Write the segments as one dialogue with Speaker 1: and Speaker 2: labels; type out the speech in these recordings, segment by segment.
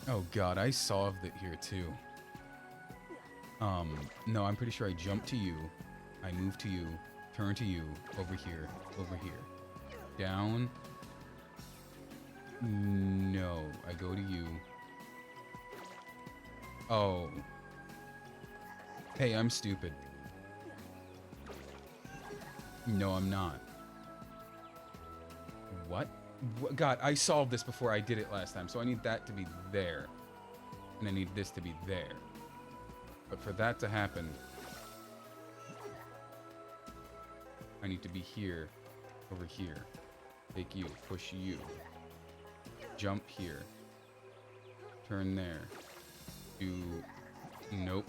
Speaker 1: Oh god, I solved it here too. No, I'm pretty sure I jump to you, I move to you, turn to you, over here, down. No, I go to you. Oh. Hey, I'm stupid. No, I'm not. What? God, I solved this before I did it last time, so I need that to be there. And I need this to be there. But for that to happen, I need to be here, over here. Take you, push you. Jump here. Turn there. Do... Nope.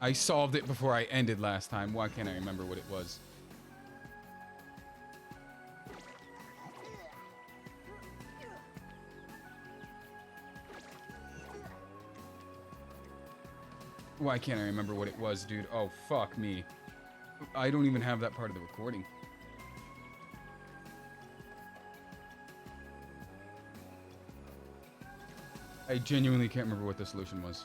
Speaker 1: I solved it before I ended last time. Why can't I remember what it was? Why can't I remember what it was, dude? Oh, fuck me. I don't even have that part of the recording. I genuinely can't remember what the solution was.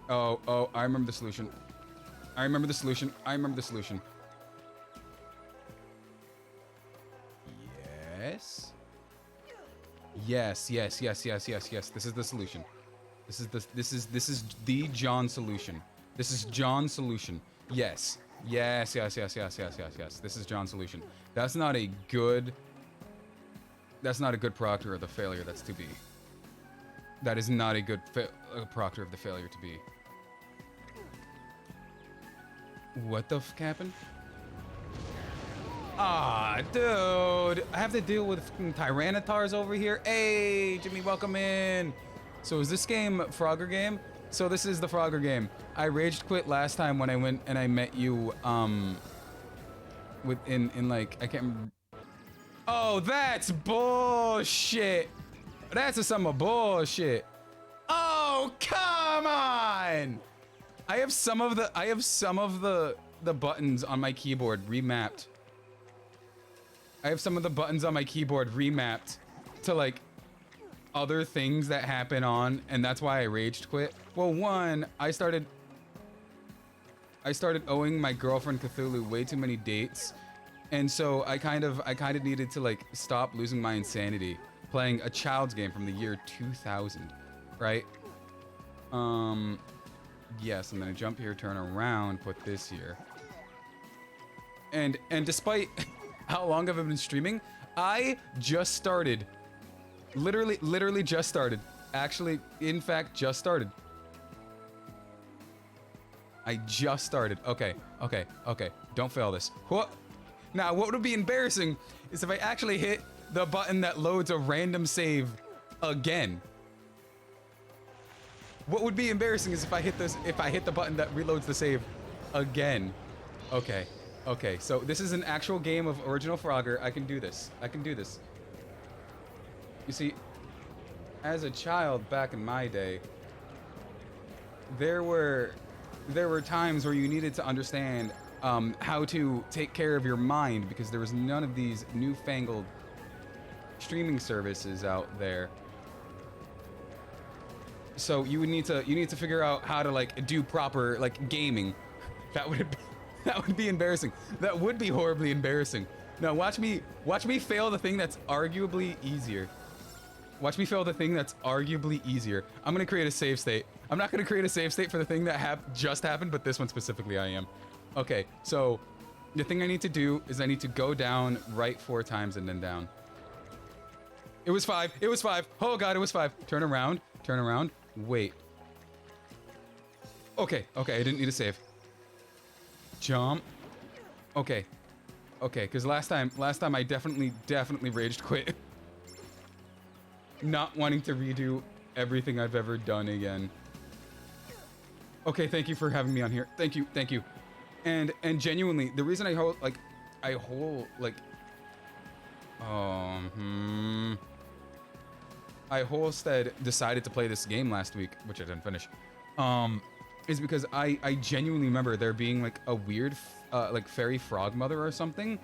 Speaker 1: Oh, I remember the solution. I remember the solution. I remember the solution. Yes? Yes. This is the solution. This is the John solution. This is John's solution. Yes. Yes. This is John's solution. That's not a good proctor of the failure that's to be. That is not a good proctor of the failure to be. What the f happened? Ah, dude. I have to deal with Tyrannotars over here. Hey, Jimmy, welcome in. So is this game Frogger game? So this is the Frogger game. I raged quit last time when I went and I met you, in like, I can't remember. Oh, that's bullshit. That's some bullshit. Oh, come on. I have some of the buttons on my keyboard remapped. I have some of the buttons on my keyboard remapped to like other things that happen on, and that's why I raged quit. Well, one, I started owing my girlfriend Cthulhu way too many dates, and so I kind of needed to like stop losing my insanity playing a child's game from the year 2000, right? Yes, I'm gonna jump here, turn around, put this here. And despite how long I've been streaming, I just started. Literally just started. Actually, in fact, just started. I just started. Okay. Don't fail this. What? Now, what would be embarrassing is if I actually hit the button that loads a random save again. What would be embarrassing is if I hit the button that reloads the save again. Okay, so this is an actual game of original Frogger. I can do this. You see, as a child back in my day, there were times where you needed to understand how to take care of your mind because there was none of these newfangled streaming services out there. So you would need to figure out how to like do proper like gaming. That would be embarrassing. That would be horribly embarrassing. Now watch me fail the thing that's arguably easier. Watch me fail the thing that's arguably easier. I'm gonna create a save state. I'm not gonna create a save state for the thing that just happened, but this one specifically I am. Okay, so the thing I need to do is I need to go down right 4 times and then down. It was 5. It was 5. Oh god, it was 5. Turn around. Wait. Okay, I didn't need a save. Jump. Okay, because last time I definitely raged quit. Not wanting to redo everything I've ever done again. Okay, thank you for having me on here. Thank you. And genuinely, the reason I Holstead decided to play this game last week, which I didn't finish. is because I genuinely remember there being like a weird like fairy frog mother or something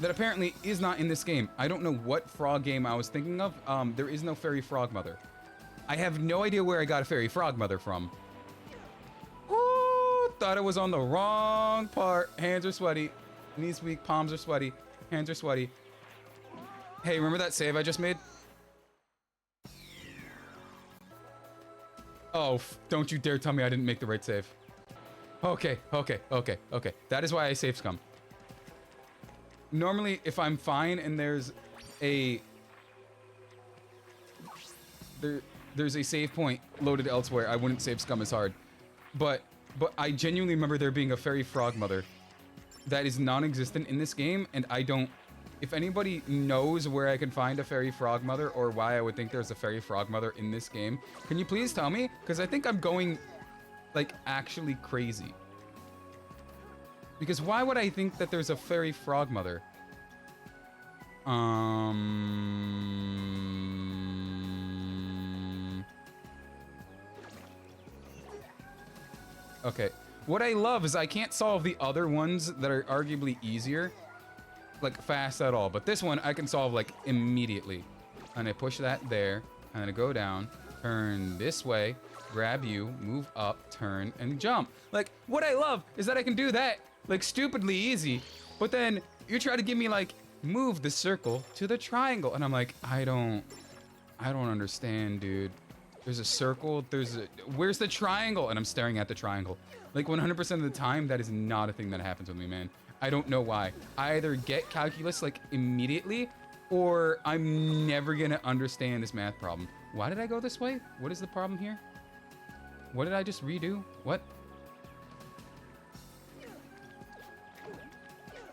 Speaker 1: that apparently is not in this game. I don't know what frog game I was thinking of. There is no fairy frog mother. I have no idea where I got a fairy frog mother from. Ooh, thought it was on the wrong part. Hands are sweaty, knees weak, palms are sweaty, hands are sweaty. Hey, remember that save I just made? Oh, don't you dare tell me I didn't make the right save. Okay. That is why I save scum. Normally, if I'm fine and there's a there's a save point loaded elsewhere, I wouldn't save scum as hard. But I genuinely remember there being a fairy frog mother that is non-existent in this game, and I don't. If anybody knows where I can find a fairy frog mother or why I would think there's a fairy frog mother in this game, can you please tell me? Because I think I'm going, like, actually crazy. Because why would I think that there's a fairy frog mother? Okay. What I love is I can't solve the other ones that are arguably easier, like, fast at all. But this one I can solve, like, immediately. And I push that there, and then I go down, turn this way, grab you, move up, turn, and jump. Like, what I love is that I can do that, like, stupidly easy. But then you try to give me, like, move the circle to the triangle. And I'm like, I don't understand, dude. There's a circle, where's the triangle? And I'm staring at the triangle. Like, 100% of the time, that is not a thing that happens with me, man. I don't know why. I either get calculus, like, immediately, or I'm never gonna understand this math problem. Why did I go this way? What is the problem here? What did I just redo? What?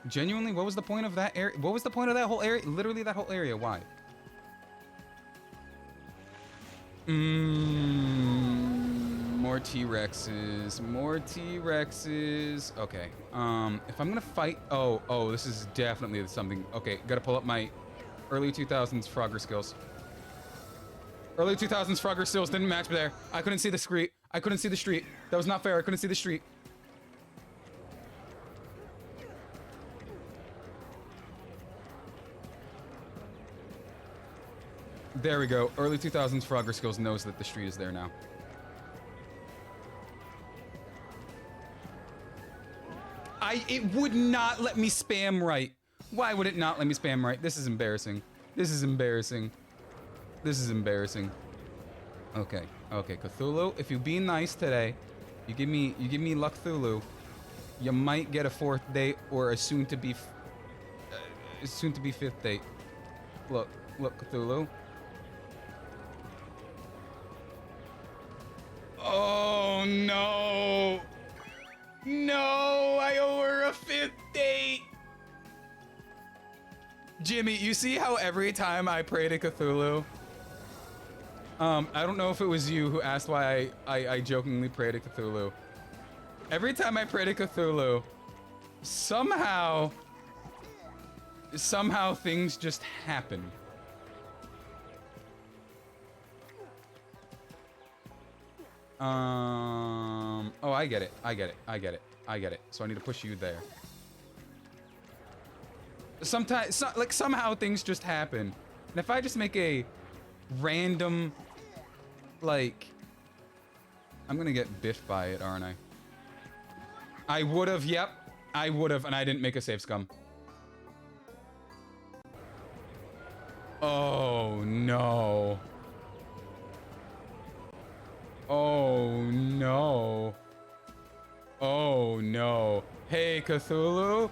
Speaker 1: Genuinely, what was the point of that area? What was the point of that whole area? Literally that whole area. Why? More T-Rexes. More T-Rexes. Okay. If I'm gonna fight... Oh, this is definitely something... Okay, gotta pull up my early 2000s Frogger skills. Early 2000s Frogger skills didn't match there. I couldn't see the street. I couldn't see the street. That was not fair. I couldn't see the street. There we go. Early 2000s Frogger skills knows that the street is there now. It would not let me spam right. Why would it not let me spam right? This is embarrassing. This is embarrassing. This is embarrassing. Okay, Cthulhu, if you be nice today, you give me luck Cthulhu, you might get a 4th date or a soon to be 5th date. Look Cthulhu. Oh no! No, I owe her a 5th date! Jimmy, you see how every time I pray to Cthulhu, I don't know if it was you who asked why I jokingly pray to Cthulhu. Every time I pray to Cthulhu, somehow things just happen. Oh, I get it. So I need to push you there. Sometimes, like, somehow things just happen. And if I just make a random, like... I'm gonna get biffed by it, aren't I? I would've, yep. I would've, and I didn't make a save scum. Oh, no. Oh, no. Oh, no. Hey, Cthulhu,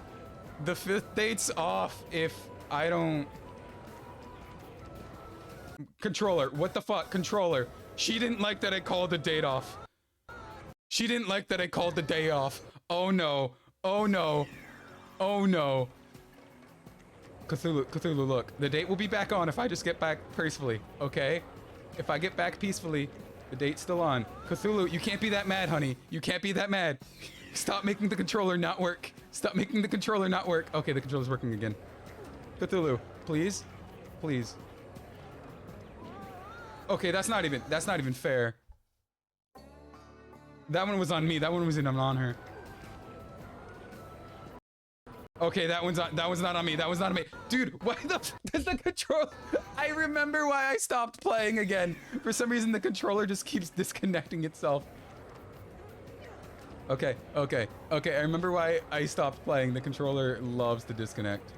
Speaker 1: the 5th date's off if I don't... Controller, what the fuck? Controller. She didn't like that I called the date off. She didn't like that I called the day off. Oh, no. Oh, no. Oh, no. Cthulhu, look. The date will be back on if I just get back peacefully, okay? If I get back peacefully... The date's still on. Cthulhu, you can't be that mad, honey. You can't be that mad. Stop making the controller not work. Stop making the controller not work. Okay, the controller's working again. Cthulhu, please? Please. Okay, that's not even fair. That one was on me. That one was on her. Okay, that was not on me. That was not on me. Dude, why the f does the control? I remember why I stopped playing again. For some reason, the controller just keeps disconnecting itself. Okay. I remember why I stopped playing. The controller loves to disconnect.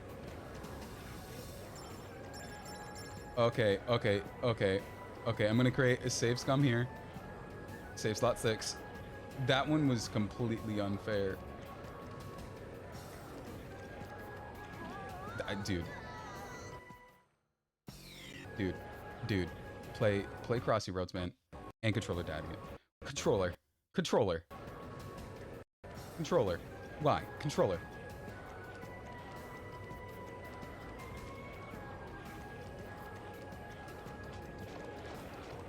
Speaker 1: Okay. I'm gonna create a save scum here. Save slot 6. That one was completely unfair. Dude, play Crossy Roads, man, and controller died again. Controller, why? Controller.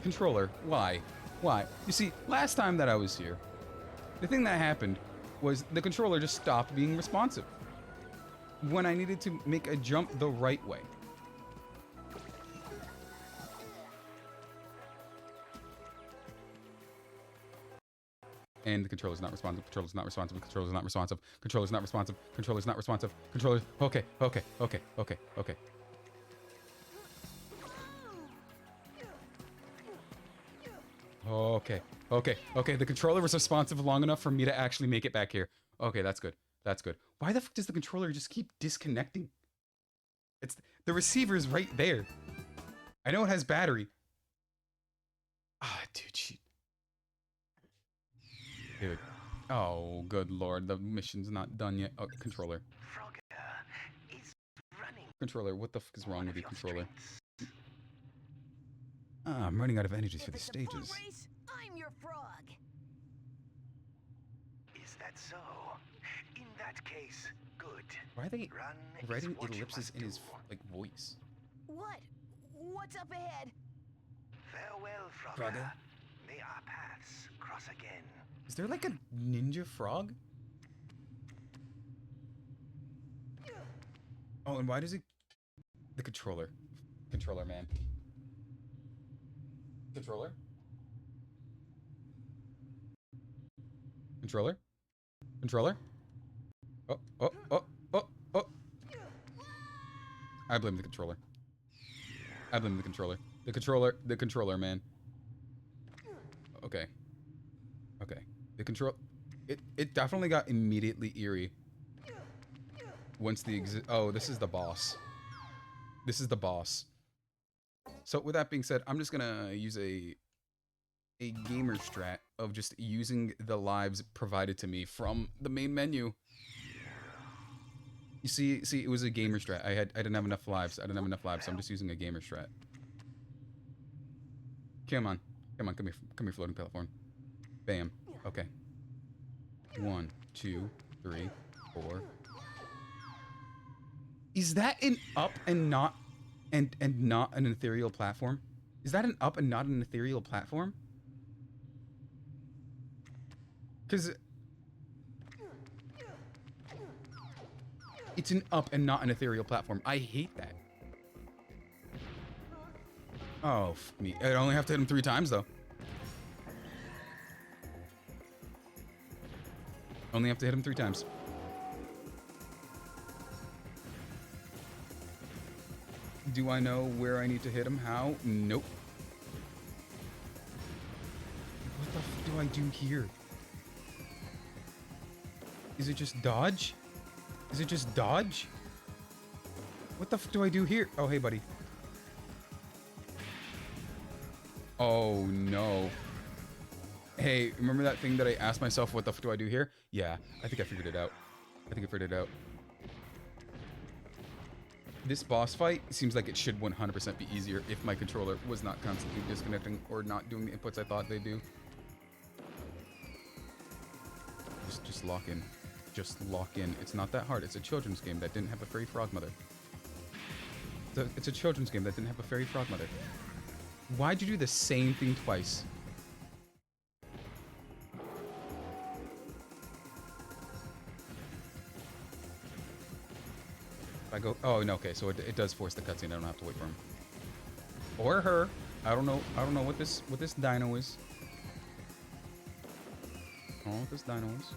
Speaker 1: Controller, why? You see, last time that I was here, the thing that happened was the controller just stopped being responsive when I needed to make a jump the right way. And the controller's not responsive. Controller's not responsive. Controller's not responsive. Controller's not responsive. Controller's not responsive. Controller's okay. Okay. The controller was responsive long enough for me to actually make it back here. Okay, that's good. Why the fuck does the controller just keep disconnecting? It's the receiver's right there. I know it has battery. Ah, dude. Oh, good lord. The mission's not done yet. Oh, controller. Controller, what the fuck is wrong with you, controller? I'm running out of energy for the stages.
Speaker 2: I'm your frog. Is that so? In that case, good.
Speaker 1: Why are they writing ellipses in his like voice?
Speaker 2: What's up ahead? Farewell, Frogger. May our paths cross again.
Speaker 1: Is there like a ninja frog? Oh, and why does it... The controller. Controller, man. Controller? Oh. I blame the controller. The controller, man. Okay. The control... It definitely got immediately eerie. Once the oh, this is the boss. So with that being said, I'm just gonna use a gamer strat of just using the lives provided to me from the main menu. You see, it was a gamer strat. I didn't have enough lives. So I'm just using a gamer strat. Come on, come here, floating platform. Bam. Okay. 1, 2, 3, 4. Is that an up and not not an ethereal platform? Is that an up and not an ethereal platform? Because it's an up and not an ethereal platform. I hate that. Oh, me. I only have to hit him 3 times, though. Only have to hit him 3 times. Do I know where I need to hit him? How? Nope. What the f do I do here? Is it just dodge? What the f do I do here? Oh, hey, buddy. Oh, no. Hey, remember that thing that I asked myself, what the f do I do here? Yeah, I think I figured it out. This boss fight seems like it should 100% be easier if my controller was not constantly disconnecting or not doing the inputs I thought they do. Just lock in. It's not that hard. It's a children's game that didn't have a fairy frog mother. It's a children's game that didn't have a fairy frog mother. Why'd you do the same thing twice? I go, oh no, okay, so it does force the cutscene. I don't have to wait for him or her. I don't know what this dino is. wrong with this dinos?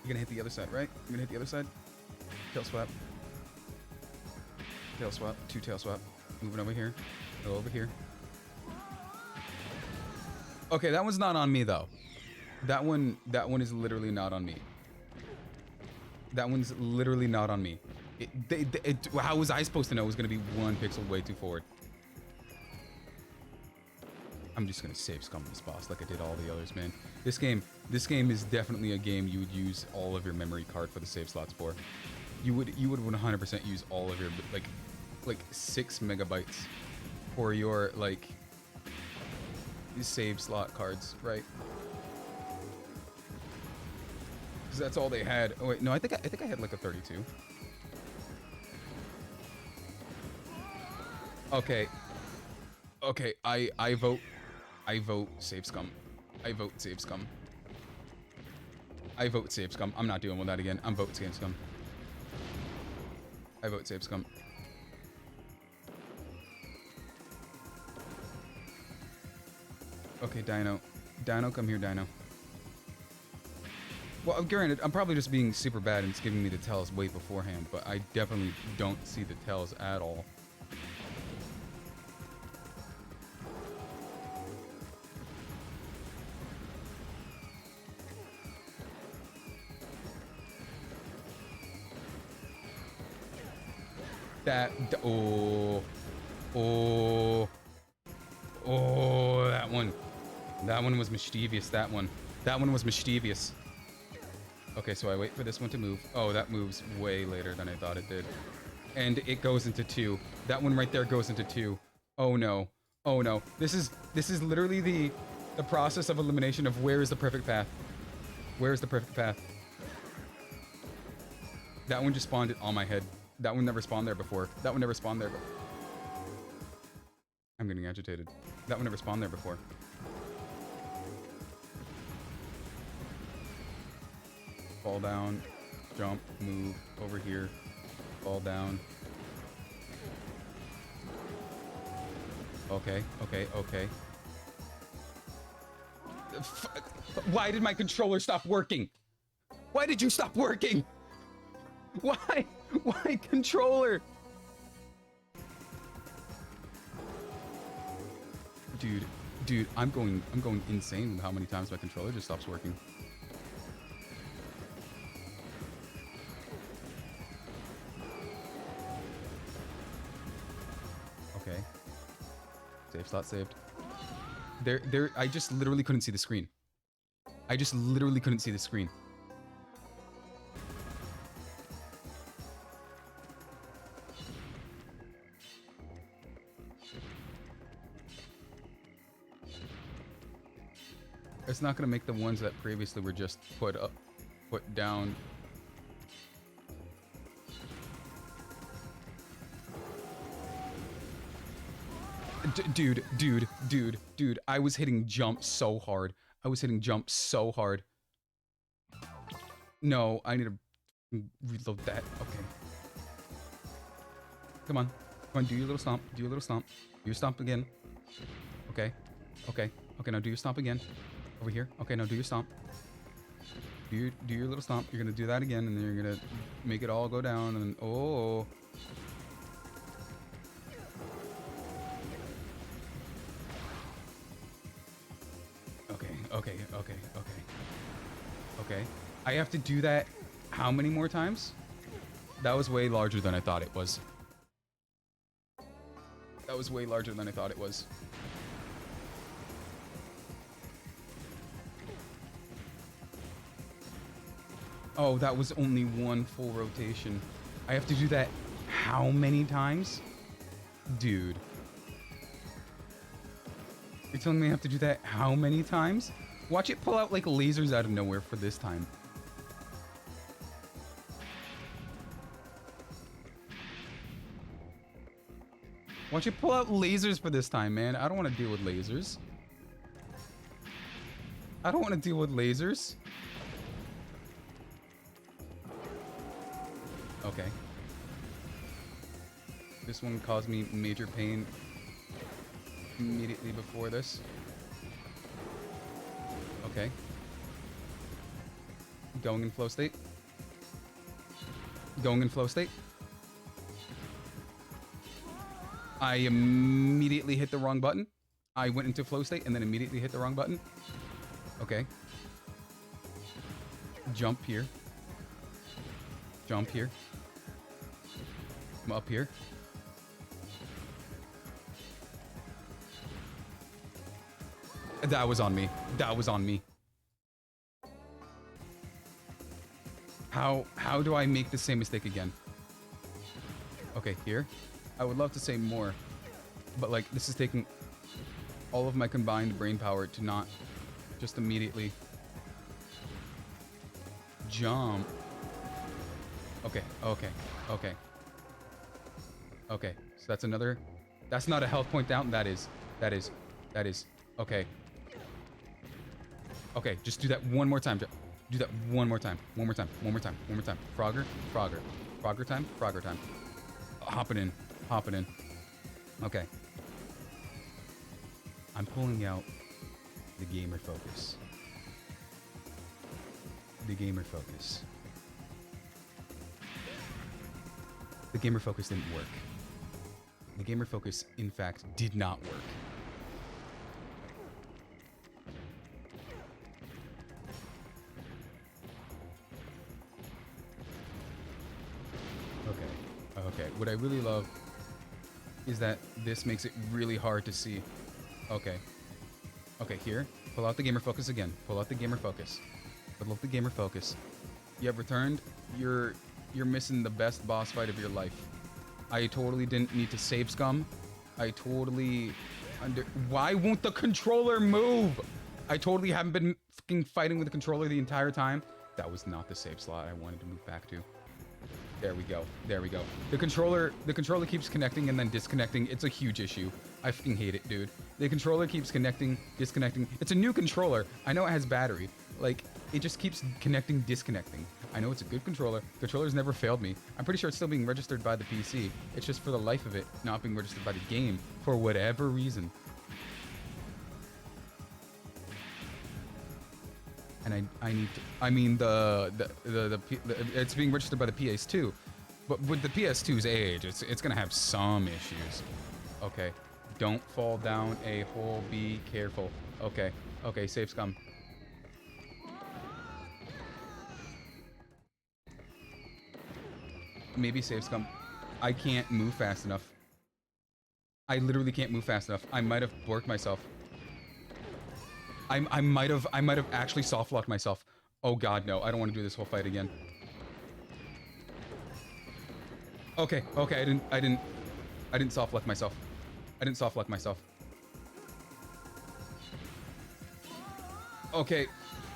Speaker 1: You're gonna hit the other side, right? You're gonna hit the other side. Tail swap. Tail swap. 2 tail swap. Moving over here. Go over here. Okay, that one's not on me though. That one is literally not on me. That one's literally not on me. How was I supposed to know it was gonna be 1 pixel way too forward? I'm just gonna save scum this boss like I did all the others, man. This game is definitely a game you would use all of your memory card for the save slots for. You would 100% use all of your like 6 megabytes for your like save slot cards, right? Because that's all they had. Oh wait, no, I think I had like a 32. Okay. Okay, I vote save scum. I vote save scum. I vote save scum. I'm not dealing with that again. I'm vote save scum. I vote save scum. Okay, Dino. Dino, come here, Dino. Well, granted, I'm probably just being super bad and it's giving me the tells way beforehand, but I definitely don't see the tells at all. Oh, that one was mischievous. That one was mischievous. Okay, so I wait for this one to move. Oh, that moves way later than I thought it did, and it goes into 2. That one right there goes into 2. Oh no, oh no. This is literally the process of elimination of where is the perfect path. Where is the perfect path? That one just spawned it on my head. That one never spawned there before. That one never spawned there. I'm getting agitated. That one never spawned there before. Fall down, jump, move, over here, fall down. Okay, okay, okay. Why did my controller stop working? Why did you stop working? Why? Why controller? Dude, I'm going insane with how many times my controller just stops working. Okay. Save slot saved. There I just literally couldn't see the screen. I just literally couldn't see the screen. It's not gonna make the ones that previously were just put down. Dude, I was hitting jump so hard. No, I need to reload that. Okay. Come on, do your little stomp. Do your stomp again. Okay. Now do your stomp again. Over here. Okay, now do your stomp. Do your little stomp. You're gonna do that again, and then you're gonna make it all go down, and then, oh. Okay. I have to do that how many more times? That was way larger than I thought it was. Oh, that was only 1 full rotation. I have to do that how many times? Dude. You're telling me I have to do that how many times? Watch it pull out like lasers out of nowhere for this time. Watch it pull out lasers for this time, man. I don't want to deal with lasers. Okay. This one caused me major pain immediately before this. Okay. Going in flow state. Going in flow state. I immediately hit the wrong button. I went into flow state and then immediately hit the wrong button. Okay. Jump here. Jump here. I'm up here. That was on me. That was on me. How do I make the same mistake again? Okay, here. I would love to say more, but like this is taking all of my combined brain power to not just immediately jump. Okay, okay, okay. Okay, so that's another, that's not a health point down. That is, okay. Okay, just do that one more time. Do that one more time. One more time. One more time. One more time. Frogger. Frogger. Frogger time. Frogger time. Hopping in. Hopping in. Okay. I'm pulling out the gamer focus. The gamer focus. The gamer focus didn't work. The gamer focus, in fact, did not work. Okay, what I really love is that this makes it really hard to see. Okay. Okay, here. Pull out the gamer focus again. Pull out the gamer focus. Pull out the gamer focus. You have returned. You're missing the best boss fight of your life. I totally didn't need to save scum. I totally why won't the controller move? I totally haven't been fucking fighting with the controller the entire time. That was not the save slot I wanted to move back to. There we go. There we go. The controller keeps connecting and then disconnecting. It's a huge issue. I fucking hate it, dude. The controller keeps connecting, disconnecting. It's a new controller. I know it has battery. Like, it just keeps connecting, disconnecting. I know it's a good controller. Controller's never failed me. I'm pretty sure it's still being registered by the PC. It's just for the life of it not being registered by the game for whatever reason. And I need to, I mean it's being registered by the PS2, but with the PS2's age, it's gonna have some issues. Okay, don't fall down a hole. Be careful. Okay, okay, save scum. Maybe save scum. I can't move fast enough. I literally can't move fast enough. I might have borked myself. I might have actually soft locked myself. Oh god, no. I don't want to do this whole fight again. Okay, okay, I didn't soft lock myself. I didn't soft lock myself. Okay.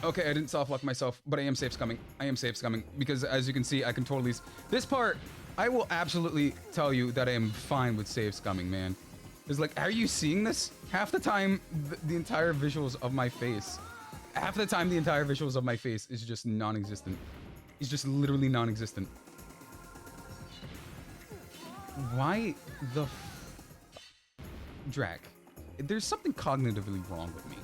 Speaker 1: Okay, I didn't soft lock myself, but I am safe scumming. I am safe scumming because as you can see, I can totally this part, I will absolutely tell you that I am fine with save scumming, man. It's like, are you seeing this? Half the time, the entire visuals of my face, half the time the entire visuals of my face is just non-existent. It's just literally non-existent. Why the Drac? There's something cognitively wrong with me.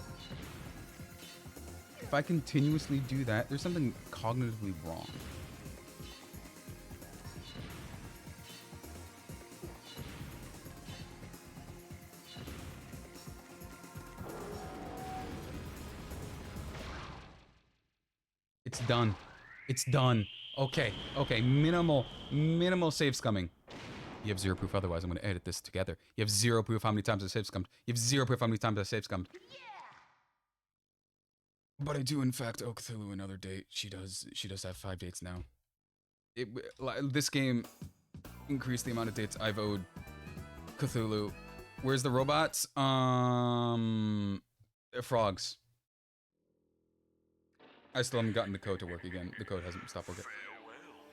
Speaker 1: If I continuously do that, there's something cognitively wrong. It's done. It's done. Okay. Okay. Minimal save scumming. You have zero proof. Otherwise, I'm going to edit this together. You have zero proof how many times I save scummed. You have zero proof how many times I save scummed. But I do, in fact, owe Cthulhu another date. She does have 5 dates now. This game increased the amount of dates I've owed Cthulhu. Where's the robots? Frogs. I still haven't gotten the code to work again. The code hasn't stopped working.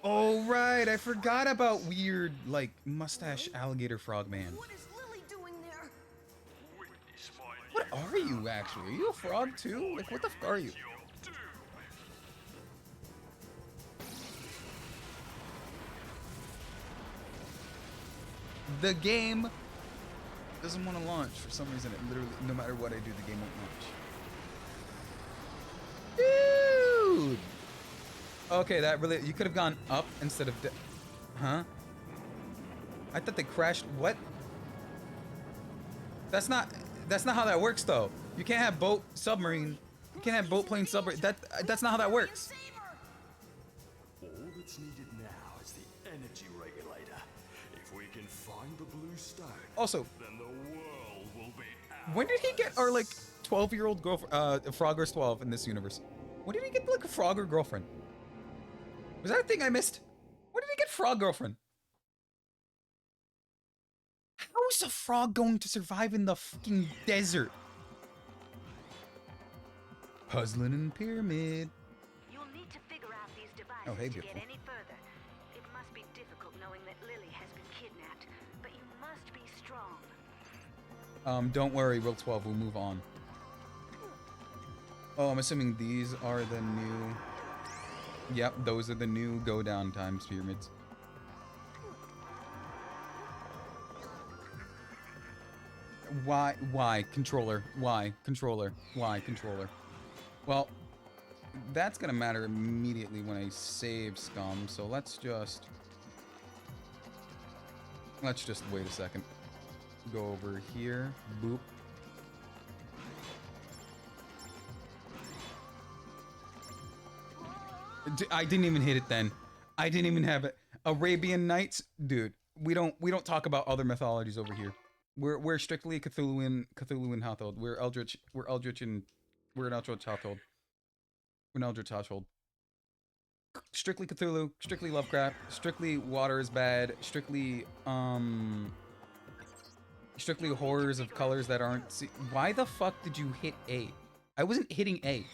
Speaker 1: Oh, right. I forgot about weird, like, mustache alligator frog man.
Speaker 3: What is Lily doing there?
Speaker 1: What are you, actually? Are you a frog, too? Like, what the fuck are you? The game doesn't want to launch for some reason. It literally, no matter what I do, the game won't launch. Okay, that really... You could have gone up instead of... Huh? I thought they crashed... What? That's not how that works, though. You can't have boat, submarine. You can't have boat, plane, submarine. That's not how that works.
Speaker 3: All that's needed now is the energy regulator. If we can find the blue stone,
Speaker 1: Also,
Speaker 3: then the world will be ours.
Speaker 1: when did he get our, like, 12-year-old girlfriend... Frogger's 12 in this universe? When did he get, like, a Frogger girlfriend? Was that a thing I missed? When did he get frog girlfriend? How is a frog going to survive in the fucking desert? Puzzling in pyramid.
Speaker 4: You'll need to figure out these devices
Speaker 1: Oh, hey,
Speaker 4: to
Speaker 1: beautiful.
Speaker 4: get any further. It must be difficult knowing that Lily has been kidnapped, but you must be strong.
Speaker 1: Don't worry, World 12, we'll move on. Oh, I'm assuming these are the new... Yep, those are the new go down times pyramids. Why, controller? Why, controller? Why, controller? Well, that's gonna matter immediately when I save scum, so let's just wait a second. Go over here, boop. I didn't even hit it then. I didn't even have it. Arabian Nights, dude. We don't talk about other mythologies over here. We're strictly Cthulhuan household. We're an Eldritch household. We're an Eldritch household. Strictly Cthulhu, strictly Lovecraft, strictly water is bad, strictly horrors of colors that aren't why the fuck did you hit A? I wasn't hitting A.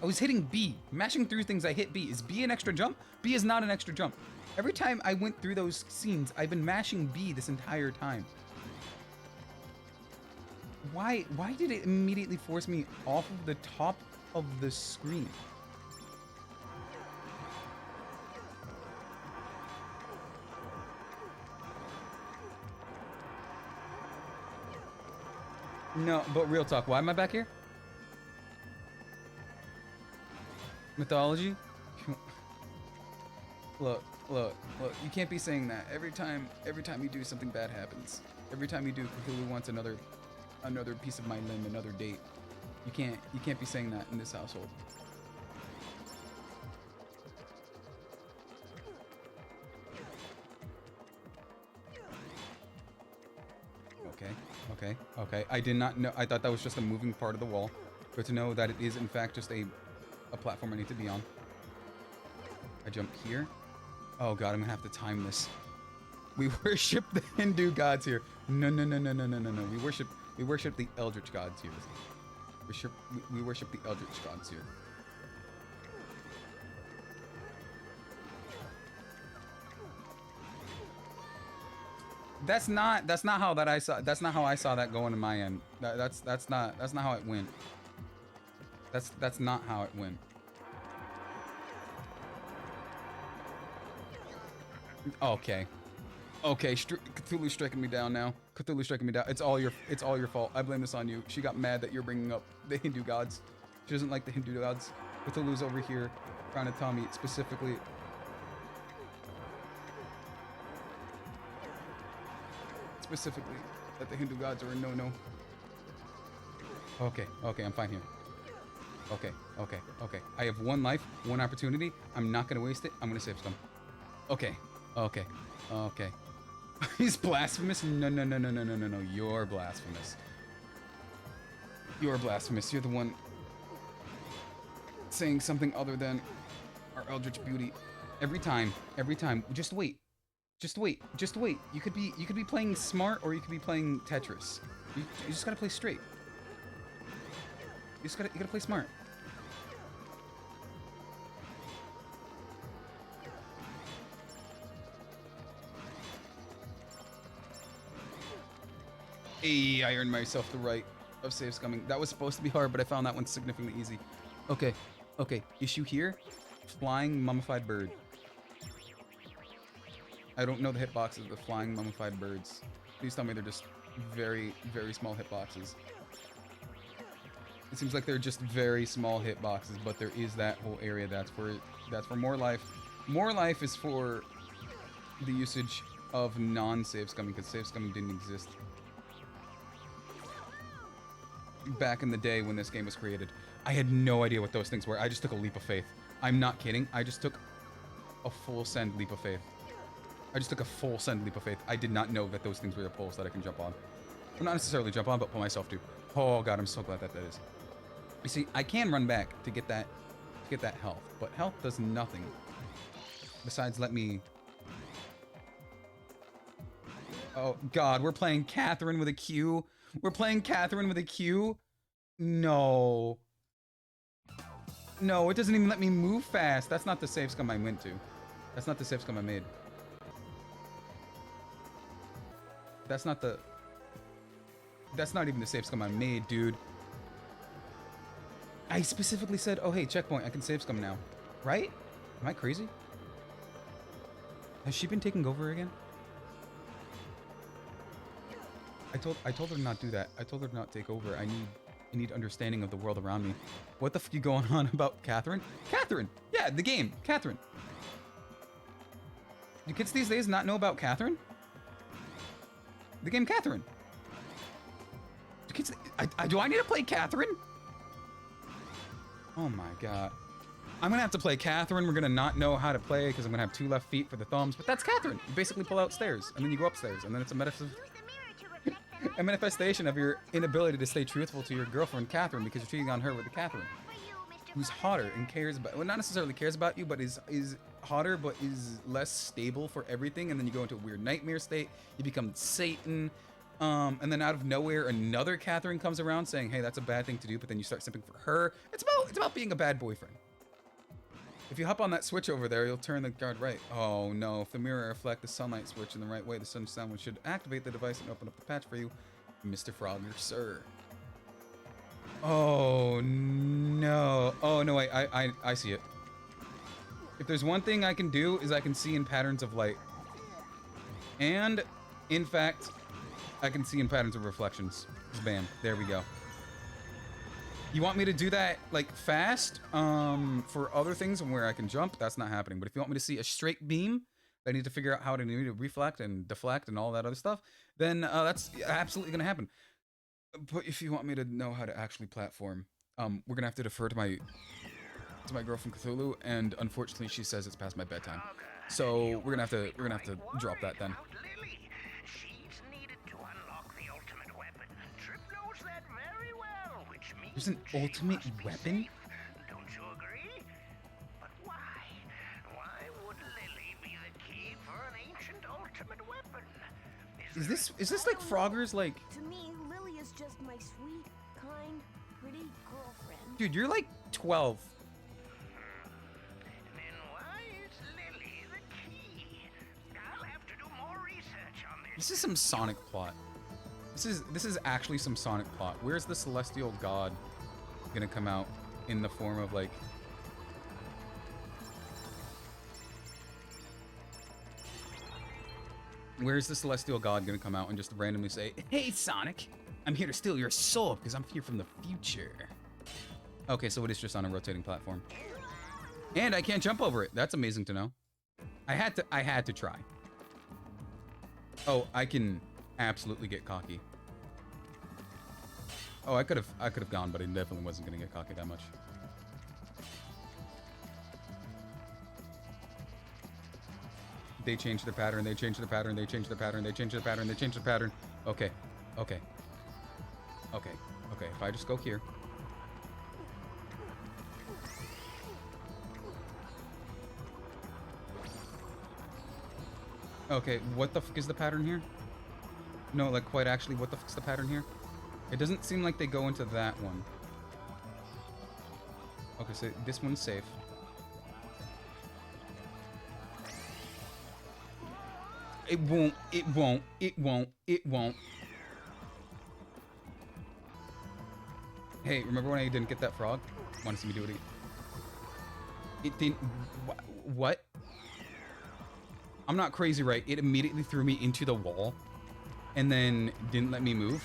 Speaker 1: I was hitting B. Mashing through things, I hit B. Is B an extra jump? B is not an extra jump. Every time I went through those scenes, I've been mashing B this entire time. Why did it immediately force me off of the top of the screen? No, but real talk, why am I back here? Mythology? Look, you can't be saying that. Every time you do, something bad happens. Every time you do, Cthulhu wants another piece of my limb, another date. You can't be saying that in this household. Okay. I did not know. I thought that was just a moving part of the wall. Good to know that it is in fact just a platform I need to be on. I jump here. Oh god, I'm gonna have to time this. We worship the Hindu gods here. No. We worship the Eldritch gods here. We worship the Eldritch gods here. That's not how I saw that going in my end. That's not how it went. That's not how it went. Okay. Cthulhu's striking me down now. Cthulhu's striking me down. It's all your fault. I blame this on you. She got mad that you're bringing up the Hindu gods. She doesn't like the Hindu gods. Cthulhu's over here trying to tell me specifically. That the Hindu gods are a no-no. Okay, I'm fine here. Okay. I have one life, one opportunity. I'm not gonna waste it. I'm gonna save some. Okay. He's blasphemous? No. You're blasphemous. You're blasphemous. You're the one saying something other than our eldritch beauty. Every time. Just wait. You could be playing smart or you could be playing Tetris. You just gotta play straight. You gotta play smart. Hey, I earned myself the right of save scumming. That was supposed to be hard, but I found that one significantly easy. Okay. Issue here. Flying mummified bird. I don't know the hitboxes of the flying mummified birds. Please tell me they're just very, very small hitboxes. It seems like they're just very small hitboxes, but there is that whole area that's where That's for more life. More life is for the usage of non-save scumming, because save scumming didn't exist back in the day when this game was created. I had no idea what those things were. I just took a leap of faith. I'm not kidding. I just took a full send leap of faith. I just took a full send leap of faith. I did not know that those things were the poles that I can jump on. Well, not necessarily jump on, but pull myself to. Oh god, I'm so glad that is. You see, I can run back to get that health, but health does nothing besides let me... Oh god, we're playing Catherine with a Q. We're playing Catherine with a Q. No. No, it doesn't even let me move fast. That's not the save scum I went to. That's not the save scum I made. That's not even the save scum I made, dude. I specifically said, oh hey, checkpoint, I can save scum now. Right? Am I crazy? Has she been taking over again? I told her to not do that. I told her to not take over. I need understanding of the world around me. What the f you going on about Catherine? Catherine! Yeah, the game. Catherine. Do kids these days not know about Catherine? The game Catherine. Do kids... do I need to play Catherine? Oh my god. I'm gonna have to play Catherine. We're gonna not know how to play because I'm gonna have 2 left feet for the thumbs. But that's Catherine. You basically pull out stairs and then you go upstairs and then it's a manifestation of your inability to stay truthful to your girlfriend Catherine because you're cheating on her with a Catherine who's hotter and cares about, well, not necessarily cares about you, but is hotter but is less stable for everything. And then you go into a weird nightmare state. You become Satan. And then out of nowhere, another Catherine comes around saying, hey, that's a bad thing to do, but then you start simping for her. It's about being a bad boyfriend. If you hop on that switch over there, you'll turn the guard right. Oh no, if the mirror reflects the sunlight switch in the right way, the sun sound should activate the device and open up the patch for you, Mr. Frogger, sir. Oh no. Oh no, wait, I see it. If there's one thing I can do is I can see in patterns of light. And, in fact, I can see in patterns of reflections. Bam, there we go. You want me to do that, like, fast, for other things where I can jump? That's not happening. But if you want me to see a straight beam, I need to figure out how to reflect and deflect and all that other stuff, then that's absolutely going to happen. But if you want me to know how to actually platform, we're going to have to defer to my girlfriend Cthulhu, and unfortunately she says it's past my bedtime. So we're going to have to drop that then. There's an ultimate weapon?
Speaker 2: Don't you agree? But why? Why would Lily be the key for an ancient ultimate weapon?
Speaker 1: Is this like Frogger's, like...
Speaker 5: To me, Lily is just my sweet, kind, pretty girlfriend.
Speaker 1: Dude, you're like 12.
Speaker 2: Then why is Lily the key? I'll have to do more research on this.
Speaker 1: This is some Sonic plot. This is actually some Sonic plot. Where's the celestial god gonna come out in the form of, like... Where's the celestial god gonna come out and just randomly say, hey Sonic, I'm here to steal your soul because I'm here from the future. Okay, so it is just on a rotating platform. And I can't jump over it. That's amazing to know. I had to try. Oh, I can absolutely get cocky. Oh, I could have gone, but I definitely wasn't gonna get cocky that much. They changed the pattern, they changed the pattern, they changed the pattern, they changed the pattern, they changed the pattern. Okay. Okay. Okay. Okay. If I just go here. Okay, what the fuck is the pattern here? No, like, quite actually, what the fuck's the pattern here? It doesn't seem like they go into that one. Okay, so this one's safe. It won't, it won't, it won't, it won't. Hey, remember when I didn't get that frog? Want to see me do it again? It didn't... What? I'm not crazy, right? It immediately threw me into the wall and then didn't let me move.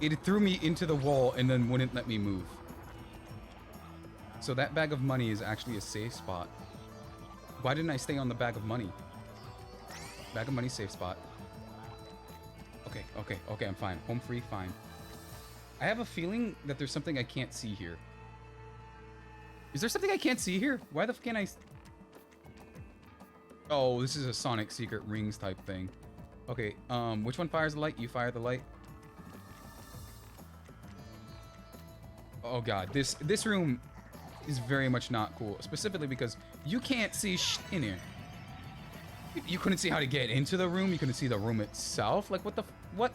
Speaker 1: It threw me into the wall and then wouldn't let me move. So that bag of money is actually a safe spot. Why didn't I stay on the bag of money? Bag of money, safe spot. Okay, okay, okay, I'm fine. Home free, fine. I have a feeling that there's something I can't see here. Is there something I can't see here? Why the f can't I... Oh, this is a Sonic Secret Rings type thing. Okay, which one fires the light? You fire the light. Oh god, this room is very much not cool. Specifically because you can't see in here. You couldn't see how to get into the room. You couldn't see the room itself. Like, what the... What?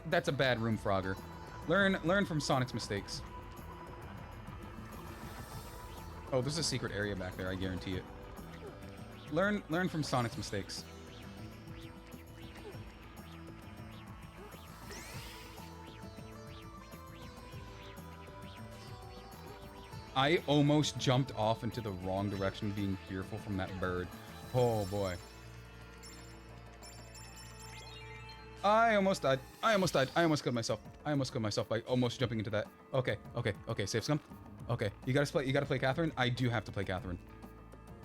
Speaker 1: That's a bad room, Frogger. Learn from Sonic's mistakes. Oh, there's a secret area back there, I guarantee it. Learn from Sonic's mistakes. I almost jumped off into the wrong direction, being fearful from that bird. Oh boy. I almost died. I almost died. I almost killed myself. I almost killed myself by almost jumping into that. Okay, okay, okay, safe scum. Okay, you gotta play Catherine. I do have to play Catherine.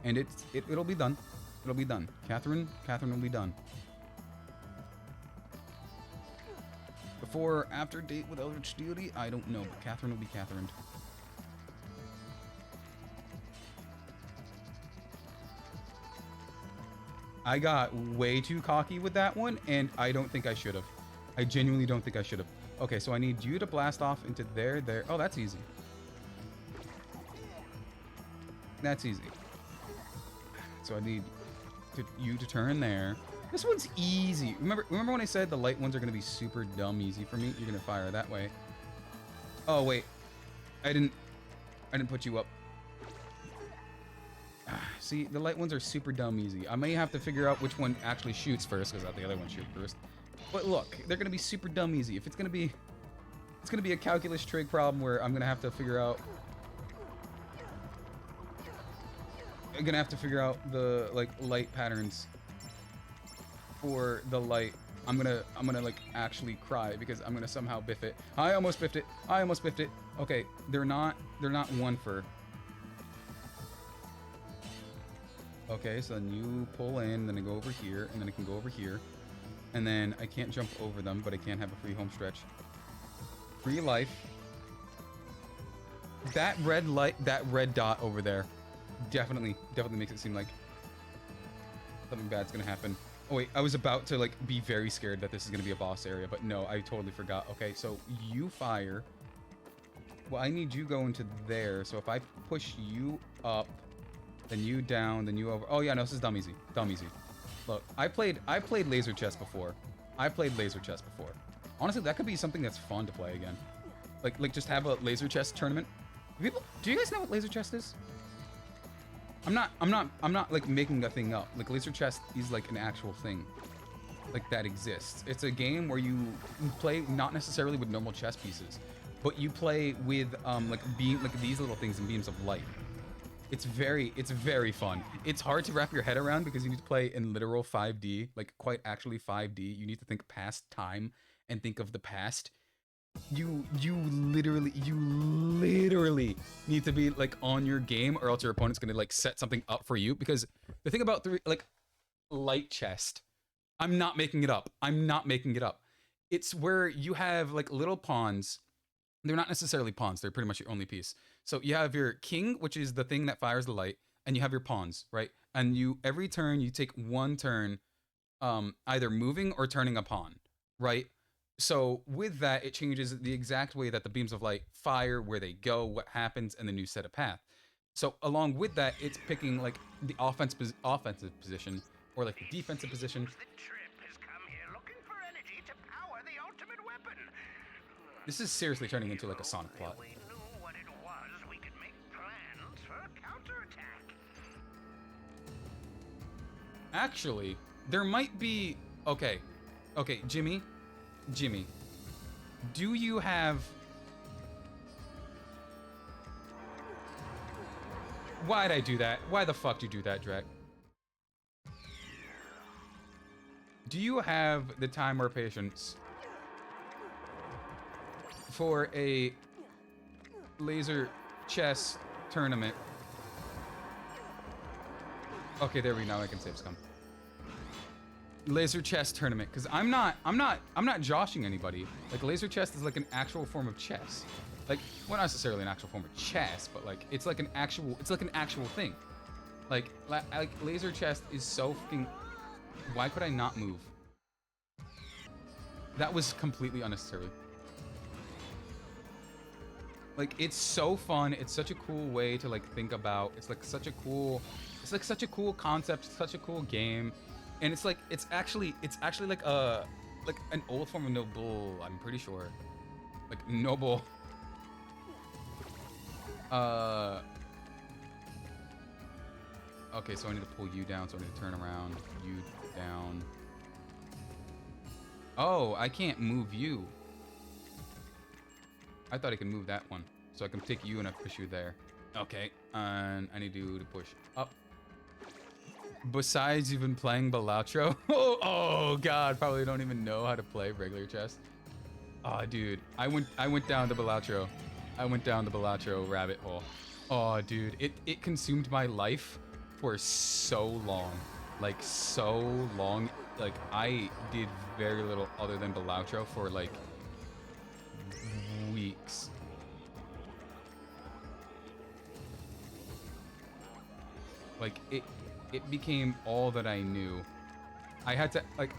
Speaker 1: And it'll be done. It'll be done. Catherine will be done. Before or after date with Eldritch Deity, I don't know, but Catherine will be Catherine. I got way too cocky with that one, and I don't think I should have. I genuinely don't think I should have. Okay, so I need you to blast off into there. Oh, that's easy. That's easy. So I need you to turn there. This one's easy. Remember when I said the light ones are going to be super dumb easy for me? You're going to fire that way. Oh, wait. I didn't put you up. See, the light ones are super dumb easy. I may have to figure out which one actually shoots first, because the other one shoots first. But look, they're gonna be super dumb easy. If it's gonna be a calculus trig problem where I'm gonna have to figure out the like light patterns for the light. I'm gonna like actually cry because I'm gonna somehow biff it. I almost biffed it. I almost biffed it. Okay, they're not one for. Okay, so then you pull in, then I go over here, and then I can go over here. And then I can't jump over them, but I can have a free home stretch. Free life. That red light, that red dot over there definitely makes it seem like something bad's gonna happen. Oh wait, I was about to like be very scared that this is gonna be a boss area, but no, I totally forgot. Okay, so you fire. Well, I need you go into there, so if I push you up, then you down, then you over. Oh yeah, no, this is dumb easy. Dumb easy. Look, I played laser chess before. Honestly, that could be something that's fun to play again. Like just have a laser chess tournament. People, do you guys know what laser chess is? I'm not like making that thing up. Like laser chess is like an actual thing. Like that exists. It's a game where you play not necessarily with normal chess pieces, but you play with like these little things in beams of light. It's very fun. It's hard to wrap your head around because you need to play in literal 5D, like quite actually 5D. You need to think past time and think of the past. You literally need to be like on your game, or else your opponent's gonna like set something up for you. Because the thing about like light chess, I'm not making it up. It's where you have like little pawns. They're not necessarily pawns. They're pretty much your only piece. So you have your king, which is the thing that fires the light, and you have your pawns, right? And you every turn you take one turn, either moving or turning a pawn, right? So with that, it changes the exact way that the beams of light fire, where they go, what happens, and then you set a path. So along with that, it's picking like the offensive position or like the defensive position. This is seriously turning into like a Sonic plot. Actually, there might be... Okay, Jimmy, do you have... Why'd I do that? Why the fuck did you do that, Drek? Do you have the time or patience for a laser chess tournament. Okay, there we go. Now I can save scum. Laser chess tournament, because I'm not joshing anybody. Like, laser chess is like an actual form of chess. Like, well, not necessarily an actual form of chess, but like it's like an actual thing. Like laser chess is so fucking. Why could I not move? That was completely unnecessary. Like, it's so fun. It's such a cool way to like think about. It's like such a cool concept, such a cool game. And it's actually like an old form of noble, I'm pretty sure. Like noble. Okay, so I need to pull you down, so I need to turn around, you down. Oh, I can't move you. I thought I could move that one. So I can take you and I push you there. Okay, and I need you to push up. Besides, you've been playing Balatro. Oh god, probably don't even know how to play regular chess. Oh dude, I went down the Balatro. I went down the Balatro rabbit hole. Oh dude, it consumed my life for so long. Like so long. Like I did very little other than Balatro for like weeks. Like it became all that I knew. I had to, like,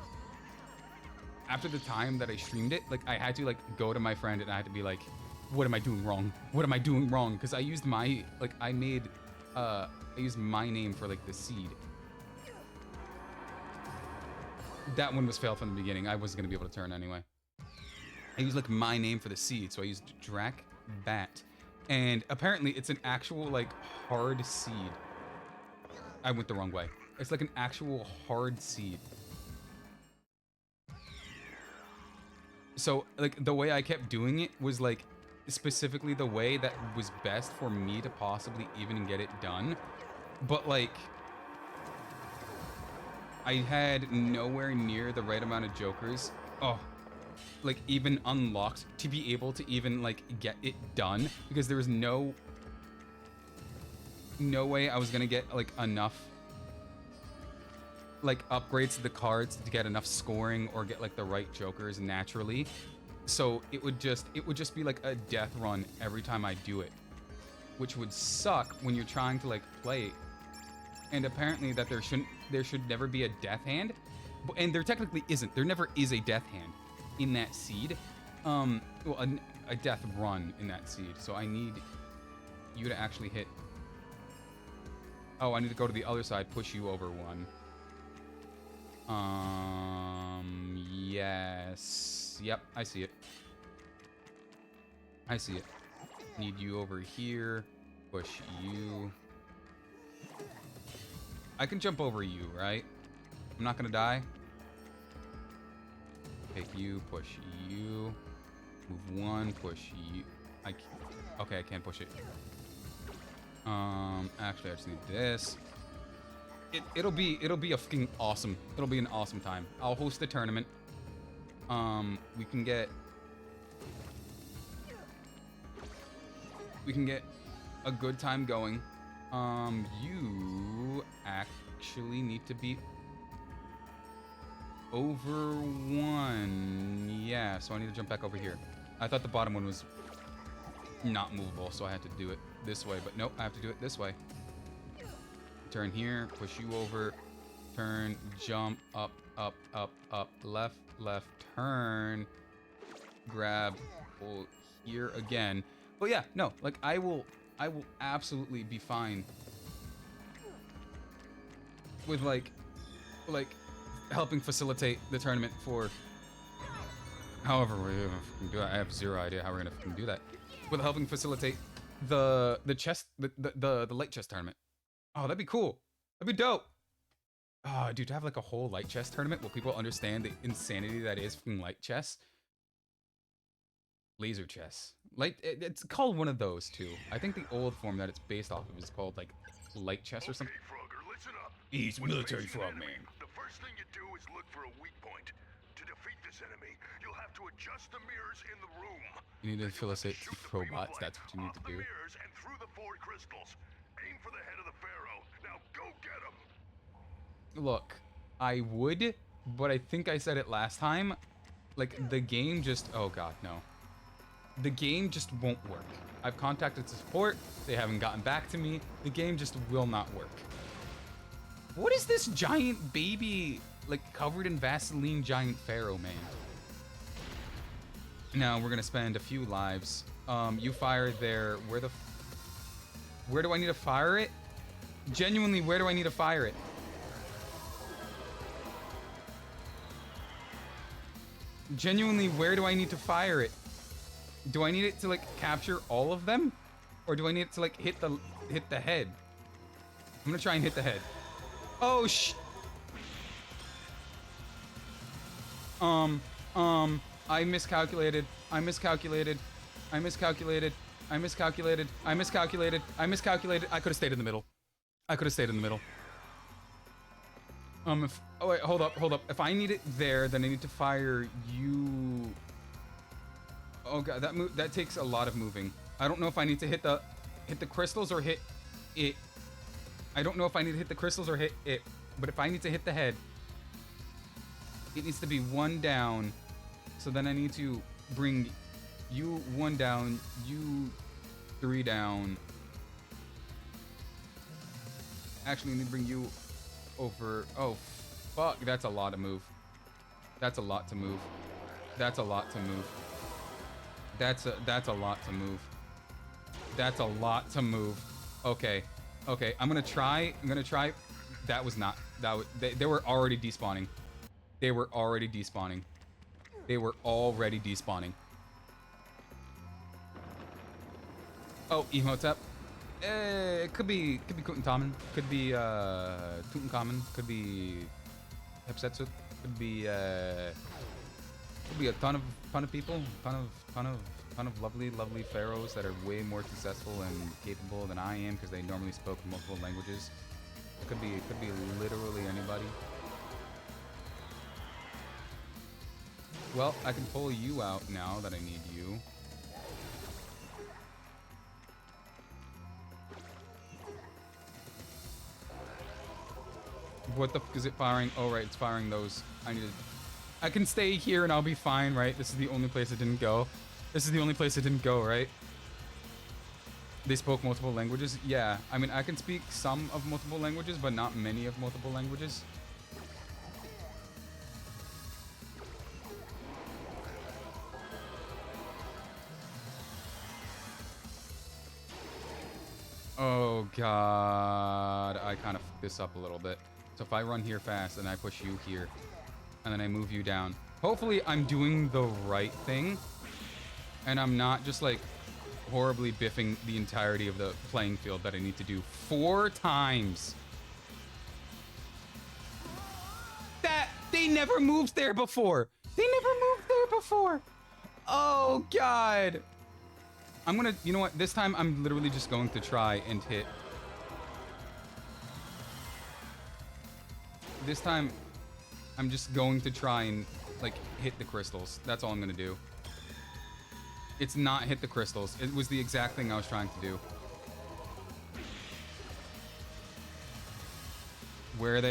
Speaker 1: after the time that I streamed it, like, I had to, like, go to my friend and I had to be like, what am I doing wrong? What am I doing wrong? Because I used my, like, I used my name for, like, the seed. That one was failed from the beginning. I wasn't going to be able to turn anyway. I used, like, my name for the seed, so I used Drac Bat. And apparently it's an actual, like, hard seed. I went the wrong way. It's like an actual hard seed. So, like, the way I kept doing it was, like, specifically the way that was best for me to possibly even get it done. But, like, I had nowhere near the right amount of jokers. Oh, like, even unlocked to be able to even, like, get it done. Because there was no way I was gonna get, like, enough, like, upgrades to the cards to get enough scoring or get, like, the right jokers naturally. So it would just be like a death run every time I do it, which would suck when you're trying to, like, play. And apparently that there should never be a death hand, and there technically isn't. There never is a death hand in that seed. Well, a death run in that seed. So I need you to actually hit. Oh, I need to go to the other side, push you over one. Yes. Yep, I see it. I see it. Need you over here. Push you. I can jump over you, right? I'm not gonna die. Take you, push you. Move one, push you. Okay, I can't push it. Actually, I just need this. It'll be a fucking awesome. It'll be an awesome time. I'll host the tournament. We can get a good time going. You actually need to be over one. Yeah, so I need to jump back over here. I thought the bottom one was not movable, so I had to do it this way, but nope, I have to do it this way. Turn here, push you over, turn, jump, up, up, up, up, left, left, turn, grab, pull here again. But yeah, no, like I will absolutely be fine with like helping facilitate the tournament for however we're gonna do it. I have zero idea how we're gonna do that. With helping facilitate the light chess tournament. Oh, that'd be cool. That'd be dope. Oh, dude, to have like a whole light chess tournament where people understand the insanity that is fucking light chess. Laser chess. It's called one of those too. I think the old form that it's based off of is called like light chess or something.
Speaker 3: Okay, Frogger, listen up.
Speaker 1: He's military frogman.
Speaker 3: The first thing you do is look for a weak point. To defeat this this enemy, you'll have to adjust the mirrors in the room.
Speaker 1: You need to facilitate
Speaker 3: Shoot the beam of
Speaker 1: robots.
Speaker 3: light
Speaker 1: That's what you need
Speaker 3: off
Speaker 1: to
Speaker 3: the
Speaker 1: do.
Speaker 3: mirrors and through the 4 crystals. Aim for the head of the pharaoh. Now go get him.
Speaker 1: Look, I would, but I think I said it last time. Like, the game just... Oh, God, no. The game just won't work. I've contacted support. They haven't gotten back to me. The game just will not work. What is this giant baby, like, covered in Vaseline giant pharaoh, man? Now, we're going to spend a few lives. You fire there. Where do I need to fire it? Genuinely, where do I need to fire it? Genuinely, where do I need to fire it? Do I need it to, like, capture all of them? Or do I need it to, like, hit the head? I'm gonna try and hit the head. Oh, I miscalculated. I miscalculated. I miscalculated. I miscalculated. I miscalculated. I miscalculated. I could have stayed in the middle. I could have stayed in the middle. Oh wait, hold up. If I need it there, then I need to fire you. Oh god, that takes a lot of moving. I don't know if I need to hit the crystals or hit it. I don't know if I need to hit the crystals or hit it, but if I need to hit the head, it needs to be 1 down. So then I need to bring you 1 down, you 3 down. Actually, I need to bring you over. Oh, fuck. That's a lot to move. That's a lot to move. That's a lot to move. That's a lot to move. That's a lot to move. Okay. Okay, I'm gonna try. That was not. They were already despawning. They were already despawning. They were already despawning. Oh, Emotep. It could be Tutankhamun. Could be Tutankhamun. Could be Hepsetsu. Could be a ton of people. Ton of lovely pharaohs that are way more successful and capable than I am because they normally spoke multiple languages. It could be literally anybody. Well, I can pull you out now that I need you. What the f is it firing? Oh, right, it's firing those. I can stay here and I'll be fine, right? This is the only place it didn't go. This is the only place it didn't go, right? They spoke multiple languages? Yeah, I mean, I can speak some of multiple languages, but not many of multiple languages. Oh, God. I kind of fucked this up a little bit. So if I run here fast and I push you here, and then I move you down. Hopefully I'm doing the right thing. And I'm not just, like, horribly biffing the entirety of the playing field that I need to do 4 times. They never moved there before. They never moved there before. Oh, God. I'm gonna, you know what? This time I'm literally just going to try and hit. This time I'm just going to try and, like, hit the crystals. That's all I'm gonna do. It's not hit the crystals. It was the exact thing I was trying to do. Where are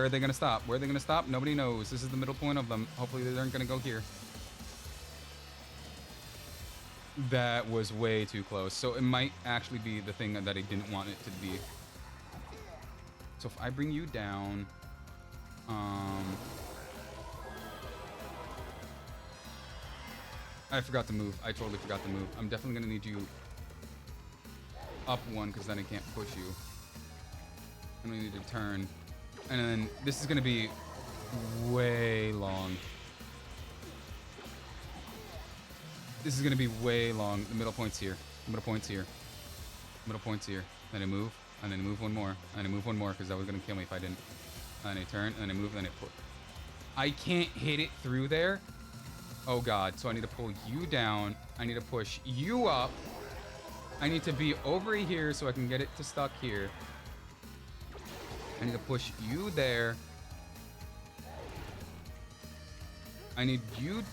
Speaker 1: they gonna stop? Where are they gonna stop? Nobody knows. This is the middle point of them. Hopefully they aren't gonna go here. That was way too close. So it might actually be the thing that I didn't want it to be. So if I bring you down, I forgot to move. I totally forgot to move. I'm definitely gonna need you up 1 because then I can't push you. And we need to turn. And then this is gonna be way long. This is gonna be way long. The middle point's here. The middle point's here. Middle point's here. Then I move, and then I move 1 more, and I move 1 more because that was gonna kill me if I didn't. And I turn, and then I move, and I put. I can't hit it through there. Oh God! So I need to pull you down. I need to push you up. I need to be over here so I can get it to stuck here. I need to push you there. I need you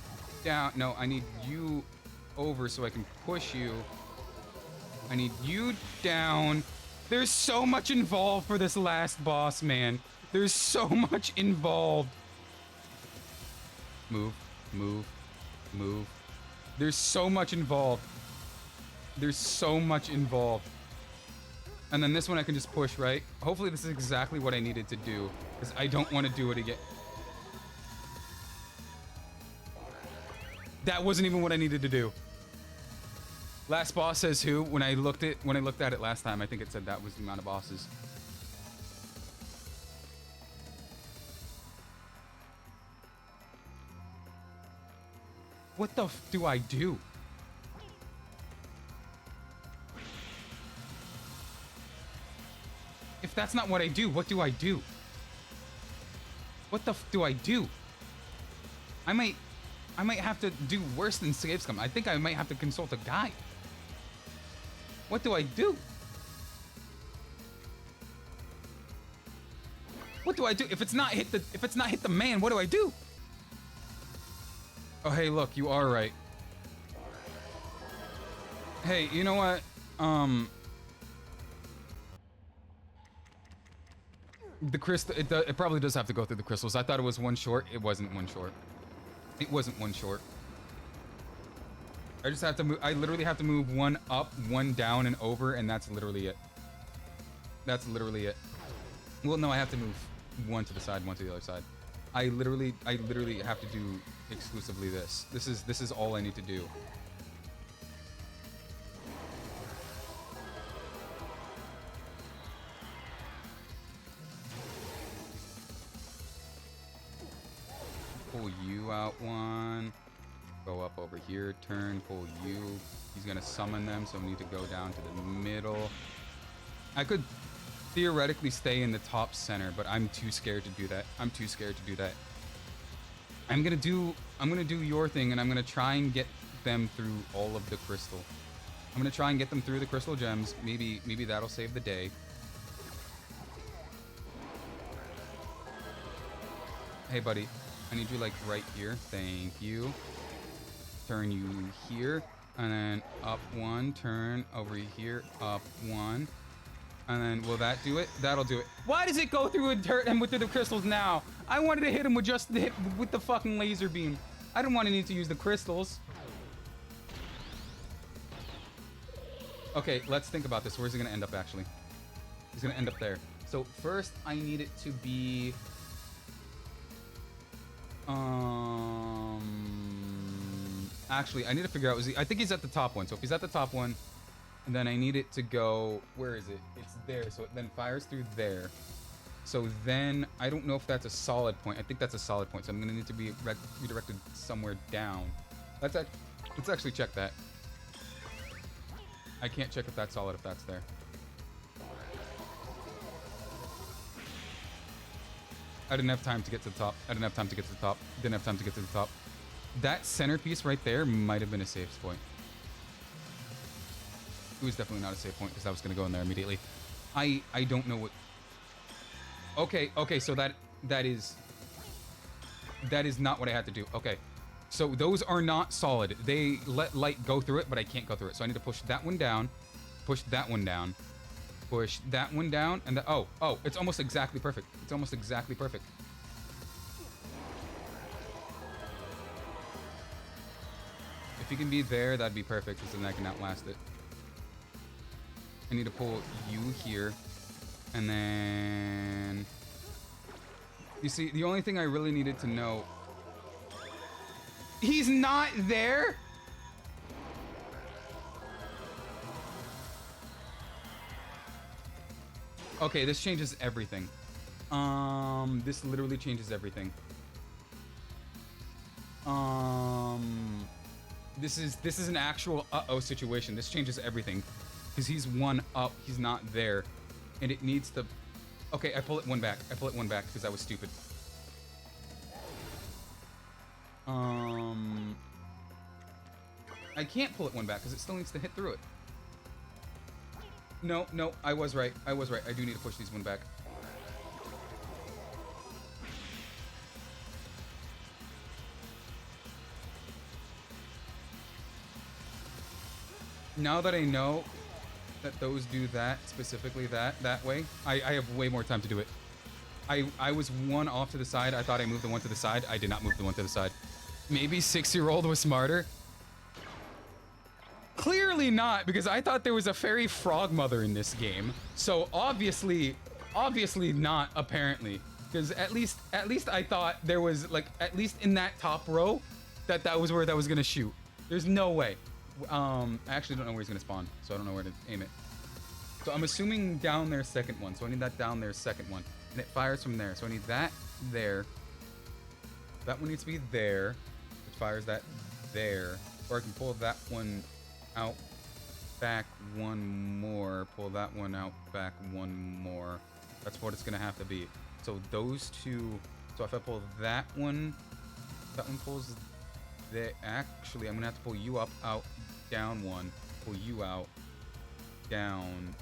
Speaker 1: down. No, I need you over so I can push you. I need you down. There's so much involved for this last boss, man. There's so much involved. Move, move, move. There's so much involved. There's so much involved. And then this one I can just push, right? Hopefully this is exactly what I needed to do, because I don't want to do it again. That wasn't even what I needed to do. Last boss says who? When I looked at it last time, I think it said that was the amount of bosses. What the f do I do? If that's not what I do, what do I do? What the f do I do? I might have to do worse than save scum. I think I might have to consult a guide. What do I do? What do I do? If it's not hit the man, what do I do? Oh, hey, look, you are right. Hey, you know what? The crystal, it probably does have to go through the crystals. I thought it was one short. It wasn't one short. It wasn't one short. I just have to move. I literally have to move one up, one down, and over, and that's literally it. That's literally it. Well, no, I have to move one to the side, one to the other side. I literally have to do exclusively this. This is all I need to do. Pull you out one. Go up over here, turn, pull you. He's gonna summon them, so we need to go down to the middle. I could theoretically stay in the top center, but I'm too scared to do that. I'm too scared to do that. I'm gonna do your thing, and I'm gonna try and get them through all of the crystal. I'm gonna try and get them through the crystal gems. Maybe that'll save the day. Hey, buddy. I need you, like, right here. Thank you. Turn you here. And then up one. Turn over here. Up one. And then, will that do it? That'll do it. Why does it go through and with the crystals now? I wanted to hit him with just with the fucking laser beam. I didn't want to need to use the crystals. Okay, let's think about this. Where's he going to end up, actually? He's going to end up there. So, first, I need it to be... Actually, I need to figure out, I think he's at the top one. So if he's at the top one, and then I need it to go, where is it? It's there, so it then fires through there. So then, I don't know if that's a solid point. I think that's a solid point, so I'm gonna need to be redirected somewhere down. Let's actually check that. I can't check if that's solid if that's there. I didn't have time to get to the top. Didn't have time to get to the top. That centerpiece right there might have been a safe point. It was definitely not a safe point because I was going to go in there immediately. I don't know what... Okay, so that is not what I had to do. Okay, so those are not solid. They let light go through it, but I can't go through it. So I need to push that one down, push that one down, push that one down, and oh, it's almost exactly perfect. It's almost exactly perfect. If you can be there, that'd be perfect, because then I can outlast it. I need to pull you here, and then... You see, the only thing I really needed to know... He's not there?! Okay, this changes everything. This literally changes everything. This is an actual uh-oh situation. This changes everything. Because he's one up, he's not there. And it needs to... Okay, I pull it one back. Because I was stupid. I can't pull it one back because it still needs to hit through it. No, I was right. I do need to push these one back. Now that I know that those do that, specifically that way, I have way more time to do it. I was one off to the side. I thought I moved the one to the side. I did not move the one to the side. Maybe 6-year-old was smarter. Clearly not, because I thought there was a fairy frog mother in this game. So obviously not, apparently. Because at least I thought there was, like, at least in that top row, that was where that was gonna shoot. There's no way. I actually don't know where he's gonna spawn, so I don't know where to aim it. So I'm assuming down there second one. So I need that down there second one. And it fires from there. So I need that there. That one needs to be there. It fires that there. Or I can pull that one out back one more. Pull that one out back one more. That's what it's gonna have to be. So those two. So if I pull that one pulls there. Actually, I'm gonna have to pull you up, out, down one. Pull you out, down.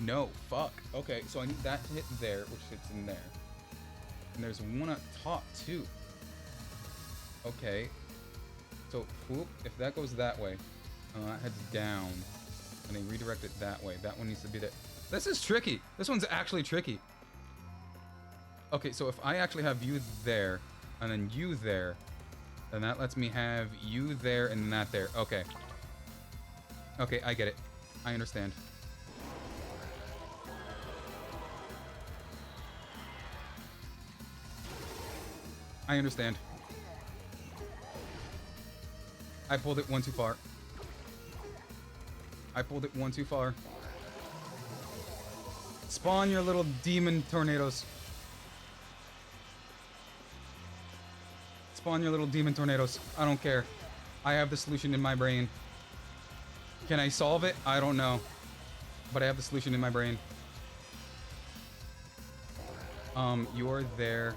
Speaker 1: No, fuck. Okay, so I need that to hit there, which hits in there. And there's one up top too. Okay. So, whoop, if that goes that way, that heads down, and then redirect it that way. That one needs to be there. This is tricky. This one's actually tricky. Okay, so if I actually have you there, and then you there, then that lets me have you there and that there. Okay. Okay, I get it. I understand. I understand. I pulled it one too far. I pulled it one too far. Spawn your little demon tornadoes. Spawn your little demon tornadoes. I don't care. I have the solution in my brain. Can I solve it? I don't know. But I have the solution in my brain. You're there.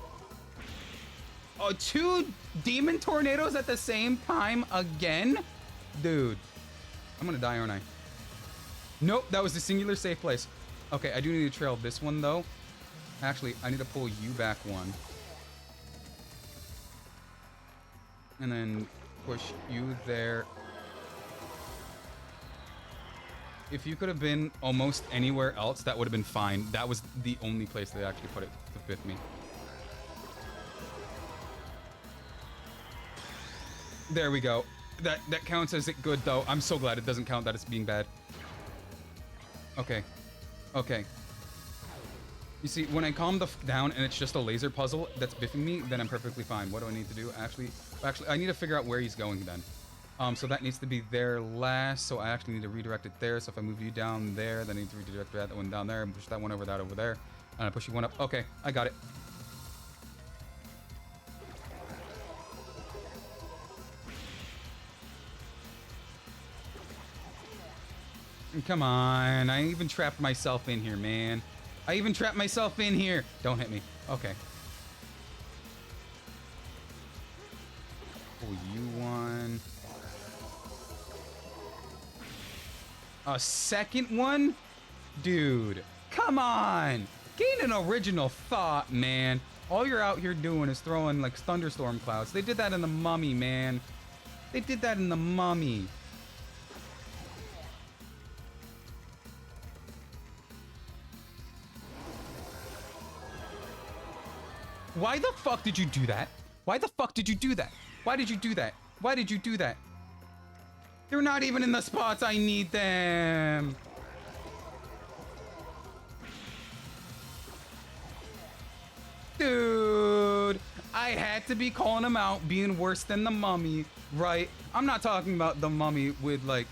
Speaker 1: Oh, 2 demon tornadoes at the same time again? Dude. I'm gonna die, aren't I? Nope, that was the singular safe place. Okay, I do need to trail this one, though. Actually, I need to pull you back one. And then push you there. If you could have been almost anywhere else, that would have been fine. That was the only place they actually put it to fit me. There we go. That counts as it good, though. I'm so glad it doesn't count that it's being bad. Okay. Okay. You see, when I calm down and it's just a laser puzzle that's biffing me, then I'm perfectly fine. What do I need to do? Actually, I need to figure out where he's going then. So that needs to be there last, so I actually need to redirect it there. So if I move you down there, then I need to redirect that one down there and push that one over there. And I push you one up. Okay, I got it. Come on, I even trapped myself in here, man. I even trapped myself in here. Don't hit me. Okay. Pull you one. A second one? Dude, come on. Gain an original thought, man. All you're out here doing is throwing like thunderstorm clouds. They did that in the Mummy, man. They did that in the Mummy. Why the fuck did you do that? Why the fuck did you do that? Why did you do that? Why did you do that? They're not even in the spots I need them. Dude, I had to be calling him out being worse than the Mummy, right? I'm not talking about the Mummy with like...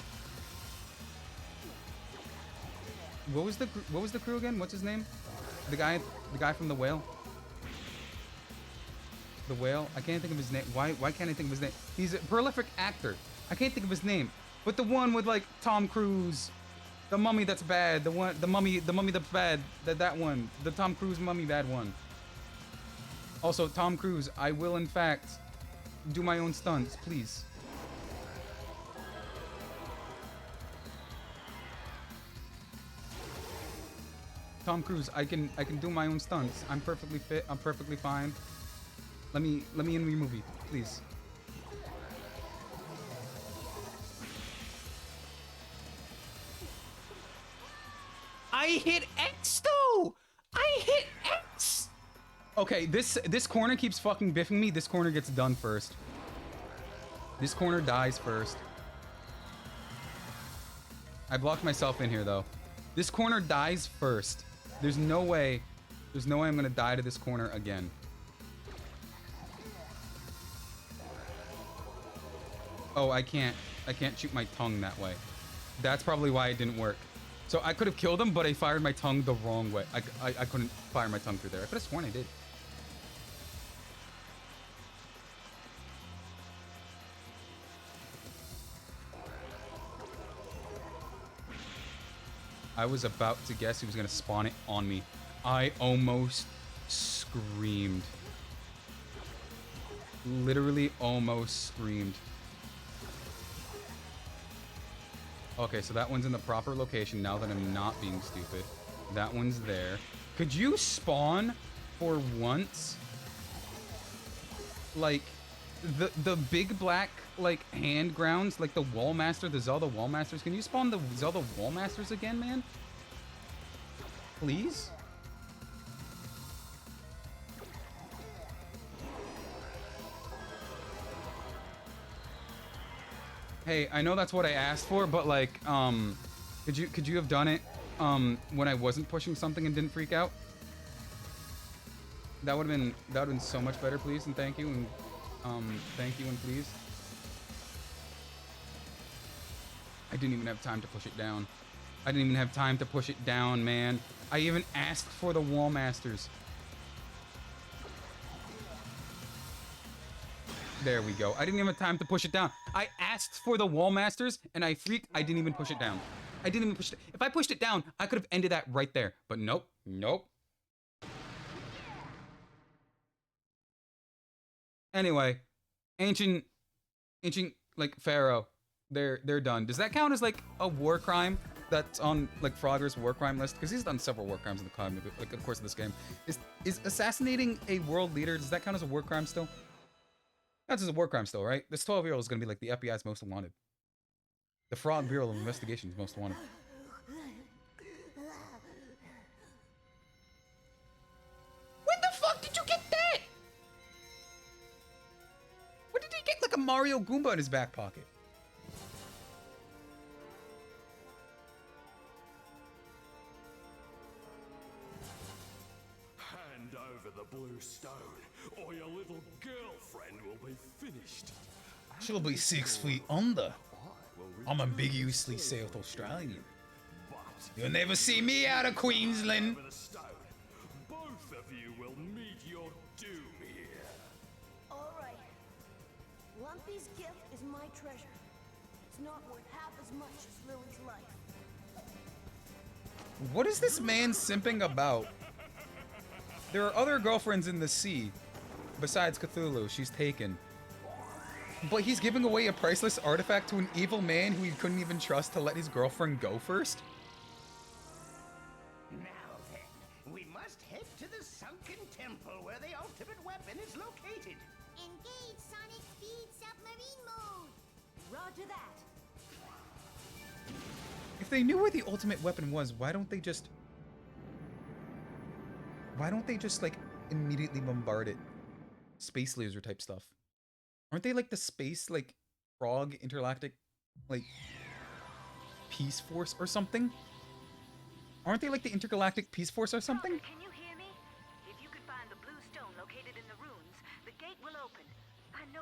Speaker 1: What was the crew again? What's his name? The guy from The Whale? The Whale? I can't think of his name. Why can't I think of his name? He's a prolific actor. I can't think of his name. But the one with like Tom Cruise, the Mummy that's bad, the Mummy that's bad, that one, the Tom Cruise Mummy bad one. Also, Tom Cruise, I will in fact do my own stunts, please. Tom Cruise, I can do my own stunts. I'm perfectly fit. I'm perfectly fine. Let me in your movie, please. I hit X though! I hit X! Okay, this corner keeps fucking biffing me. This corner gets done first. This corner dies first. I blocked myself in here though. This corner dies first. There's no way I'm gonna die to this corner again. Oh, I can't shoot my tongue that way. That's probably why it didn't work. So I could have killed him, but I fired my tongue the wrong way. I couldn't fire my tongue through there. I could have sworn I did. I was about to guess he was gonna spawn it on me. I almost screamed. Literally almost screamed. Okay, so that one's in the proper location now that I'm not being stupid. That one's there. Could you spawn for once? Like, the big black, like, hand grounds, like the Wall Master, the Zelda Wall Masters. Can you spawn the Zelda Wall Masters again, man? Please? Hey, I know that's what I asked for, but like, could you have done it, when I wasn't pushing something and didn't freak out? That would have been so much better, please, and thank you, and thank you and please. I didn't even have time to push it down. I didn't even have time to push it down, man. I even asked for the Wall Masters. There we go. I didn't even have time to push it down. I asked for the Wall Masters, and I freaked. I didn't even push it down. I didn't even push it. If I pushed it down, I could have ended that right there. But nope. Nope. Anyway, ancient, like, Pharaoh. They're done. Does that count as, like, a war crime that's on, like, Frogger's war crime list? Because he's done several war crimes in the like, of course, of this game. Is assassinating a world leader, does that count as a war crime still? That's just a war crime still, right? This 12-year-old is going to be like the FBI's most wanted. The Frog Bureau of Investigation's most wanted. When the fuck did you get that? When did he get like a Mario Goomba in his back pocket?
Speaker 3: Hand over the blue stone, or your little girlfriend will be finished.
Speaker 1: She'll be 6 feet under. I'm ambiguously South Australian. You'll never see me out of Queensland.
Speaker 3: Over the stone. Both of you will meet your doom here.
Speaker 5: All right. Lumpy's gift is my treasure. It's not worth half as much as Lily's life.
Speaker 1: What is this man simping about? There are other girlfriends in the sea. Besides Cthulhu, she's taken. But he's giving away a priceless artifact to an evil man who he couldn't even trust to let his girlfriend go first?
Speaker 2: Now then, we must head to the sunken temple where the ultimate weapon is located.
Speaker 5: Engage Sonic Speed Submarine Mode. Roger that.
Speaker 1: If they knew where the ultimate weapon was, why don't they just like immediately bombard it? Space laser type stuff. Aren't they like the space, like, frog intergalactic, like, peace force or something? Aren't they like the intergalactic peace force or something?
Speaker 4: Frogger, can you hear me? If you can find the blue stone located in the ruins, the gate will open. I know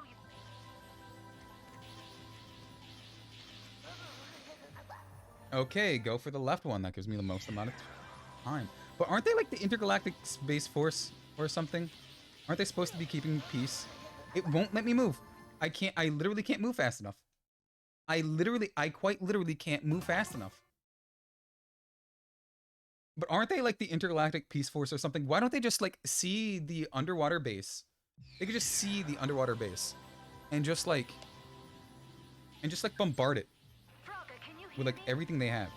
Speaker 4: you...
Speaker 1: Okay, go for the left one. That gives me the most amount of time. But aren't they like the intergalactic space force or something? Aren't they supposed to be keeping peace? It won't let me move. I literally can't move fast enough. I quite literally can't move fast enough. But aren't they like the intergalactic peace force or something? Why don't they just like see the underwater base? They could just see the underwater base and just like bombard it
Speaker 4: Frogger, can you hear
Speaker 1: with like
Speaker 4: me?
Speaker 1: everything they have.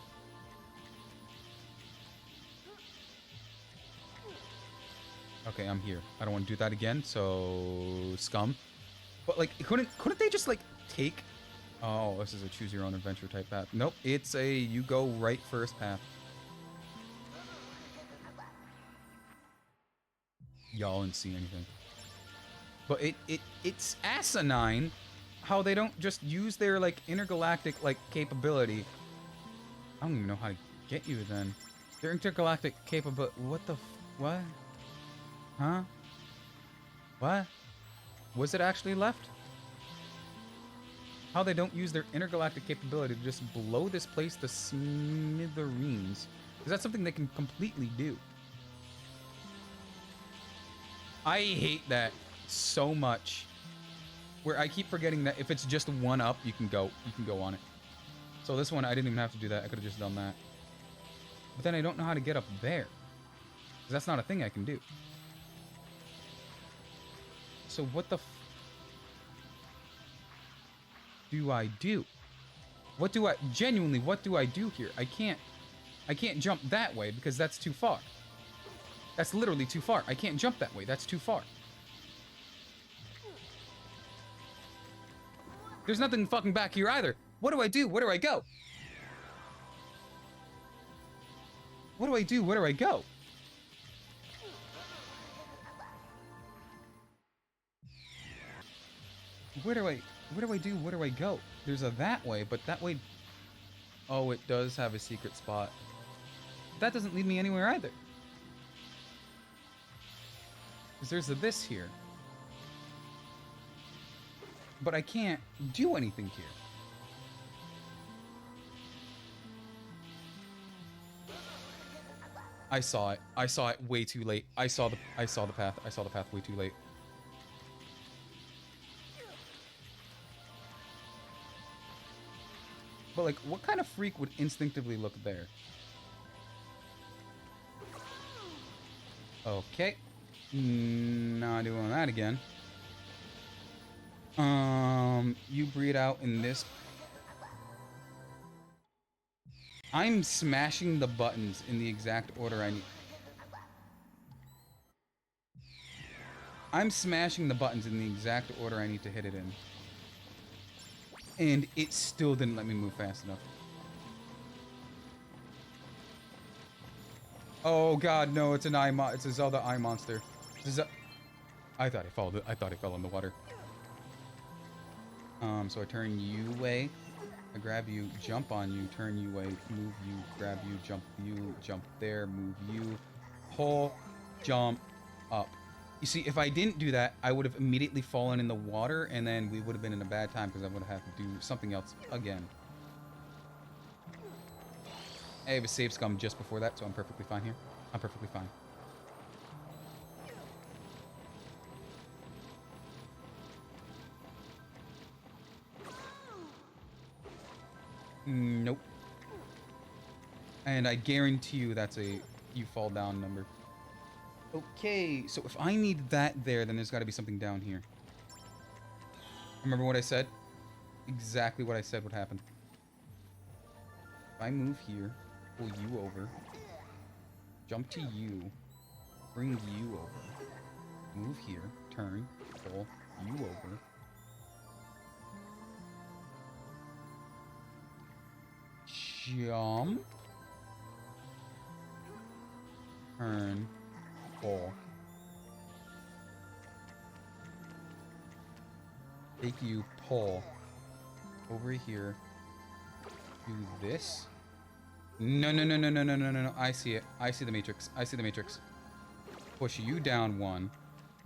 Speaker 1: Okay, I'm here. I don't want to do that again, so scum. But like, couldn't they just like take? Oh, this is a choose your own adventure type path. Nope, it's a you go right first path. Y'all didn't see anything. But it's asinine how they don't just use their, like, intergalactic, like, capability. I don't even know how to get you, then. Their intergalactic capability... What the... What? Huh? What? Was it actually left? How they don't use their intergalactic capability to just blow this place to smithereens. Because that's something they can completely do. I hate that so much. Where I keep forgetting that if it's just one up, you can go on it. So this one, I didn't even have to do that. I could have just done that. But then I don't know how to get up there. Because that's not a thing I can do. So what the do I do? What do I genuinely what do I do here? I can't jump that way because that's too far. That's literally too far. I can't jump that way. That's too far. There's nothing fucking back here either. What do I do? Where do I go? What do I do? Where do I go? Where do I go? There's a that way, but that way... Oh, it does have a secret spot. That doesn't lead me anywhere either. Because there's a this here. But I can't do anything here. I saw it. I saw it way too late. I saw the path. I saw the path way too late. But, like, what kind of freak would instinctively look there? Okay. Not doing that again. You breed out in this. I'm smashing the buttons in the exact order I need. I'm smashing the buttons in the exact order I need to hit it in. And it still didn't let me move fast enough. Oh god, no, it's it's a Zelda eye monster. I thought it fell in the water. So I turn you away. I grab you, jump on you, turn you away, move you, grab you, jump there, move you, pull, jump, up. You see, if I didn't do that, I would have immediately fallen in the water, and then we would have been in a bad time because I would have had to do something else again. I have a save scum just before that, so I'm perfectly fine here. I'm perfectly fine. Nope. And I guarantee you that's a you fall down number. Okay, so if I need that there, then there's got to be something down here. Remember what I said? Exactly what I said would happen. If I move here, pull you over, jump to you, bring you over, move here, turn, pull you over. Jump. Turn. Pull. Take you, pull. Over here. Do this. No. I see it. I see the matrix. I see the matrix. Push you down one.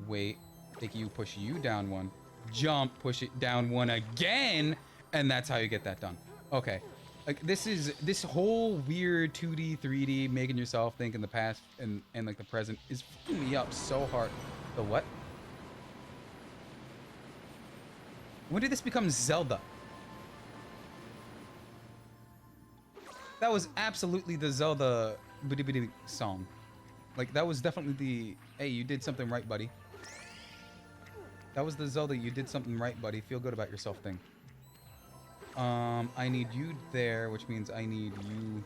Speaker 1: Wait. Take you, push you down one. Jump, push it down one again. And that's how you get that done. Okay. Like, this whole weird 2D, 3D, making yourself think in the past and like the present is fucking me up so hard. The what? When did this become Zelda? That was absolutely the Zelda bitty bitty song. Like, that was definitely the, hey, you did something right, buddy. That was the Zelda, you did something right, buddy. Feel good about yourself thing. I need you there, which means I need you...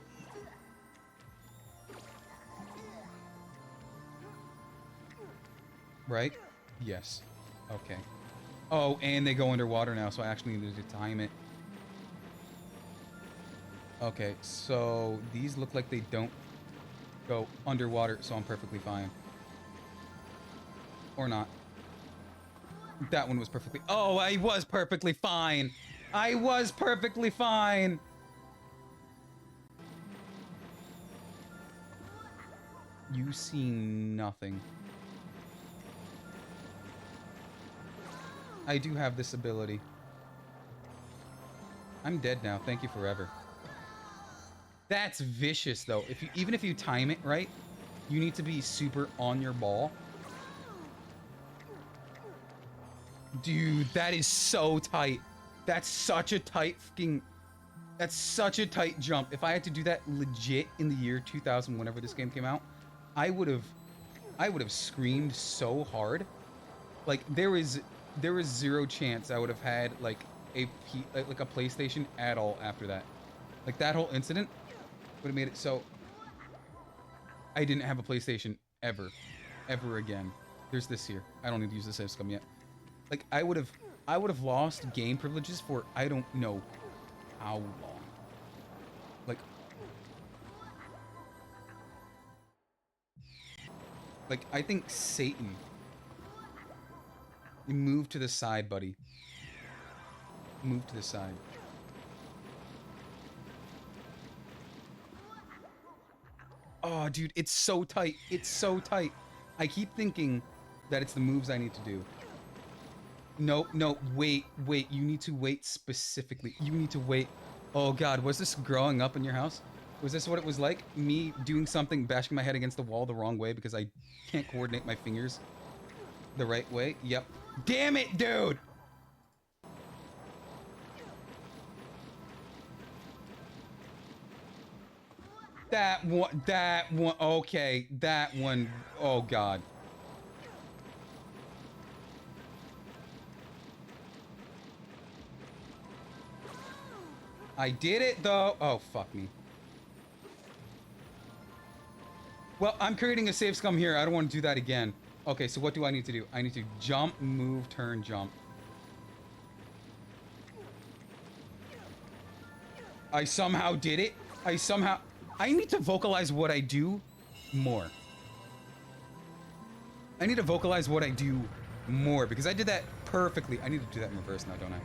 Speaker 1: Right? Yes. Okay. Oh, and they go underwater now, so I actually need to time it. Okay, so these look like they don't go underwater, so I'm perfectly fine. Or not. That one was perfectly... Oh, I was perfectly fine. I was perfectly fine. You see nothing. I do have this ability. I'm dead now. Thank you forever. That's vicious, though. Even if you time it right, you need to be super on your ball. Dude, that is so tight. That's such a tight fucking... That's such a tight jump. If I had to do that legit in the year 2000, whenever this game came out, I would have screamed so hard. Like, there was zero chance I would have had like a PlayStation at all after that. Like, that whole incident would have made it so I didn't have a PlayStation ever again. There's this here. I don't need to use the save scum yet. Like, I would have lost game privileges for I don't know how long. Like I think Satan. You move to the side, buddy. Move to the side. Oh, dude, it's so tight. It's so tight. I keep thinking that it's the moves I need to do. No, wait. You need to wait specifically. You need to wait. Oh, God, was this growing up in your house? Was this what it was like? Me doing something, bashing my head against the wall the wrong way because I can't coordinate my fingers the right way? Yep. Damn it, dude! That one, okay, that one, oh God. I did it though. Oh, fuck me. Well, I'm creating a save scum here. I don't want to do that again. Okay, so what do I need to do? I need to jump, move, turn, jump. I somehow did it. I need to vocalize what I do more. I need to vocalize what I do more because I did that perfectly. I need to do that in reverse now, don't I?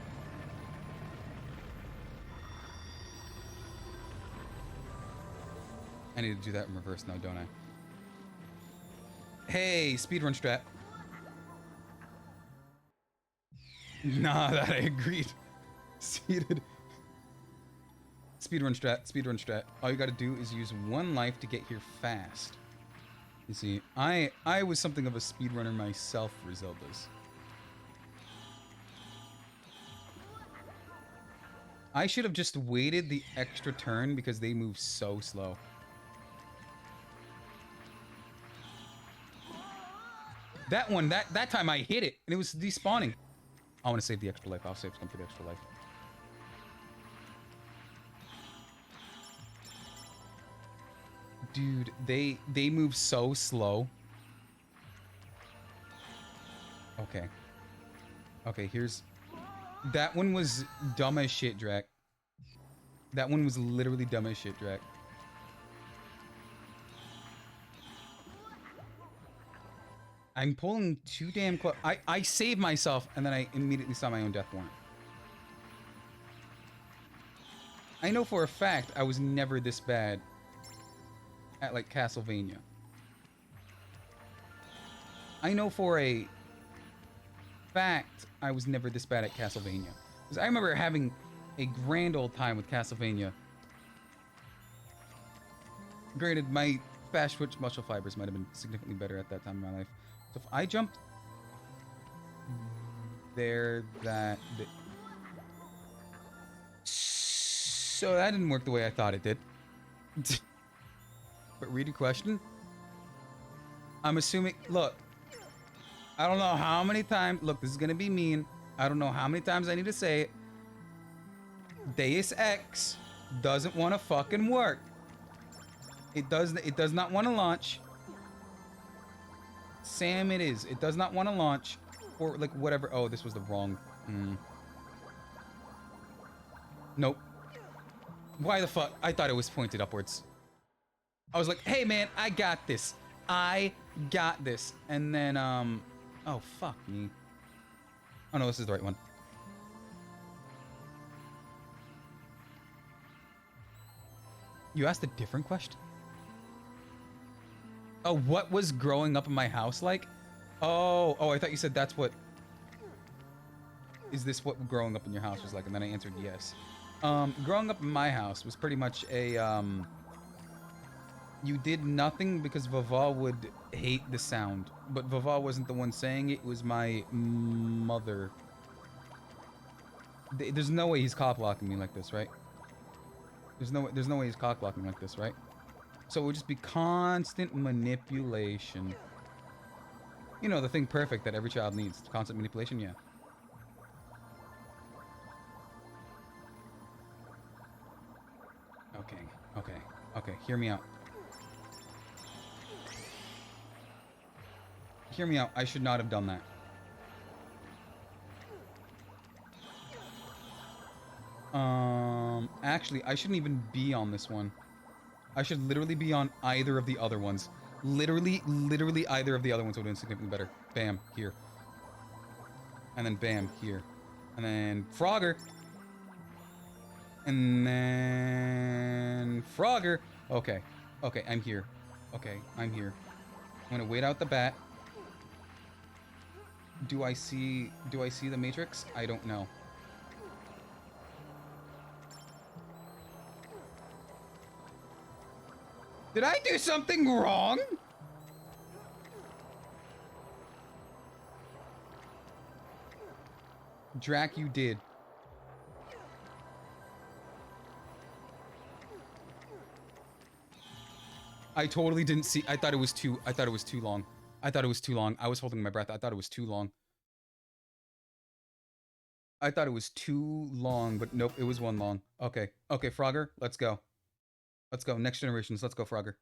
Speaker 1: I need to do that in reverse now, don't I? Hey, speedrun strat. Nah, that I agreed. Seated. Speedrun strat. All you gotta do is use one life to get here fast. You see, I was something of a speedrunner myself for Zeldas. I should have just waited the extra turn because they move so slow. That one, that time I hit it, and it was despawning. I want to save the extra life. I'll save some for the extra life. Dude, they move so slow. Okay. Okay, here's... That one was dumb as shit, Drac. That one was literally dumb as shit, Drac. I'm pulling too damn close. I saved myself, and then I immediately saw my own death warrant. I know for a fact I was never this bad at, like, Castlevania. I know for a fact I was never this bad at Castlevania. Because I remember having a grand old time with Castlevania. Granted, my fast twitch muscle fibers might have been significantly better at that time in my life. So if I jumped there, so that didn't work the way I thought it did. But read your question. I'm assuming, look, I don't know how many times, look, this is gonna be mean. I don't know how many times I need to say it. Deus Ex doesn't want to fucking work. It does not want to launch. Sam, it is. It does not want to launch. Or, like, whatever. Oh, this was the wrong... Nope. Why the fuck? I thought it was pointed upwards. I was like, hey, man, I got this. I got this. And then, Oh, fuck me. Oh, no, this is the right one. You asked a different question? Oh, what was growing up in my house like? Oh, I thought you said that's what... Is this what growing up in your house was like? And then I answered yes. Growing up in my house was pretty much a, you did nothing because Vava would hate the sound. But Vava wasn't the one saying it, it was my mother. There's no way he's cock-blocking me like this, right? There's no way he's cock-blocking like this, right? So it would just be constant manipulation. You know, the thing perfect that every child needs. Constant manipulation, yeah. Okay, hear me out. Hear me out, I should not have done that. Actually, I shouldn't even be on this one. I should literally be on either of the other ones. Literally either of the other ones would have been significantly better. Bam, here. And then bam, here. And then Frogger. And then Frogger. Okay, I'm here. Okay, I'm here. I'm gonna wait out the bat. Do I see the Matrix? I don't know. Did I do something wrong? Drac, you did. I totally didn't see. I thought it was too long. I thought it was too long. I was holding my breath. I thought it was too long. I thought it was too long, but nope, it was one long. Okay, Frogger, let's go. Let's go. Next generations. Let's go, Frogger.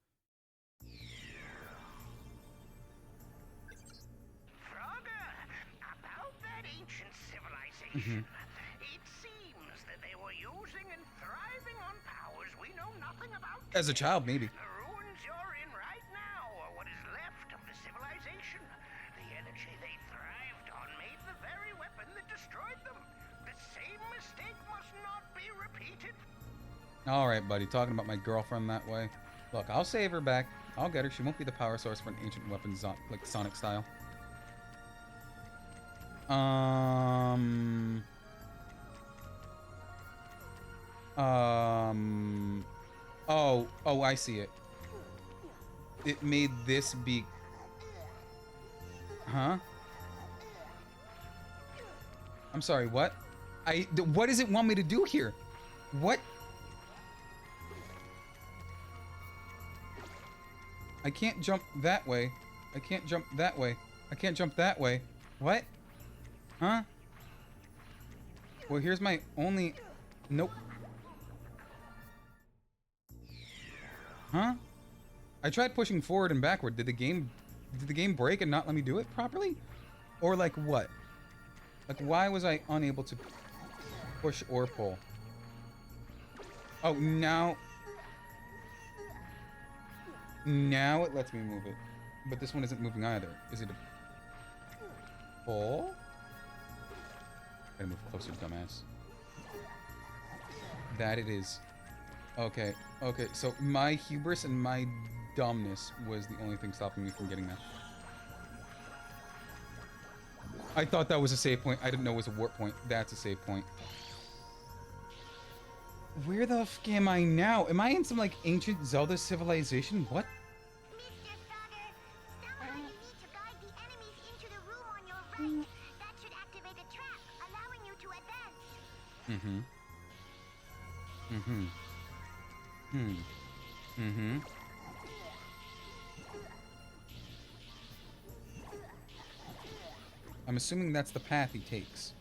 Speaker 2: Frogger, about that ancient civilization. It seems that they were using and thriving on powers we know nothing about.
Speaker 1: As a child, maybe.
Speaker 2: The ruins you're in right now are what is left of the civilization. The energy they thrived on made the very weapon that destroyed them. The same mistake must not be repeated.
Speaker 1: Alright, buddy. Talking about my girlfriend that way. Look, I'll save her back. I'll get her. She won't be the power source for an ancient weapon, like Sonic style. Oh, I see it. It made this be... Huh? I'm sorry, what? What does it want me to do here? What? I can't jump that way. I can't jump that way. I can't jump that way. What? Huh? Well, here's my only... Nope. Huh? I tried pushing forward and backward. Did the game break and not let me do it properly? Or like what? Like why was I unable to push or pull? Oh, now it lets me move it. But this one isn't moving either. Is it a pull? Gotta move closer, dumbass. That it is. Okay, so my hubris and my dumbness was the only thing stopping me from getting that. I thought that was a save point. I didn't know it was a warp point. That's a save point. Where the f am I now? Am I in some, like, ancient Zelda civilization? What?
Speaker 6: Mr. Frogger, somehow you need to guide the enemies into the room on your right. That should activate a trap, allowing you to advance. I'm assuming that's the path he takes.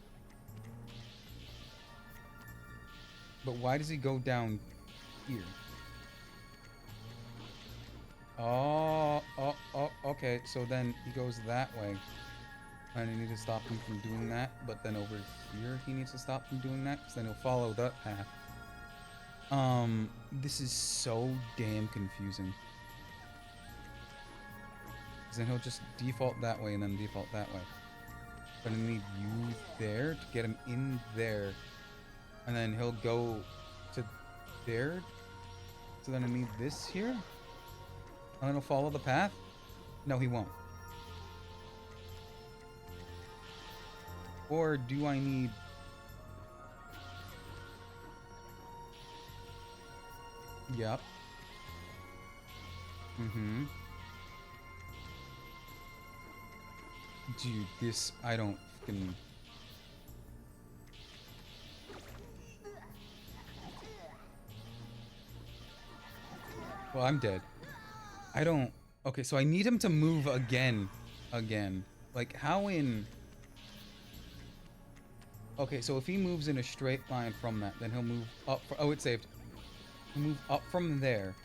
Speaker 6: But why does he go down here? Oh, okay. So then he goes that way. And I need to stop him from doing that. But then over here, he needs to stop from doing that. Because then he'll follow that path. This is so damn confusing. Then he'll just default that way and then default that way. But I need you there to get him in there. And then he'll go to there. So then I need this here. And then he'll follow the path. No, he won't. Or do I need... Yep. Mm-hmm. Dude, this... I don't fucking... Well, I'm dead. I don't... Okay, so I need him to move again. Again. Like, how in... Okay, so if he moves in a straight line from that, then he'll move up... Oh, it saved. He'll move up from there.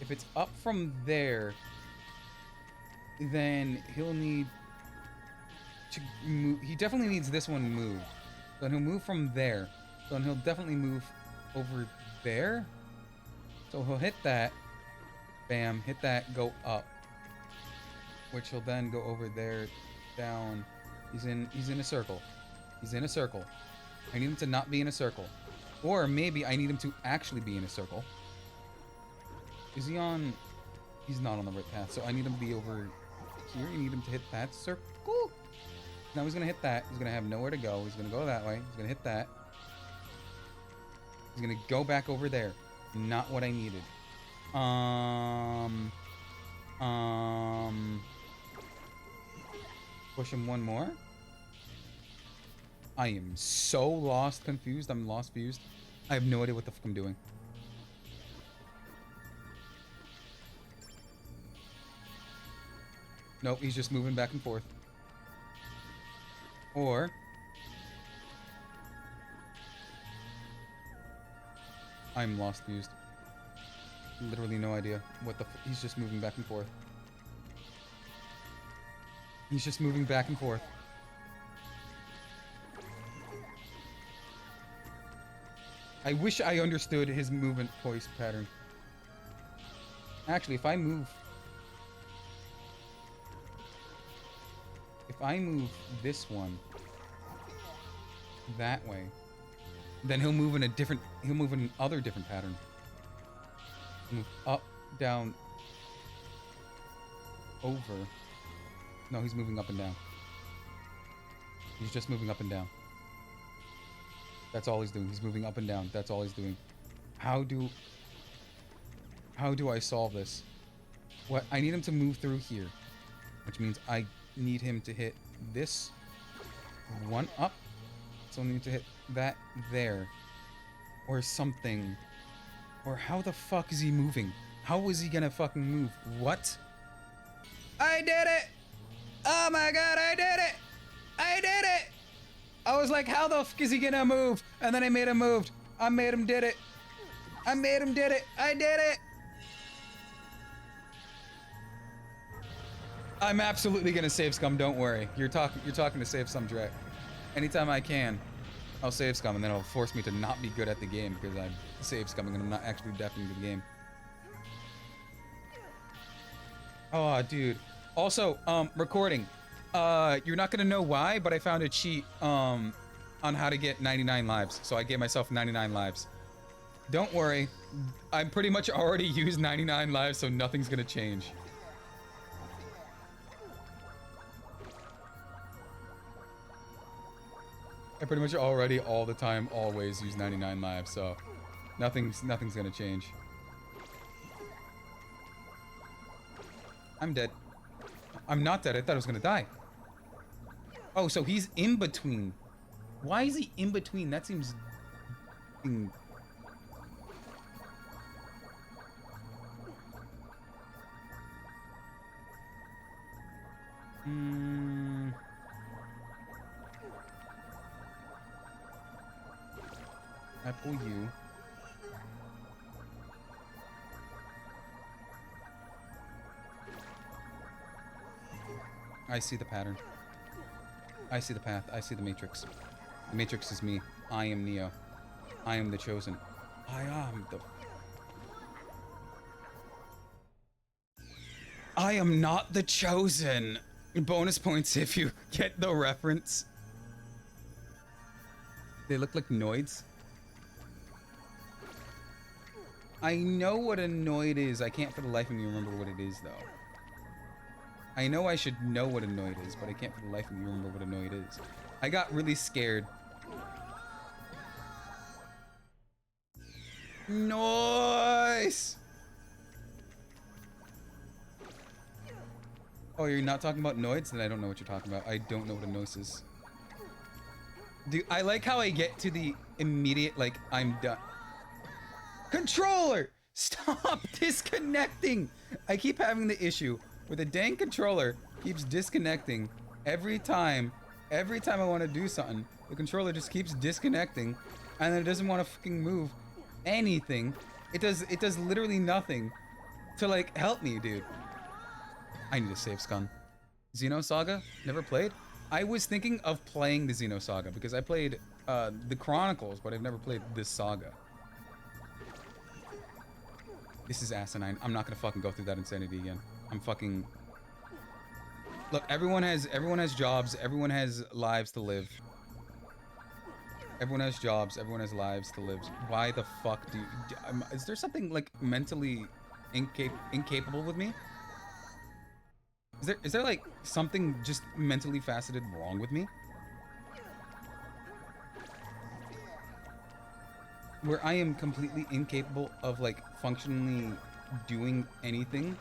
Speaker 6: If it's up from there, then he'll need to move... He definitely needs this one moved. Then he'll move from there. Then he'll definitely move over there. So he'll hit that. Bam. Hit that. Go up. Which he'll then go over there. Down. He's in a circle. He's in a circle. I need him to not be in a circle. Or maybe I need him to actually be in a circle. Is he on... He's not on the right path. So I need him to be over here. I need him to hit that circle. Now he's going to hit that. He's going to have nowhere to go. He's going to go that way. He's going to hit that. He's going to go back over there. Not what I needed. Push him one more. I am so lost, confused. I'm lost, fused. I have no idea what the fuck I'm doing. Nope, he's just moving back and forth. Or... I'm lost, fused. Literally no idea what the he's just moving back and forth. He's just moving back and forth. I wish I understood his movement poise pattern. Actually, if I move this one that way, then he'll move in another different pattern. Move up, down, over. No, he's moving up and down. He's just moving up and down. That's all he's doing. He's moving up and down. That's all he's doing. How do I solve this? What? I need him to move through here, which means I need him to hit this one up. So I need to hit that there, or something. Or how the fuck is he moving? How is he gonna fucking move? What? I did it! Oh my god, I did it! I did it! I was like, how the fuck is he gonna move? And then I made him move. I made him did it. I made him did it. I did it! I'm absolutely gonna save scum, don't worry. You're talking to save some Drek. Anytime I can, I'll save scum, and then it'll force me to not be good at the game because I'm save scumming and I'm not actually depth into the game. Oh, dude. Also, recording. You're not gonna know why, but I found a cheat on how to get 99 lives. So I gave myself 99 lives. Don't worry. I'm pretty much already used 99 lives, so nothing's gonna change. I pretty much already, all the time, always use 99 lives, so nothing's gonna change. I'm dead. I'm not dead. I thought I was gonna die. Oh, so he's in between. Why is he in between? That seems... I pull you. I see the pattern. I see the path. I see the Matrix. The Matrix is me. I am Neo. I am the chosen. I am the...
Speaker 1: I am not the chosen. Bonus points if you get the reference. They look like noids. I know what a noid is. I can't for the life of me remember what it is, though. I know I should know what a noid is, but I can't for the life of me remember what a noid is. I got really scared. Nice! Oh, you're not talking about noids? Then I don't know what you're talking about. I don't know what a noise is. Dude, I like how I get to the immediate, like, I'm done. Controller! Stop disconnecting! I keep having the issue where the dang controller keeps disconnecting every time I want to do something. The controller just keeps disconnecting and then it doesn't want to fucking move anything. It does literally nothing to like help me, dude. I need a save scum. Xenosaga? Never played? I was thinking of playing the Xenosaga because I played the Chronicles, but I've never played this saga. This is asinine. I'm not gonna fucking go through that insanity again. I'm fucking... Look, everyone has jobs, everyone has lives to live. Everyone has jobs, everyone has lives to live. Why the fuck do you... is there something, like, mentally incapable with me? Is there, like, something just mentally faceted wrong with me? Where I am completely incapable of, like, functionally doing anything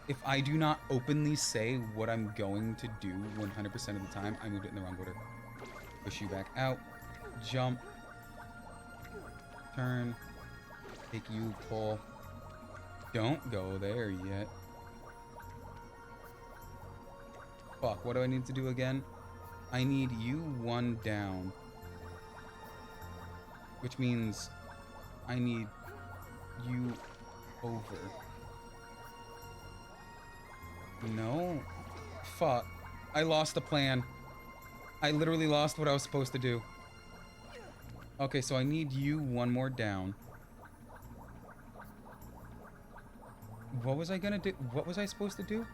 Speaker 1: if I do not openly say what I'm going to do 100% of the time. I moved it in the wrong order. Push you back out. Jump. Turn. Take you, pull. Don't go there yet. Fuck, what do I need to do again? I need you one down. Which means I need you over. No? Fuck. I lost the plan. I literally lost what I was supposed to do. Okay, so I need you one more down. What was I gonna do? What was I supposed to do?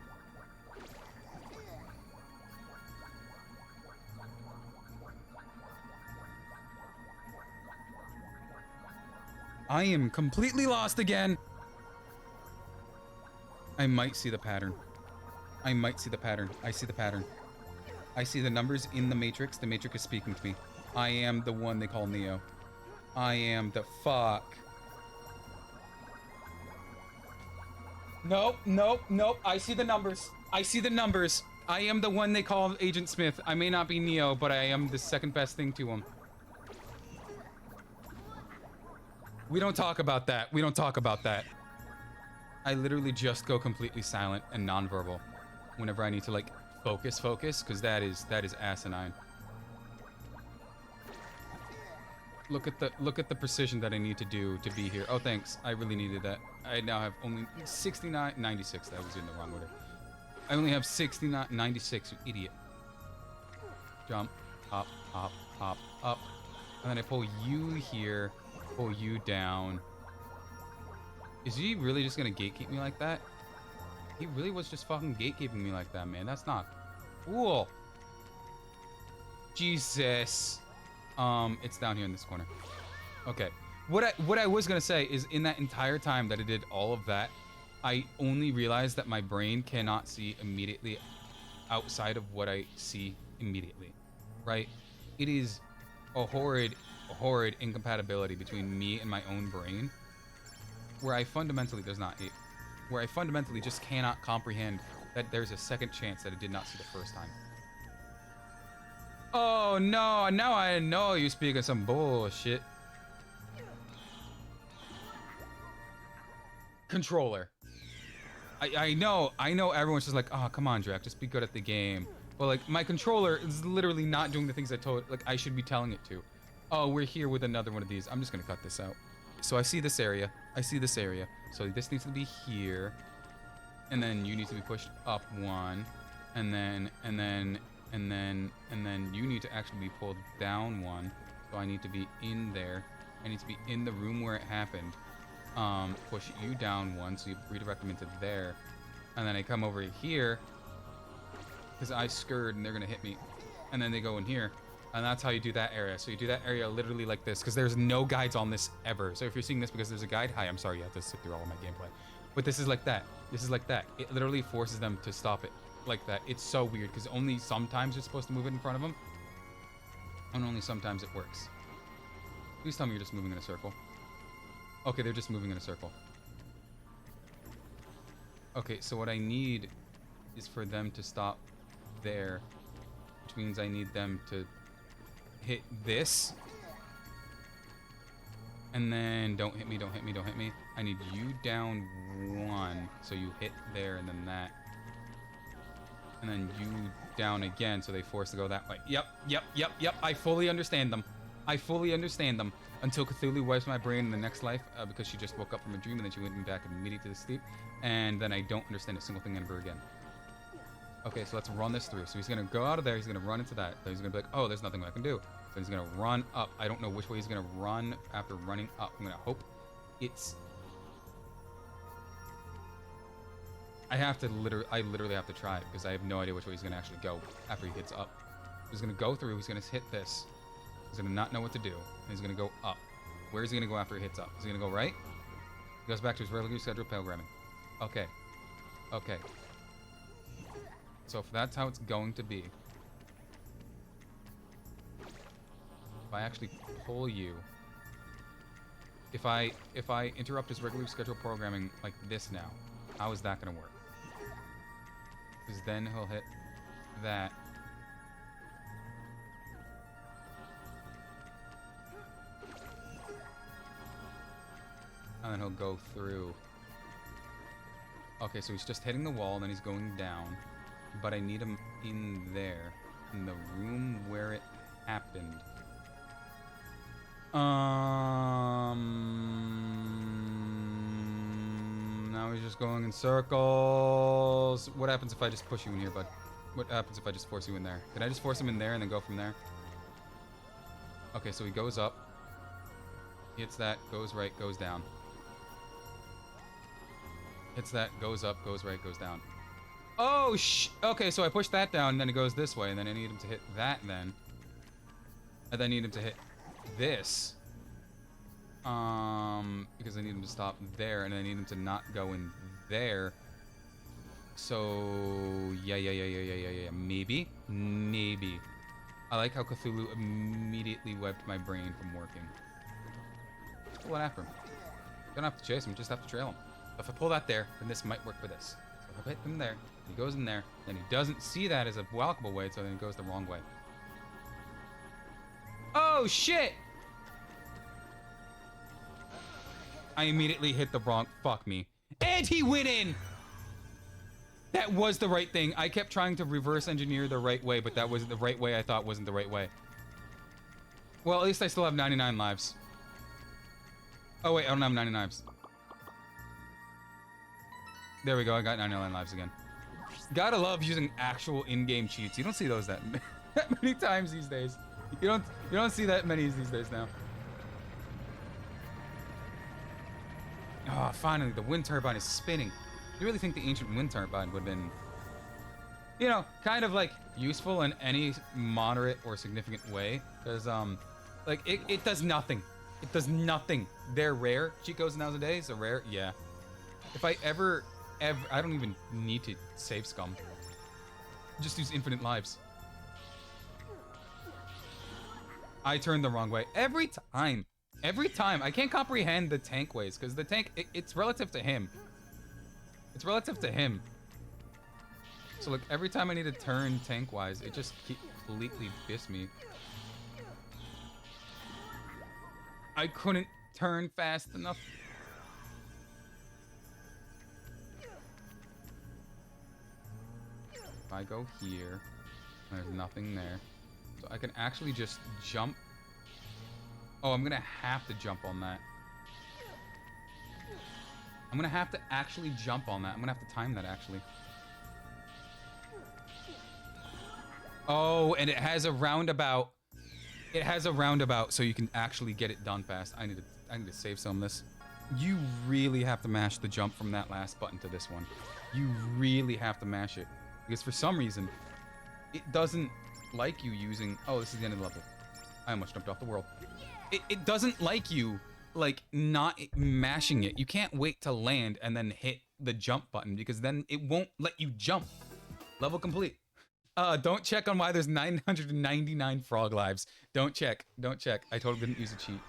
Speaker 1: I am completely lost again. I might see the pattern. I might see the pattern. I see the pattern. I see the numbers in the Matrix. The Matrix is speaking to me. I am the one they call Neo. I am the fuck. Nope, nope, nope. I see the numbers. I see the numbers. I am the one they call Agent Smith. I may not be Neo, but I am the second best thing to him. We don't talk about that. We don't talk about that. I literally just go completely silent and nonverbal whenever I need to like focus, because that is asinine. Look at the precision that I need to do to be here. Oh, thanks. I really needed that. I now have only 69, 96. That was in the wrong order. I only have 69, 96. You idiot. Jump, hop, hop, hop, up, and then I pull you here. Pull you down. Is he really just gonna gatekeep me like that? He really was just fucking gatekeeping me like that, man. That's not cool. Jesus. It's down here in this corner. Okay. What I was gonna say is in that entire time that I did all of that, I only realized that my brain cannot see immediately outside of what I see immediately. Right? It is a horrid incompatibility between me and my own brain where I fundamentally just cannot comprehend that there's a second chance that I did not see the first time. Oh no, now I know you speak of some bullshit. Controller. I know everyone's just like, oh come on Drac, just be good at the game. But like my controller is literally not doing the things I should be telling it to. Oh, we're here with another one of these. I'm just gonna cut this out. So I see this area. So this needs to be here. And then you need to be pushed up one. And then you need to actually be pulled down one. So I need to be in there. I need to be in the room where it happened. Push you down one, so you redirect them into there. And then I come over here because I scurred and they're gonna hit me. And then they go in here. And that's how you do that area. So you do that area literally like this, because there's no guides on this ever. So if you're seeing this because there's a guide, hi, I'm sorry, you have to sit through all of my gameplay. But this is like that. This is like that. It literally forces them to stop it like that. It's so weird, because only sometimes you're supposed to move it in front of them. And only sometimes it works. Please tell me you're just moving in a circle. Okay, they're just moving in a circle. Okay, so what I need is for them to stop there, which means I need them to hit this, and then don't hit me, don't hit me, don't hit me. I need you down 1, so you hit there, and then that, and then you down again, so they force to go that way. Yep. I fully understand them. I fully understand them until Cthulhu wipes my brain in the next life, because she just woke up from a dream and then she went back immediately to sleep, and then I don't understand a single thing ever again. Okay, so let's run this through. So he's gonna go out of there, he's gonna run into that. So he's gonna be like, oh, there's nothing I can do. So he's gonna run up. I don't know which way he's gonna run after running up. I'm gonna hope it's... I literally have to try it, because I have no idea which way he's gonna actually go after he hits up. He's gonna go through, he's gonna hit this. He's gonna not know what to do. And he's gonna go up. Where is he gonna go after he hits up? Is he gonna go right? He goes back to his regularly scheduled programming. Okay. Okay. So if that's how it's going to be, if I actually pull you, if I interrupt his regularly scheduled programming like this now, how is that going to work? Because then he'll hit that. And then he'll go through. Okay, so he's just hitting the wall, and then he's going down. But I need him in there, in the room where it happened. Now he's just going in circles. What happens if I just push you in here, bud? What happens if I just force you in there? Can I just force him in there and then go from there? Okay, so he goes up. Hits that, goes right, goes down. Hits that, goes up, goes right, goes down. Oh, okay, so I push that down, and then it goes this way, and then I need him to hit that, then. And then I need him to hit this. Because I need him to stop there, and I need him to not go in there. So, yeah. Maybe. I like how Cthulhu immediately wiped my brain from working. Just pull it after him. Don't have to chase him, just have to trail him. If I pull that there, then this might work for this. So if I hit him there, he goes in there, then he doesn't see that as a walkable way, so then he goes the wrong way. Oh, shit! I immediately hit the wrong... Fuck me. And he went in! That was the right thing. I kept trying to reverse engineer the right way, but that wasn't the right way I thought wasn't the right way. Well, at least I still have 99 lives. Oh, wait, I don't have 99 lives. There we go, I got 99 lives again. Gotta love using actual in-game cheats. You don't see those that many times these days. You don't see that many these days now. Oh, finally, the wind turbine is spinning. You really think the ancient wind turbine would have been, you know, kind of like useful in any moderate or significant way? Because, like, it does nothing. It does nothing. They're rare. Cheat codes nowadays are rare. Yeah. If I ever, I don't even need to save scum. Just use infinite lives. I turned the wrong way every time. Every time. I can't comprehend the tank ways, because the tank, it's relative to him. It's relative to him. So, like, every time I need to turn tank-wise, it just completely biffs me. I couldn't turn fast enough. If I go here, there's nothing there. So I can actually just jump. Oh, I'm gonna have to jump on that. I'm gonna have to actually jump on that. I'm gonna have to time that, actually. Oh, and it has a roundabout. It has a roundabout, so you can actually get it done fast. I need to save some of this. You really have to mash the jump from that last button to this one. You really have to mash it. Because for some reason, it doesn't like you using... Oh, this is the end of the level. I almost jumped off the world. It doesn't like you, like, not mashing it. You can't wait to land and then hit the jump button, because then it won't let you jump. Level complete. Don't check on why there's 999 frog lives. Don't check. Don't check. I totally didn't use a cheat.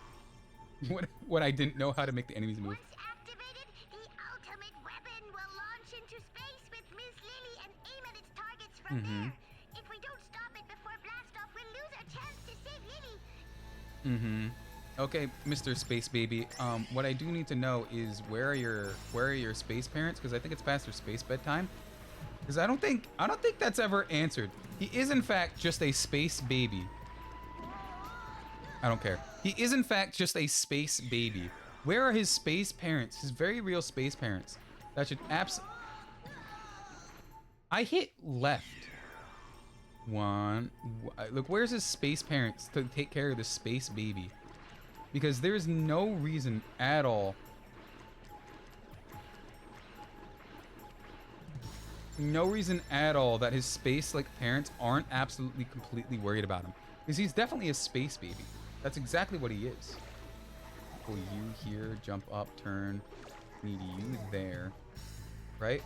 Speaker 1: When I didn't know how to make the enemies move.
Speaker 7: Once activated, the ultimate weapon will launch into space with Miss Lily and aim at its targets from there. If we don't stop it before blastoff, we'll lose our chance to save Lily.
Speaker 1: Okay, Mr. Space Baby. What I do need to know is where are your space parents? Because I think it's past their space bedtime. Because I don't think that's ever answered. He is in fact just a space baby. I don't care. He is in fact just a space baby. Where are his space parents? His very real space parents. That should I hit left. One. Look, where's his space parents to take care of the space baby? Because there's no reason at all. No reason at all that his space-like parents aren't absolutely completely worried about him. Because he's definitely a space baby. That's exactly what he is. Pull you here, jump up, turn. Need you there. Right?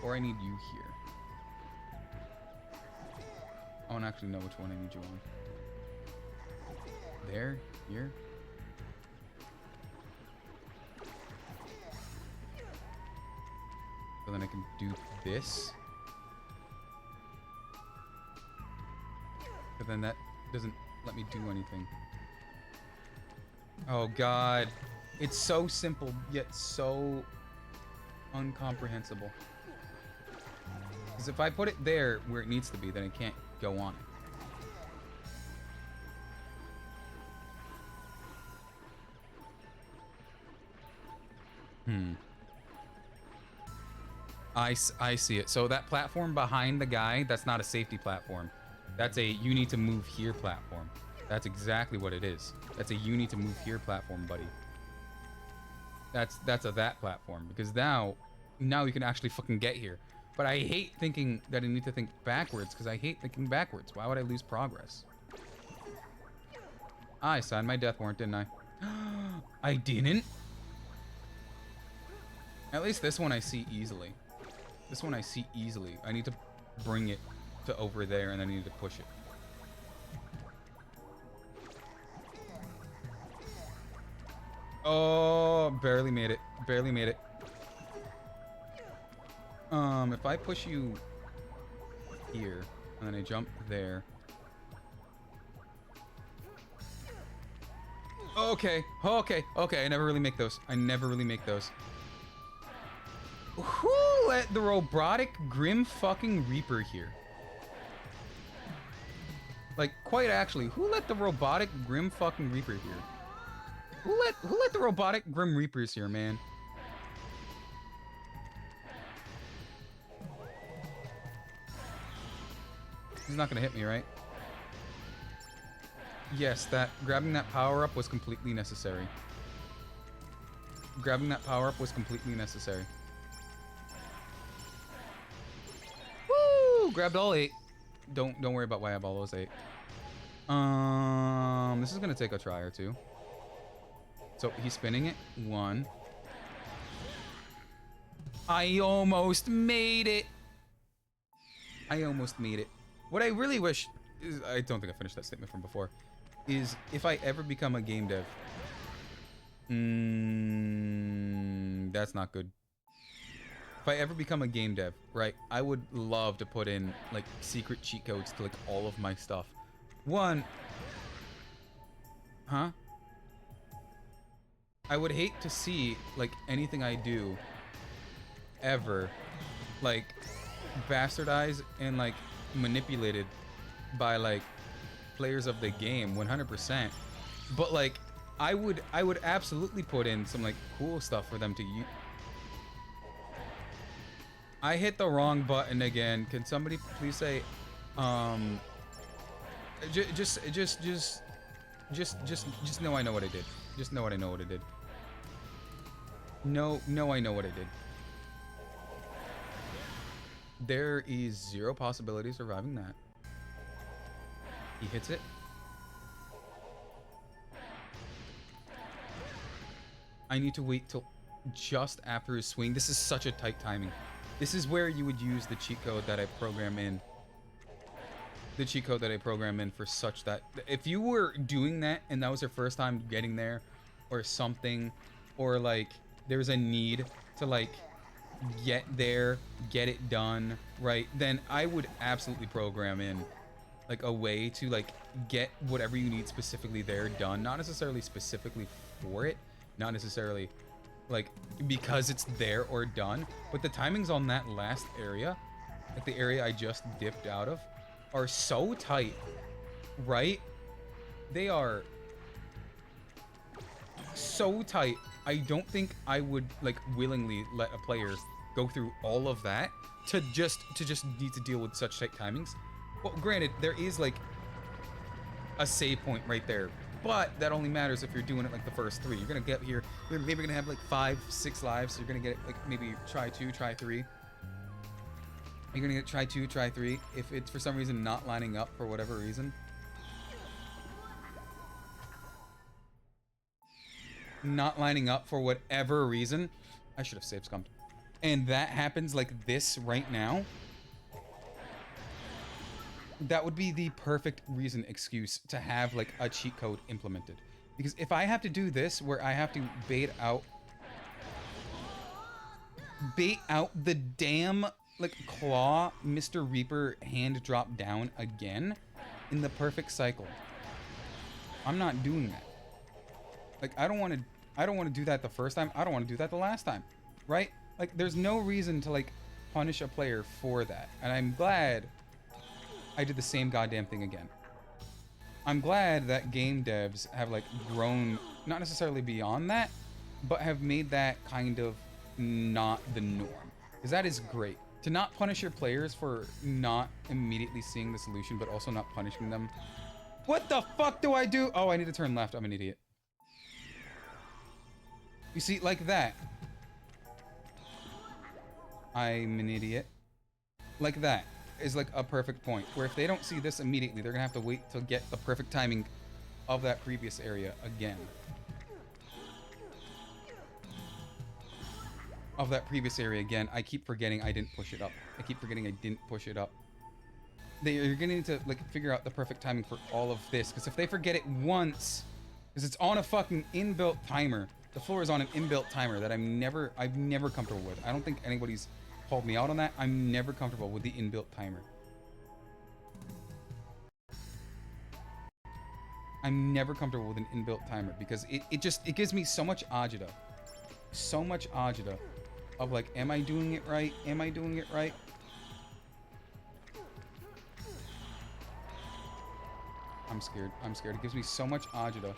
Speaker 1: Or I need you here. I don't actually know which one I need you on. There? Here? So then I can do this. But then that doesn't let me do anything. Oh god. It's so simple, yet so incomprehensible. Because if I put it there where it needs to be, then I can't go on it. I see it. So that platform behind the guy, that's not a safety platform. That's a you need to move here platform. That's exactly what it is. That's a you need to move here platform, buddy. That's a that platform. Because now you can actually fucking get here. But I hate thinking that I need to think backwards, because I hate thinking backwards. Why would I lose progress? I signed my death warrant, didn't I? I didn't? At least this one I see easily. This one I see easily. I need to bring it to over there, and then I need to push it. Oh, barely made it. Barely made it. If I push you here, and then I jump there. Okay. Okay. Okay. I never really make those. I never really make those. Who let the robotic Grim fucking Reaper here? Like, quite actually, who let the robotic Grim fucking Reaper here? Who let the robotic Grim Reapers here, man? He's not gonna hit me, right? Yes, grabbing that power-up was completely necessary. Grabbing that power-up was completely necessary. Woo! Grabbed all 8. Don't worry about why I have all those 8. This is gonna take a try or two. So he's spinning it. 1. I almost made it. I almost made it. What I really wish is, I don't think I finished that statement from before, is if I ever become a game dev. That's not good. If I ever become a game dev, right, I would love to put in, like, secret cheat codes to, like, all of my stuff. One. Huh? I would hate to see, like, anything I do ever, like, bastardized and, like, manipulated by, like, players of the game 100%. But, like, I would absolutely put in some, like, cool stuff for them to use. I hit the wrong button again. Can somebody please say, just know I know what I did. Just know what I know what I did. No, I know what I did. There is zero possibility of surviving that. He hits it. I need to wait till just after his swing. This is such a tight timing. This is where you would use the cheat code that I program in. The cheat code that I program in for such that if you were doing that and that was your first time getting there or something, or like there's a need to like get there, get it done, right? Then I would absolutely program in like a way to like get whatever you need specifically there done, not necessarily specifically for it, not necessarily like because it's there or done, but the timings on that last area, like the area I just dipped out of, are so tight, right? They are so tight. I don't think I would like willingly let a player go through all of that to just need to deal with such tight timings. Well, granted, there is like a save point right there, but that only matters if you're doing it like the first 3. You're gonna get here, you're maybe gonna have like 5, 6 lives. So you're gonna get like maybe try 2, try 3. You're gonna get try 2, try 3. If it's for some reason not lining up for whatever reason, I should have save scummed. And that happens like this right now. That would be the perfect excuse to have like a cheat code implemented. Because if I have to do this where I have to bait out the damn like claw Mr. Reaper hand drop down again in the perfect cycle, I'm not doing that. Like I don't want to do that the first time. I don't want to do that the last time, right? Like there's no reason to like punish a player for that. And I'm glad I did the same goddamn thing again. I'm glad that game devs have like grown, not necessarily beyond that, but have made that kind of not the norm. Because that is great. To not punish your players for not immediately seeing the solution, but also not punishing them. What the fuck do I do? Oh, I need to turn left. I'm an idiot. You see, like that. I'm an idiot. Like that is like a perfect point where if they don't see this immediately, they're gonna have to wait to get the perfect timing of that previous area again. I keep forgetting I didn't push it up. You're gonna need to like figure out the perfect timing for all of this, because if they forget it once, because it's on a fucking inbuilt timer. The floor is on an inbuilt timer that I'm never comfortable with. I don't think anybody's called me out on that. I'm never comfortable with the inbuilt timer. I'm never comfortable with an inbuilt timer because it gives me so much agita. So much agita of like, am I doing it right? Am I doing it right? I'm scared. It gives me so much agita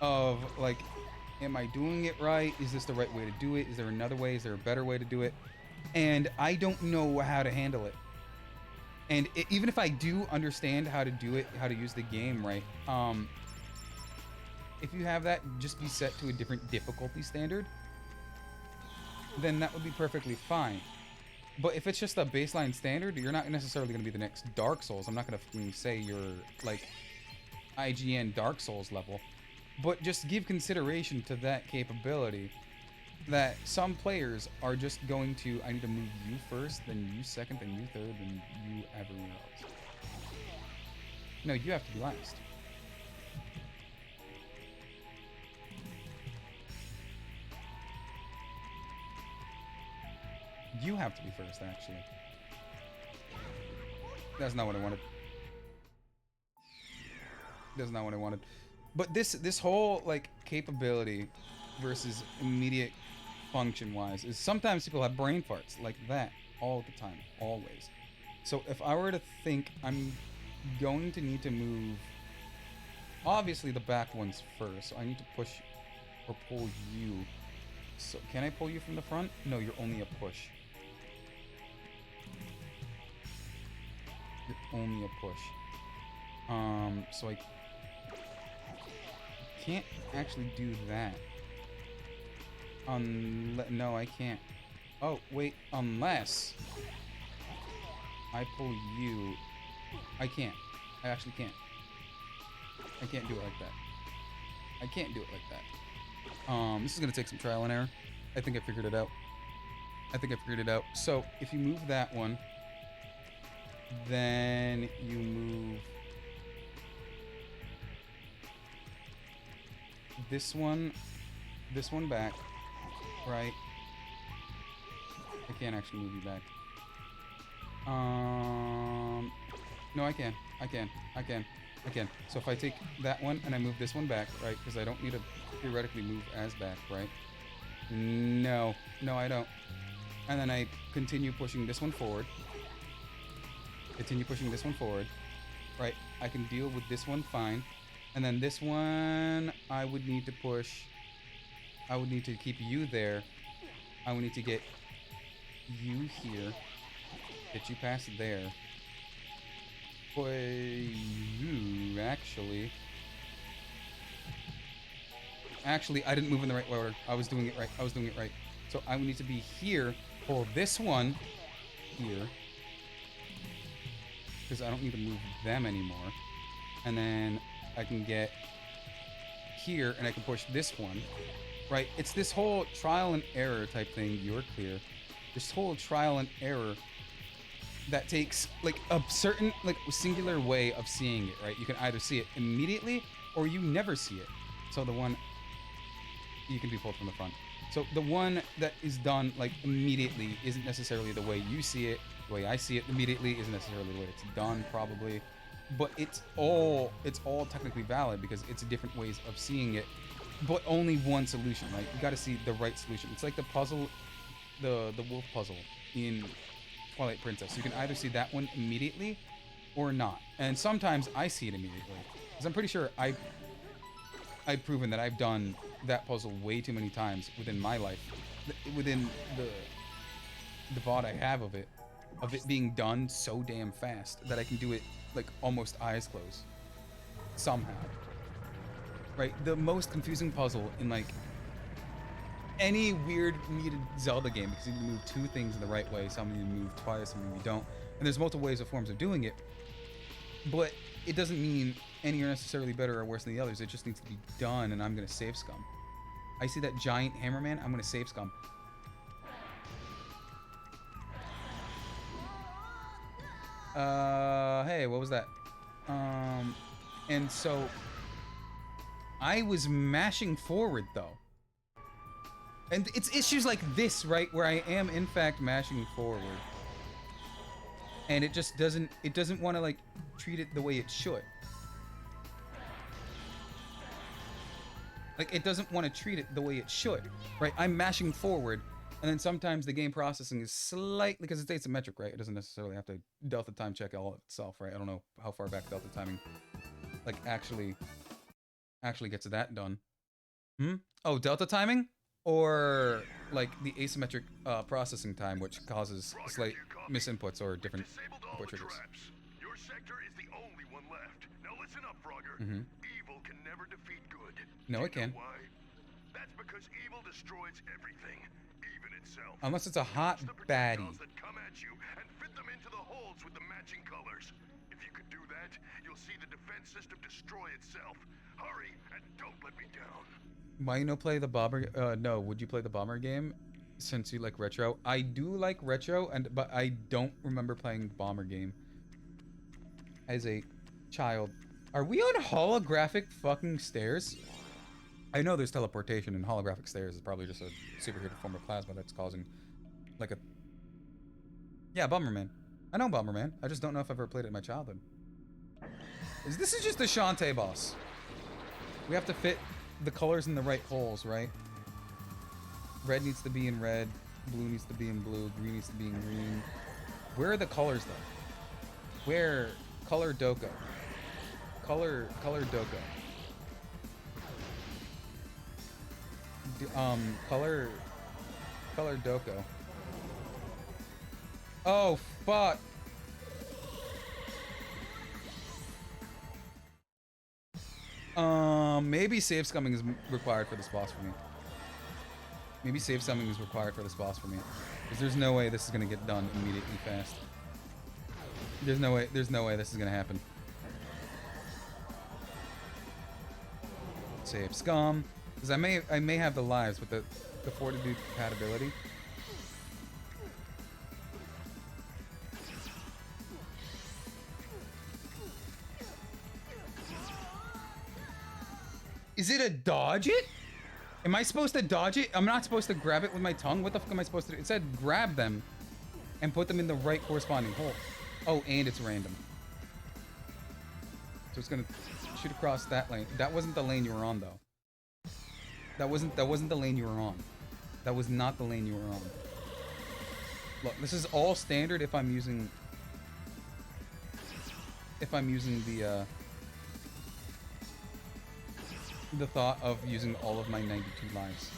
Speaker 1: of like, am I doing it right? Is this the right way to do it? Is there another way? Is there a better way to do it? And I don't know how to handle it. And even if I do understand how to do it, how to use the game right, if you have that just be set to a different difficulty standard, then that would be perfectly fine. But if it's just a baseline standard, you're not necessarily going to be the next Dark Souls. I'm not going to say you're like IGN Dark Souls level, but just give consideration to that capability that some players are just going to, I need to move you first, then you second, then you third, then you everywhere else. No, you have to be last. You have to be first, actually. That's not what I wanted. That's not what I wanted. But this whole like capability versus immediate function wise is sometimes people have brain farts like that all the time, always. So if I were to think I'm going to need to move obviously the back ones first, so I need to push or pull you. So can I pull you from the front? No, you're only a push. You're only a push. So I can't actually do that.
Speaker 6: No, I can't. Oh, wait, unless I pull you. I can't. I actually can't. I can't do it like that. I can't do it like that. This is gonna take some trial and error. I think I figured it out. So, if you move that one, then you move this one back, right? I can't actually move you back. No, I can. So if I take that one and I move this one back, right? Because I don't need to theoretically move as back, right? No, I don't. And then I continue pushing this one forward. Right? I can deal with this one fine. And then this one, I would need to push. I would need to keep you there. I would need to get you here. Get you past there. Boy, you actually, I didn't move in the right order. I was doing it right. So I would need to be here. Pull this one here, because I don't need to move them anymore. And then I can get here, and I can push this one. Right? It's this whole trial and error type thing. You're clear. This whole trial and error that takes like a certain like singular way of seeing it, right? You can either see it immediately or you never see it. So the one you can be pulled from the front. So the one that is done like immediately isn't necessarily the way you see it. The way I see it immediately isn't necessarily the way it's done, probably. But it's all technically valid because it's different ways of seeing it, but only one solution, right? You got to see the right solution. It's like the puzzle, the wolf puzzle in Twilight Princess. You can either see that one immediately or not. And sometimes I see it immediately. Because I'm pretty sure I've proven that I've done that puzzle way too many times within my life. Within the VOD I have of it being done so damn fast that I can do it like almost eyes closed. Somehow. Right? The most confusing puzzle in like any weird needed Zelda game, because you move two things in the right way, some of you move twice, some of you don't, and there's multiple ways or forms of doing it, but it doesn't mean any are necessarily better or worse than the others. It just needs to be done, and I'm gonna save scum. I see that giant hammerman, I'm gonna save scum. Hey, what was that? And so I was mashing forward though. And it's issues like this, right, where I am in fact mashing forward. And it just doesn't want to like treat it the way it should. Like it doesn't want to treat it the way it should, right? I'm mashing forward, and then sometimes the game processing is slightly, because it's asymmetric, right? It doesn't necessarily have to delta time check all itself, right? I don't know how far back delta timing like actually gets that done. Oh, delta timing? Or like the asymmetric processing time, which causes slight misinputs or different input triggers.
Speaker 3: Your sector is the only one left. Now listen up, Frogger. Evil can never defeat good.
Speaker 6: No, it can.
Speaker 3: Why? That's because evil destroys everything, even itself.
Speaker 6: Unless it's a hot baddie.
Speaker 3: That come at you and fit them into the holes with the matching colors. If you could do that, you'll see the defense system destroy itself. Hurry and don't let me down.
Speaker 6: Why you no play the bomber? No, would you play the bomber game since you like retro? I do like retro, but I don't remember playing bomber game as a child. Are we on holographic fucking stairs? I know there's teleportation, and holographic stairs is probably just a superheated form of plasma that's causing like a... Yeah, Bomberman. I know Bomberman. I just don't know if I've ever played it in my childhood. This is just the Shantae boss. We have to fit the colors in the right holes, right? Red needs to be in red, blue needs to be in blue, green needs to be in green. Where are the colors though? Where? Color Doko. Color Doko. Color Doko. Oh fuck. Maybe save scumming is required for this boss for me. Maybe save summon is required for this boss for me. Because there's no way this is gonna get done immediately fast. There's no way this is gonna happen. Save scum. Because I may have the lives with the fortitude compatibility. Is it a dodge it? Am I supposed to dodge it? I'm not supposed to grab it with my tongue? What the fuck am I supposed to do? It said grab them and put them in the right corresponding hole. Oh, and it's random. So it's gonna shoot across that lane. That wasn't the lane you were on, though. That wasn't the lane you were on. That was not the lane you were on. Look, this is all standard if I'm using the thought of using all of my 92 lives.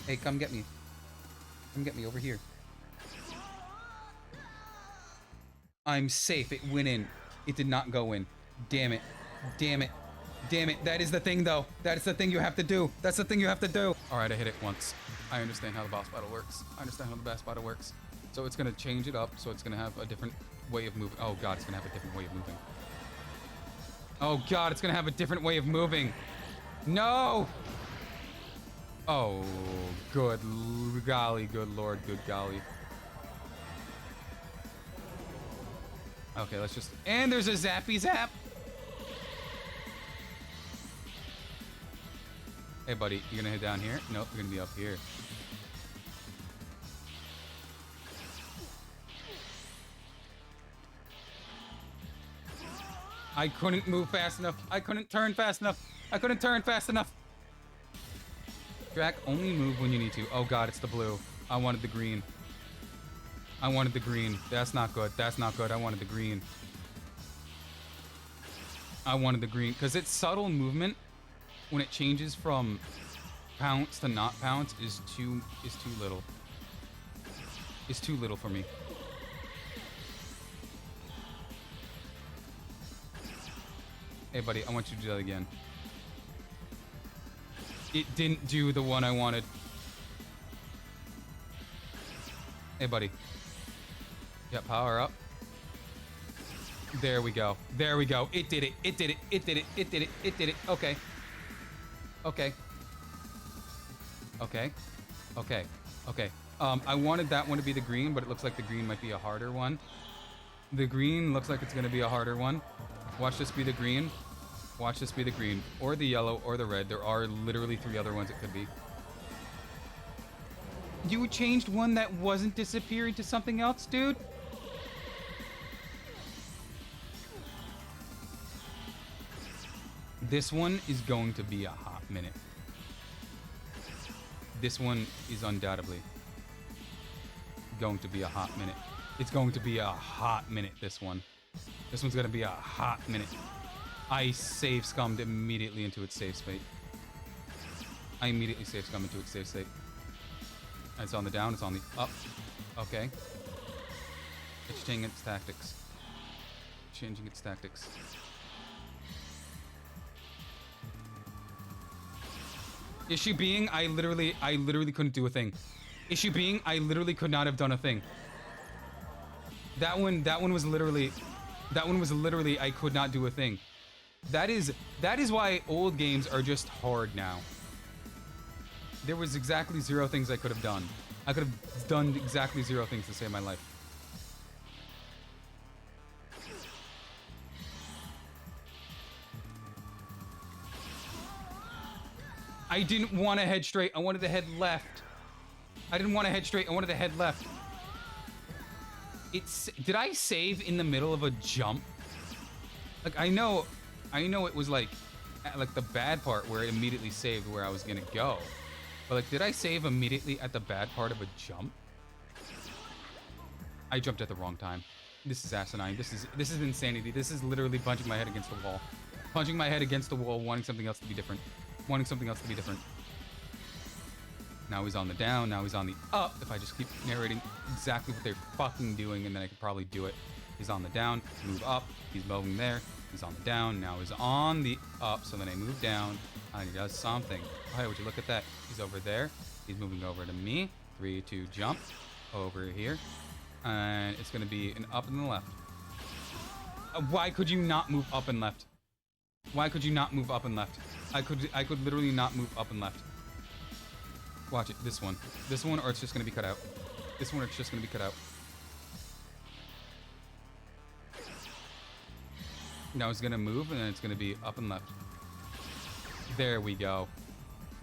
Speaker 6: Hey, come get me. Come get me over here. I'm safe. It went in. It did not go in. Damn it. Damn it. Damn it. That is the thing, though. That is the thing you have to do. That's the thing you have to do. All right, I hit it once. I understand how the boss battle works. I understand how the boss battle works. So it's going to change it up. So it's going to have a different way of moving. Oh, God, it's going to have a different way of moving. Oh, God, it's going to have a different way of moving. No! Oh, good golly, good lord, good golly. Okay, let's just... And there's a zappy zap! Hey, buddy, you gonna head down here? Nope, you're gonna be up here. I couldn't move fast enough. I couldn't turn fast enough. I couldn't turn fast enough. Drac, only move when you need to. Oh god, it's the blue. I wanted the green. I wanted the green. That's not good. That's not good. I wanted the green. I wanted the green. Because its subtle movement, when it changes from pounce to not pounce, is too little. It's too little for me. Hey, buddy, I want you to do that again. It didn't do the one I wanted. Hey, buddy. Yeah, power up. There we go. There we go. It did it. It did it. It did it. It did it. It did it. Okay. Okay. Okay. Okay. Okay. I wanted that one to be the green, but it looks like the green might be a harder one. The green looks like it's going to be a harder one. Watch this be the green. Watch this be the green. Or the yellow or the red. There are literally 3 other ones it could be. You changed one that wasn't disappearing to something else, dude? This one is going to be a hot minute. This one is undoubtedly going to be a hot minute. It's going to be a hot minute, this one. This one's going to be a hot minute. I save scummed immediately into its safe state. I immediately save scummed into its safe state. It's on the down, it's on the up. Okay. It's changing its tactics. Changing its tactics. Issue being, I literally couldn't do a thing. Issue being, I literally could not have done a thing. That one was literally, I could not do a thing. That is why old games are just hard now. There was exactly 0 things I could have done. I could have done exactly 0 things to save my life. I didn't want to head straight. I wanted to head left. I didn't want to head straight. I wanted to head left. Did I save in the middle of a jump? Like, I know it was like the bad part where it immediately saved where I was gonna go. But like, did I save immediately at the bad part of a jump? I jumped at the wrong time. This is asinine. This is insanity. This is literally punching my head against the wall. Punching my head against the wall, wanting something else to be different. Wanting something else to be different. Now he's on the down, now he's on the up. If I just keep narrating exactly what they're fucking doing, and then I could probably do it. He's on the down, move up, he's moving there.
Speaker 1: He's on the down. Now he's on the up. So then I move down and he does something. Oh, hey, would you look at that? He's over there. He's moving over to me. 3, 2, jump over here. And it's going to be an up and the left. Why could you not move up and left? Why could you not move up and left? I could literally not move up and left. Watch it. This one, or it's just going to be cut out. This one, or it's just going to be cut out. Now it's going to move, and then it's going to be up and left. There we go.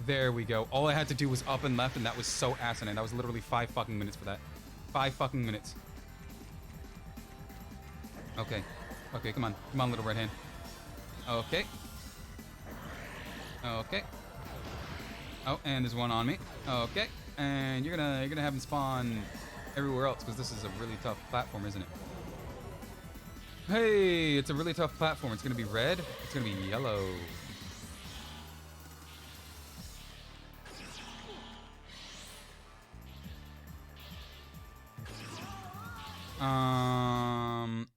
Speaker 1: There we go. All I had to do was up and left, and that was so asinine. That was literally 5 fucking minutes for that. 5 fucking minutes. Okay. Okay, come on. Come on, little red hand. Okay. Okay. Oh, and there's one on me. Okay. And you're gonna have him spawn everywhere else, because this is a really tough platform, isn't it? Hey, it's a really tough platform. It's gonna be red. It's gonna be yellow.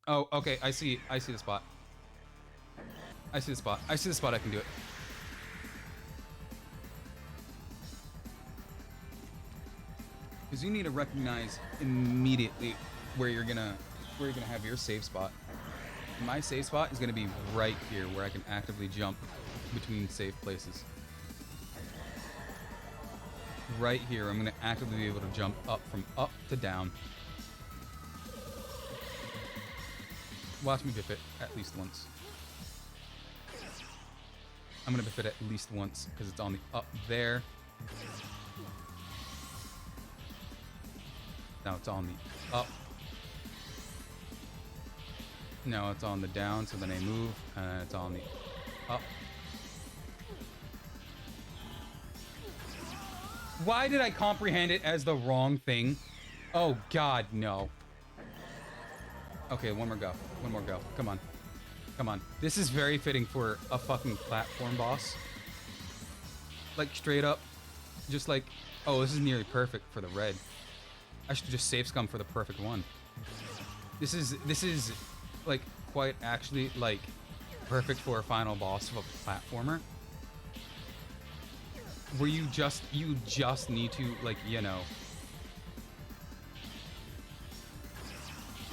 Speaker 1: Oh, okay. I see the spot. I see the spot. I see the spot. I can do it. Because you need to recognize immediately where you're gonna have your save spot. My save spot is gonna be right here, where I can actively jump between safe places. Right here, I'm gonna actively be able to jump up from up to down. Watch me biff it at least once. I'm gonna biff it at least once because it's on the up there. Now it's on the up. Now it's on the down, so then I move, and it's on the up. Why did I comprehend it as the wrong thing? Oh God, no. Okay, one more go. One more go. Come on. Come on. This is very fitting for a fucking platform boss. Like, straight up. Just like, oh, this is nearly perfect for the red. I should just save scum for the perfect one. This is like, quite actually, like, perfect for a final boss of a platformer. Where you just need to, like, you know,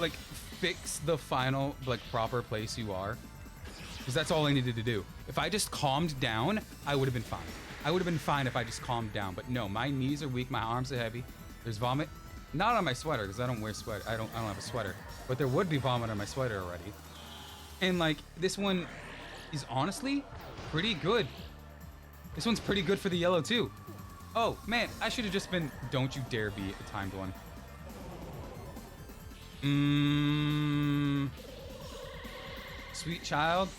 Speaker 1: like, fix the final, like, proper place you are. Because that's all I needed to do. If I just calmed down, I would have been fine. I would have been fine if I just calmed down. But no, my knees are weak, my arms are heavy. There's vomit. Not on my sweater, because I don't wear sweater. I don't have a sweater. But there would be vomit on my sweater already. And, like, this one is honestly pretty good. This one's pretty good for the yellow, too. Oh, man, I should have just been... Don't you dare be a timed one. Sweet child.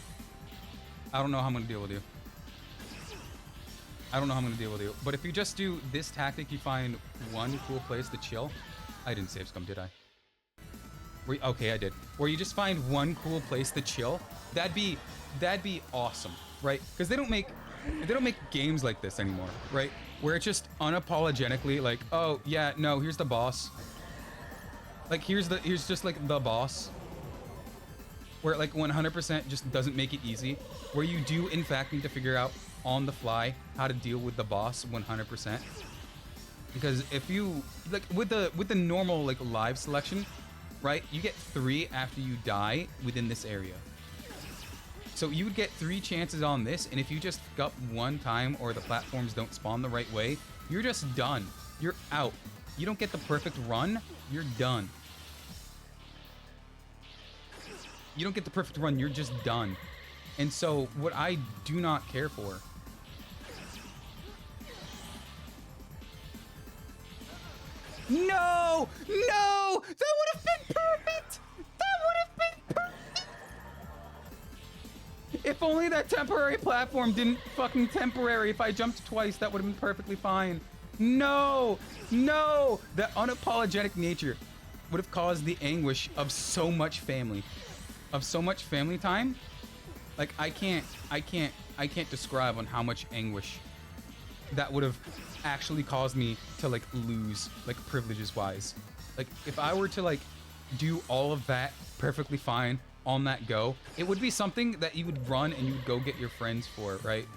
Speaker 1: I don't know how I'm gonna deal with you. I don't know how I'm gonna deal with you. But if you just do this tactic, you find one cool place to chill. I didn't save scum, did I? Okay, I did. Where you just find one cool place to chill. That'd be awesome, right? Because they don't make games like this anymore, right? Where it's just unapologetically like, oh yeah, no, here's the boss. Like, here's just like the boss. Where it, like, 100% just doesn't make it easy. Where you do in fact need to figure out on the fly how to deal with the boss 100%. Because if you, like, with the normal, like, live selection, right, you get 3 after you die within this area. So you would get 3 chances on this, and if you just fuck up one time or the platforms don't spawn the right way, you're just done. You're out. You don't get the perfect run, you're done. You don't get the perfect run, you're just done. And so what I do not care for No! No! That would have been perfect! That would have been perfect! If only that temporary platform didn't fucking temporary. If I jumped twice, that would have been perfectly fine. No! No! That unapologetic nature would have caused the anguish of so much family. Of so much family time. Like, I can't describe on how much anguish that would have actually caused me to, like, lose, like, privileges wise. Like, if I were to, like, do all of that perfectly fine on that go, it would be something that you would run and you would go get your friends for, right?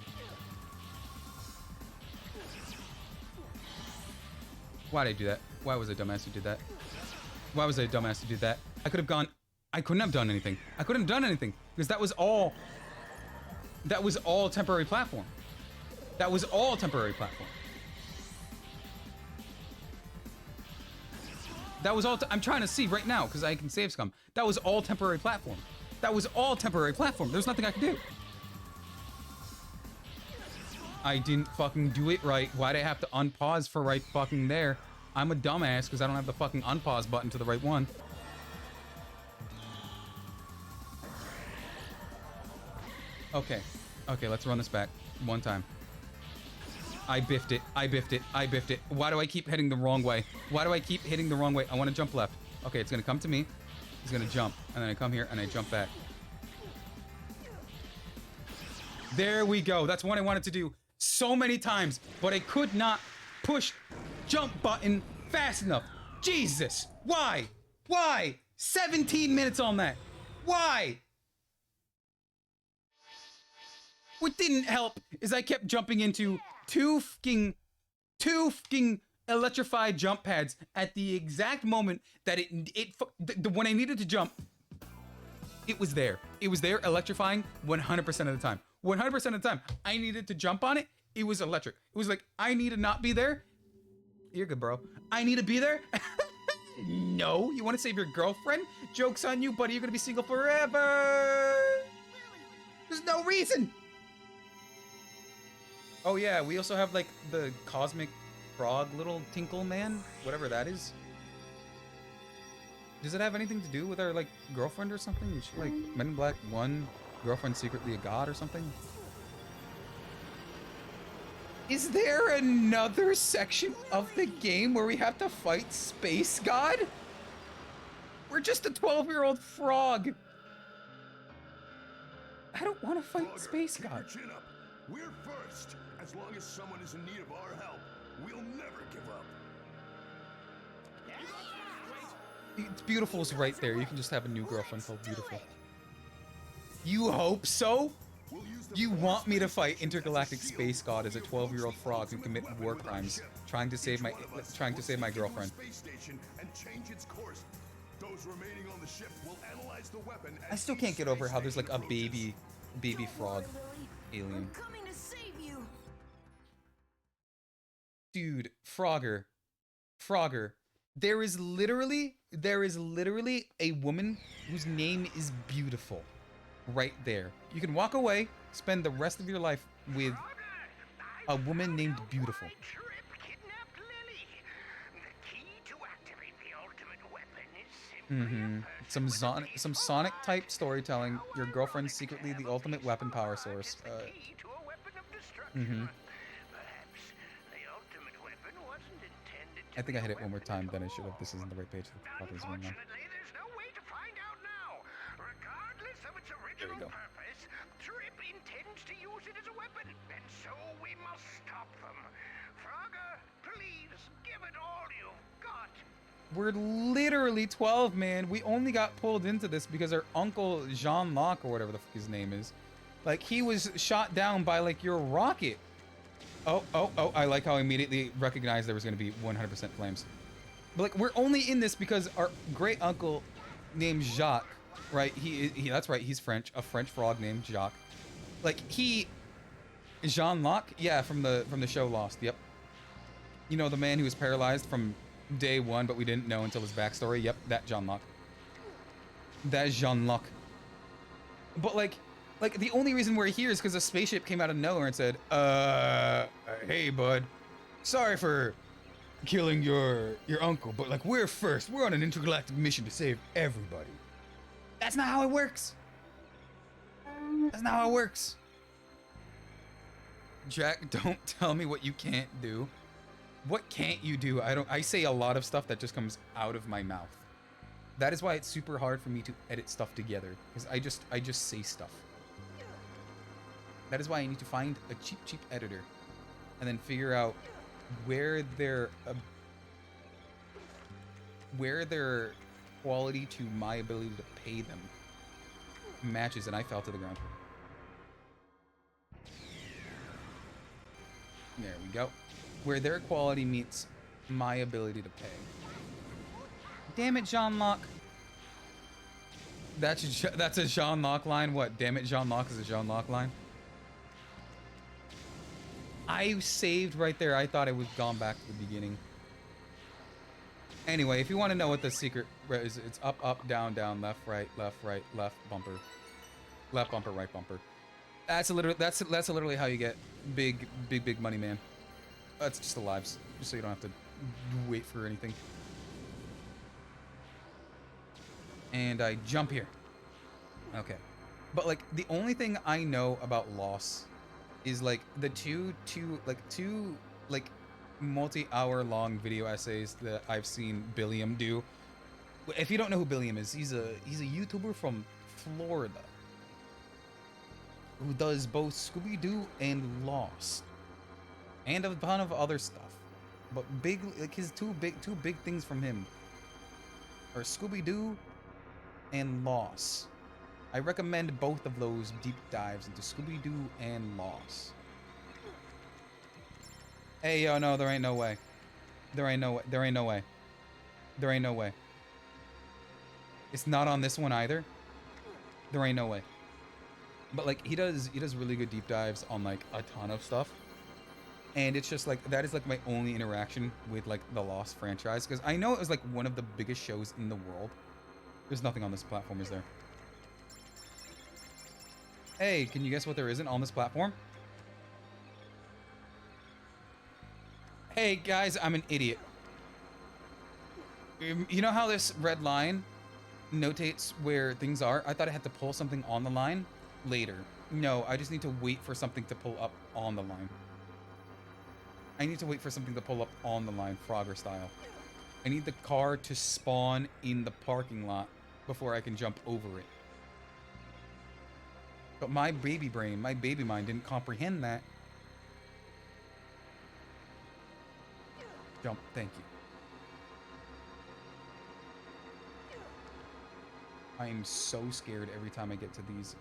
Speaker 1: Why did I do that? Why was I a dumbass who did that? Why was I a dumbass who did that? I could have gone... I couldn't have done anything. I couldn't have done anything because that was all temporary platform. That was all temporary platform. That was all... I'm trying to see right now because I can save scum. That was all temporary platform. That was all temporary platform. There's nothing I could do. I didn't fucking do it right. Why'd I have to unpause for right fucking there? I'm a dumbass because I don't have the fucking unpause button to the right one. Okay. Okay, let's run this back. One time. I biffed it. I biffed it. I biffed it. Why do I keep hitting the wrong way? Why do I keep hitting the wrong way? I want to jump left. Okay, it's going to come to me. He's going to jump. And then I come here and I jump back. There we go. That's what I wanted to do so many times. But I could not push jump button fast enough. Jesus. Why? Why? 17 minutes on that. Why? What didn't help is I kept jumping into two fucking electrified jump pads at the exact moment that when I needed to jump, it was there. It was there electrifying 100% of the time. 100% of the time I needed to jump on it, it was electric. It was like, I need to not be there. You're good, bro. I need to be there. No, you want to save your girlfriend? Joke's on you, buddy. You're going to be single forever. There's no reason. Oh yeah, we also have like the cosmic frog little tinkle man, whatever that is. Does it have anything to do with our like girlfriend or something? Is she like Men in Black 1, girlfriend secretly a god or something? Is there another section of the game where we have to fight Space God? We're just a 12-year-old frog. I don't want to fight Space God.
Speaker 3: Keep your chin up. We're first. As long as someone is in need of our help, we'll never give up.
Speaker 1: It's Beautiful's right there. You can just have a new girlfriend called Beautiful. You hope so? You want me to fight intergalactic space god as a 12-year-old frog who commit war crimes, trying to save my girlfriend? I still can't get over how there's like a baby frog alien. Dude, Frogger. There is literally a woman whose name is Beautiful right there. You can walk away, spend the rest of your life with a woman named Beautiful. Some Sonic type storytelling. Your girlfriend's secretly the ultimate weapon power source. I think I hit it one more time than I should have. This isn't the right page.
Speaker 2: Unfortunately, there's no way to find out now. Regardless of its original purpose, Trip intends to use it as a weapon, and so we must stop them. Frogger, please give it all you've got.
Speaker 1: We're literally 12, man. We only got pulled into this because our uncle Jean-Luc, or whatever the fuck his name is, like, he was shot down by like your rocket. Oh, I like how I immediately recognized there was going to be 100% flames. But like, we're only in this because our great uncle named Jacques, right? He that's right, he's French, a French frog named Jacques. Like, Jean-Luc, yeah, from the show Lost. Yep. You know, the man who was paralyzed from day one, but we didn't know until his backstory. Yep, that Jean-Luc. That Jean-Luc. But like the only reason we're here is because a spaceship came out of nowhere and said, hey bud, sorry for killing your uncle, but like, we're first. We're on an intergalactic mission to save everybody. That's not how it works. That's not how it works. Jack, don't tell me what you can't do. What can't you do? I say a lot of stuff that just comes out of my mouth. That is why it's super hard for me to edit stuff together, because I just say stuff. That is why I need to find a cheap editor and then figure out where their quality to my ability to pay them
Speaker 6: matches and I fell to the ground. There we go. Where their quality meets my ability to pay. Damn it, Jean-Luc. That's a Jean-Luc line? What? Damn it, Jean-Luc is a Jean-Luc line? I saved right there. I thought I was gone back to the beginning. Anyway, if you want to know what the secret is, it's up, up, down, down, left, right, left bumper. Left bumper, right bumper. That's literally how you get big money, man. That's just the lives, just so you don't have to wait for anything. And I jump here. Okay. But like the only thing I know about loss is like the two multi-hour long video essays that I've seen Billiam do. If you don't know who Billiam is, he's a YouTuber from Florida who does both Scooby-Doo and Lost and a ton of other stuff. But big, like his two big things from him are Scooby-Doo and Lost. I recommend both of those deep dives into Scooby-Doo and Lost. Hey, yo, no, there ain't no way. There ain't no way. There ain't no way. There ain't no way. It's not on this one either. There ain't no way. But like he does really good deep dives on like a ton of stuff. And it's just like that is like my only interaction with like the Lost franchise, because I know it was like one of the biggest shows in the world. There's nothing on this platform, is there? Hey, can you guess what there isn't on this platform? Hey guys, I'm an idiot. You know how this red line notates where things are? I thought I had to pull something on the line later. No, I just need to wait for something to pull up on the line. I need to wait for something to pull up on the line, Frogger style. I need the car to spawn in the parking lot before I can jump over it. But my baby brain, my baby mind didn't comprehend that. Jump, thank you. I am so scared every time I get to these.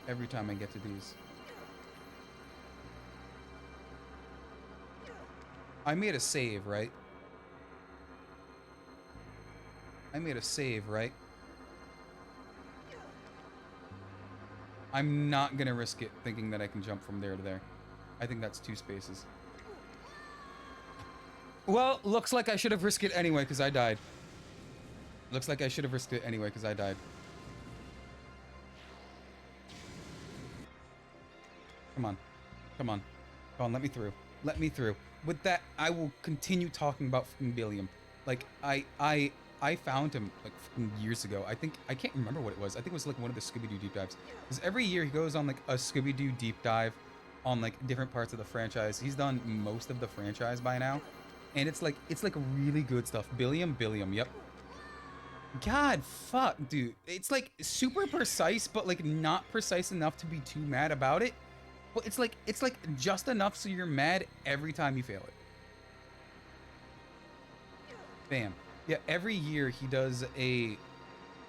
Speaker 6: Every time I get to these. I made a save, right? I made a save, right? I'm not gonna risk it thinking that I can jump from there to there. I think that's 2 spaces. Well, looks like I should have risked it anyway because I died. Looks like I should have risked it anyway because I died. Come on. Come on. Come on, let me through. Let me through. With that, I will continue talking about fucking Billiam. Like, I found him like fucking years ago. I can't remember what it was. I think it was like one of the Scooby-Doo deep dives. Because every year he goes on like a Scooby-Doo deep dive on like different parts of the franchise. He's done most of the franchise by now. And it's like really good stuff. Billiam, yep. God, fuck, dude. It's like super precise, but like not precise enough to be too mad about it. But it's like just enough so you're mad every time you fail it. Bam. Yeah, every year he does a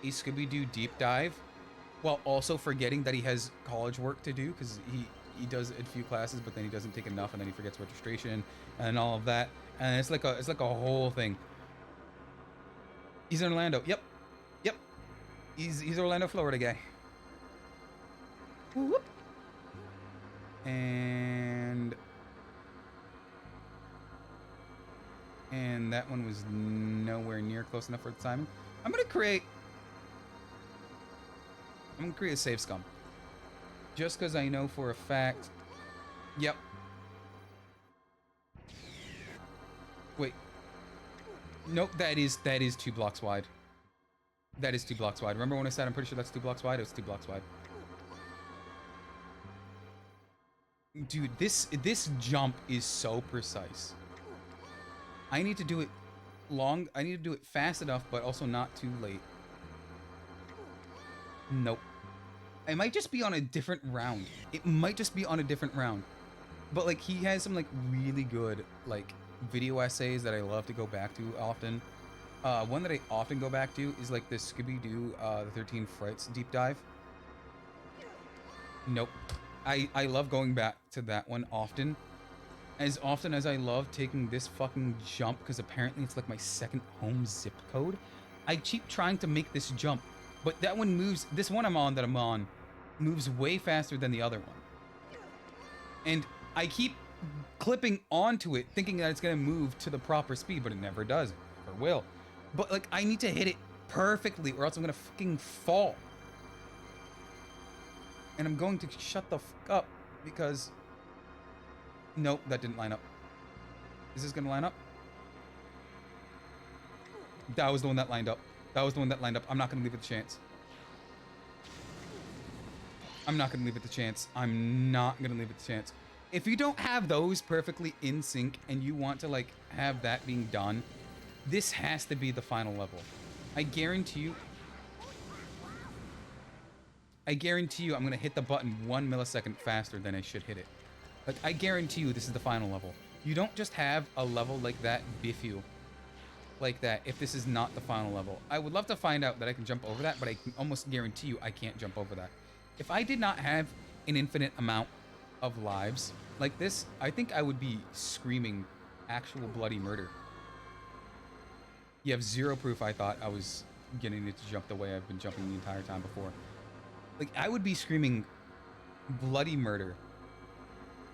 Speaker 6: Scooby-Doo deep dive while also forgetting that he has college work to do, because he does a few classes, but then he doesn't take enough, and then he forgets registration and all of that. And it's like a whole thing. He's in Orlando. Yep. He's Orlando, Florida guy. Whoop. And that one was nowhere near close enough for the timing. I'm gonna create a save scum. Just because I know for a fact. Yep. Wait. Nope, that is 2 blocks wide. That is 2 blocks wide. Remember when I said I'm pretty sure that's 2 blocks wide? It was 2 blocks wide. Dude, this jump is so precise. I need to do it I need to do it fast enough, but also not too late. Nope. It might just be on a different round. It might just be on a different round. But like he has some like really good like video essays that I love to go back to often.
Speaker 1: One that I often go back to is like the Scooby-Doo, the 13 Frights deep dive. Nope. I love going back to that one often. As often as I love taking this fucking jump, because apparently it's like my second home zip code. I keep trying to make this jump, but that one moves, this one I'm on, moves way faster than the other one. And I keep clipping onto it, thinking that it's gonna move to the proper speed, but it never does. It never will. But like, I need to hit it perfectly or else I'm gonna fucking fall. And I'm going to shut the fuck up because... Nope, that didn't line up. Is this gonna line up? That was the one that lined up. That was the one that lined up. I'm not gonna leave it a chance. I'm not gonna leave it a chance. I'm not gonna leave it a chance. If you don't have those perfectly in sync and you want to like have that being done, this has to be the final level. I guarantee you I'm gonna hit the button 1 millisecond faster than I should hit it. Like, I guarantee you this is the final level. You don't just have a level like that biff you like that if this is not the final level. I would love to find out that I can jump over that, but I can almost guarantee you I can't jump over that. If I did not have an infinite amount of lives like this, I think I would be screaming actual bloody murder. You have zero proof I thought I was getting it to jump the way I've been jumping the entire time before. Like, I would be screaming bloody murder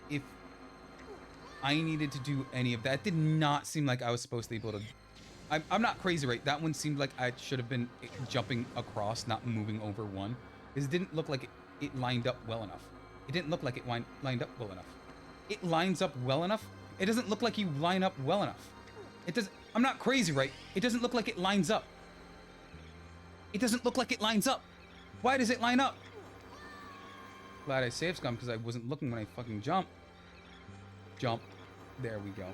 Speaker 1: if I needed to do any of that. Did not seem like I was supposed to be able to... I'm not crazy, right? That one seemed like I should have been jumping across, not moving over one. It didn't look like it lined up well enough. It didn't look like it lined up well enough. It lines up well enough. It doesn't look like you line up well enough. It does. I'm not crazy, right? It doesn't look like it lines up. It doesn't look like it lines up. Why does it line up? Glad I saved scum because I wasn't looking when I fucking jump. Jump. There we go.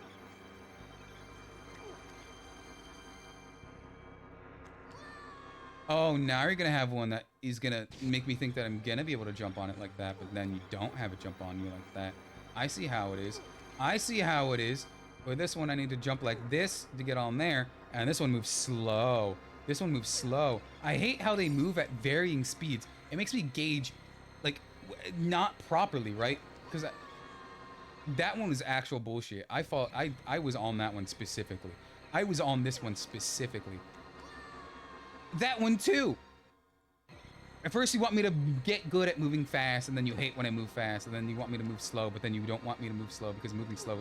Speaker 1: Oh, now you're gonna have one that is gonna make me think that I'm gonna be able to jump on it like that, but then you don't have it jump on you like that. I see how it is. I see how it is. With this one, I need to jump like this to get on there, and this one moves slow. This one moves slow. I hate how they move at varying speeds. It makes me gauge, like, not properly, right? Because that one was actual bullshit. I was on that one specifically. I was on this one specifically. That one too. At first you want me to get good at moving fast, and then you hate when I move fast, and then you want me to move slow, but then you don't want me to move slow because moving slow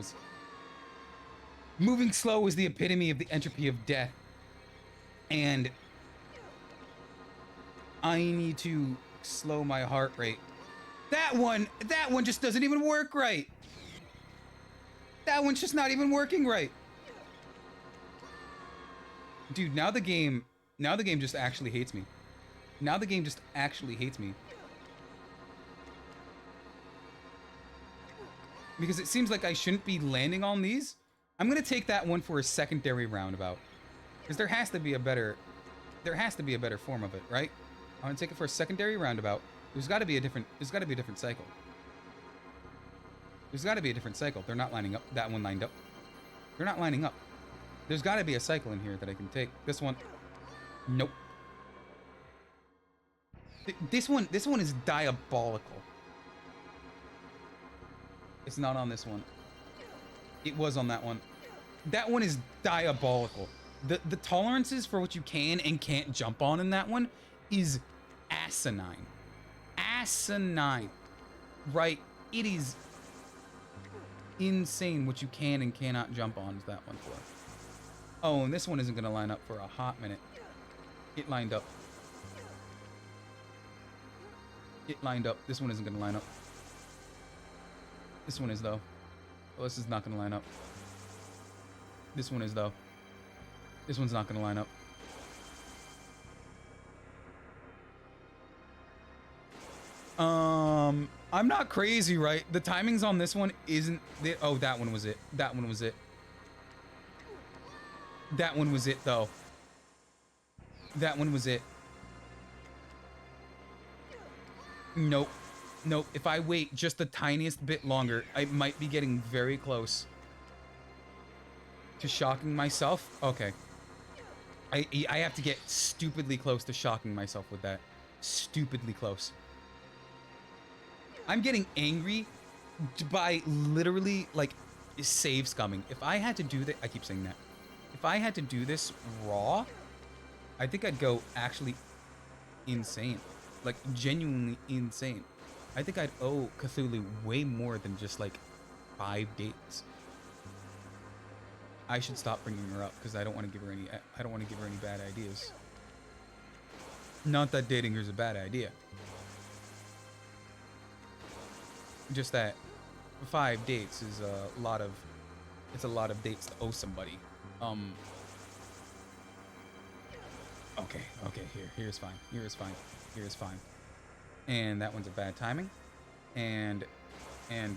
Speaker 1: is the epitome of the entropy of death. And I need to slow my heart rate. That one just doesn't even work right. That one's just not even working right. Dude, now the game just actually hates me. Now the game just actually hates me. Because it seems like I shouldn't be landing on these. I'm gonna take that one for a secondary roundabout. Because there has to be a better form of it, right? I'm gonna take it for a secondary roundabout. There's gotta be a different cycle. There's gotta be a different cycle. They're not lining up. That one lined up. They're not lining up. There's gotta be a cycle in here that I can take. This one. Nope. This one is diabolical. It's not on this one. It was on that one. That one is diabolical. The tolerances for what you can and can't jump on in that one is asinine. Asinine. Right? It is insane what you can and cannot jump on is that one for. Oh, and this one isn't gonna line up for a hot minute. It lined up. It lined up. This one isn't gonna line up. This one is though. Oh, this is not gonna line up. This one is though. This one's not gonna line up. I'm not crazy, right? The timings on this one isn't... Oh, that one was it. That one was it. That one was it, though. That one was it. Nope. Nope. If I wait just the tiniest bit longer, I might be getting very close to shocking myself. Okay. I have to get stupidly close to shocking myself with that. Stupidly close. I'm getting angry by literally, like, save scumming. If I had to do that, I keep saying that. If I had to do this raw, I think I'd go actually insane. Like, genuinely insane. I think I'd owe Cthulhu way more than just, like, 5 dates. I should stop bringing her up because I don't want to give her any. I don't want to give her any bad ideas. Not that dating her is a bad idea. Just that 5 dates is a lot of. It's a lot of dates to owe somebody. Okay. Here's fine. Here's fine. And that one's a bad timing. And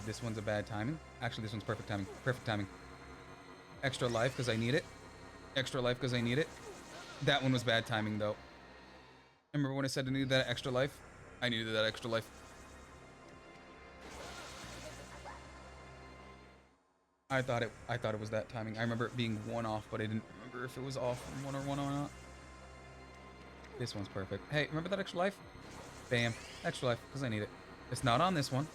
Speaker 1: this one's a bad timing. Actually, this one's perfect timing. Perfect timing. Extra life because I need it. Extra life because I need it. That one was bad timing though. Remember when I said I needed that extra life? I needed that extra life. I thought it was that timing. I remember it being 1 off, but I didn't remember if it was off from 1 or 1 or not. This one's perfect. Hey, remember that extra life? Bam. Extra life because I need it. It's not on this one.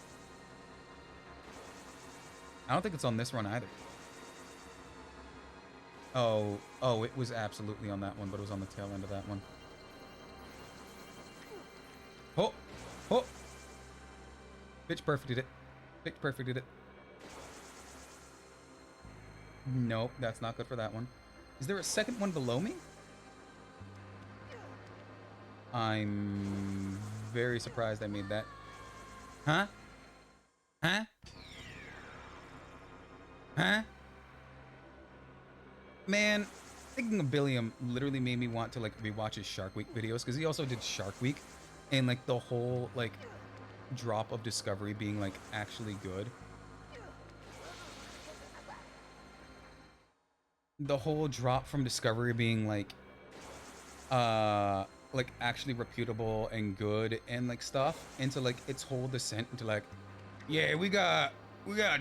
Speaker 1: I don't think it's on this run either. Oh, it was absolutely on that one, but it was on the tail end of that one. Oh! Pitch perfected it. Pitch perfected it. Nope, that's not good for that one. Is there a second one below me? I'm very surprised I made that. Huh? Huh? Huh? Man, thinking of Billiam literally made me want to, like, rewatch his Shark Week videos, because he also did Shark Week, and, like, the whole, like, drop of Discovery being, like, actually good. The whole drop from Discovery being, like, actually reputable and good and, like, stuff, into, like, its whole descent into, like, yeah, we got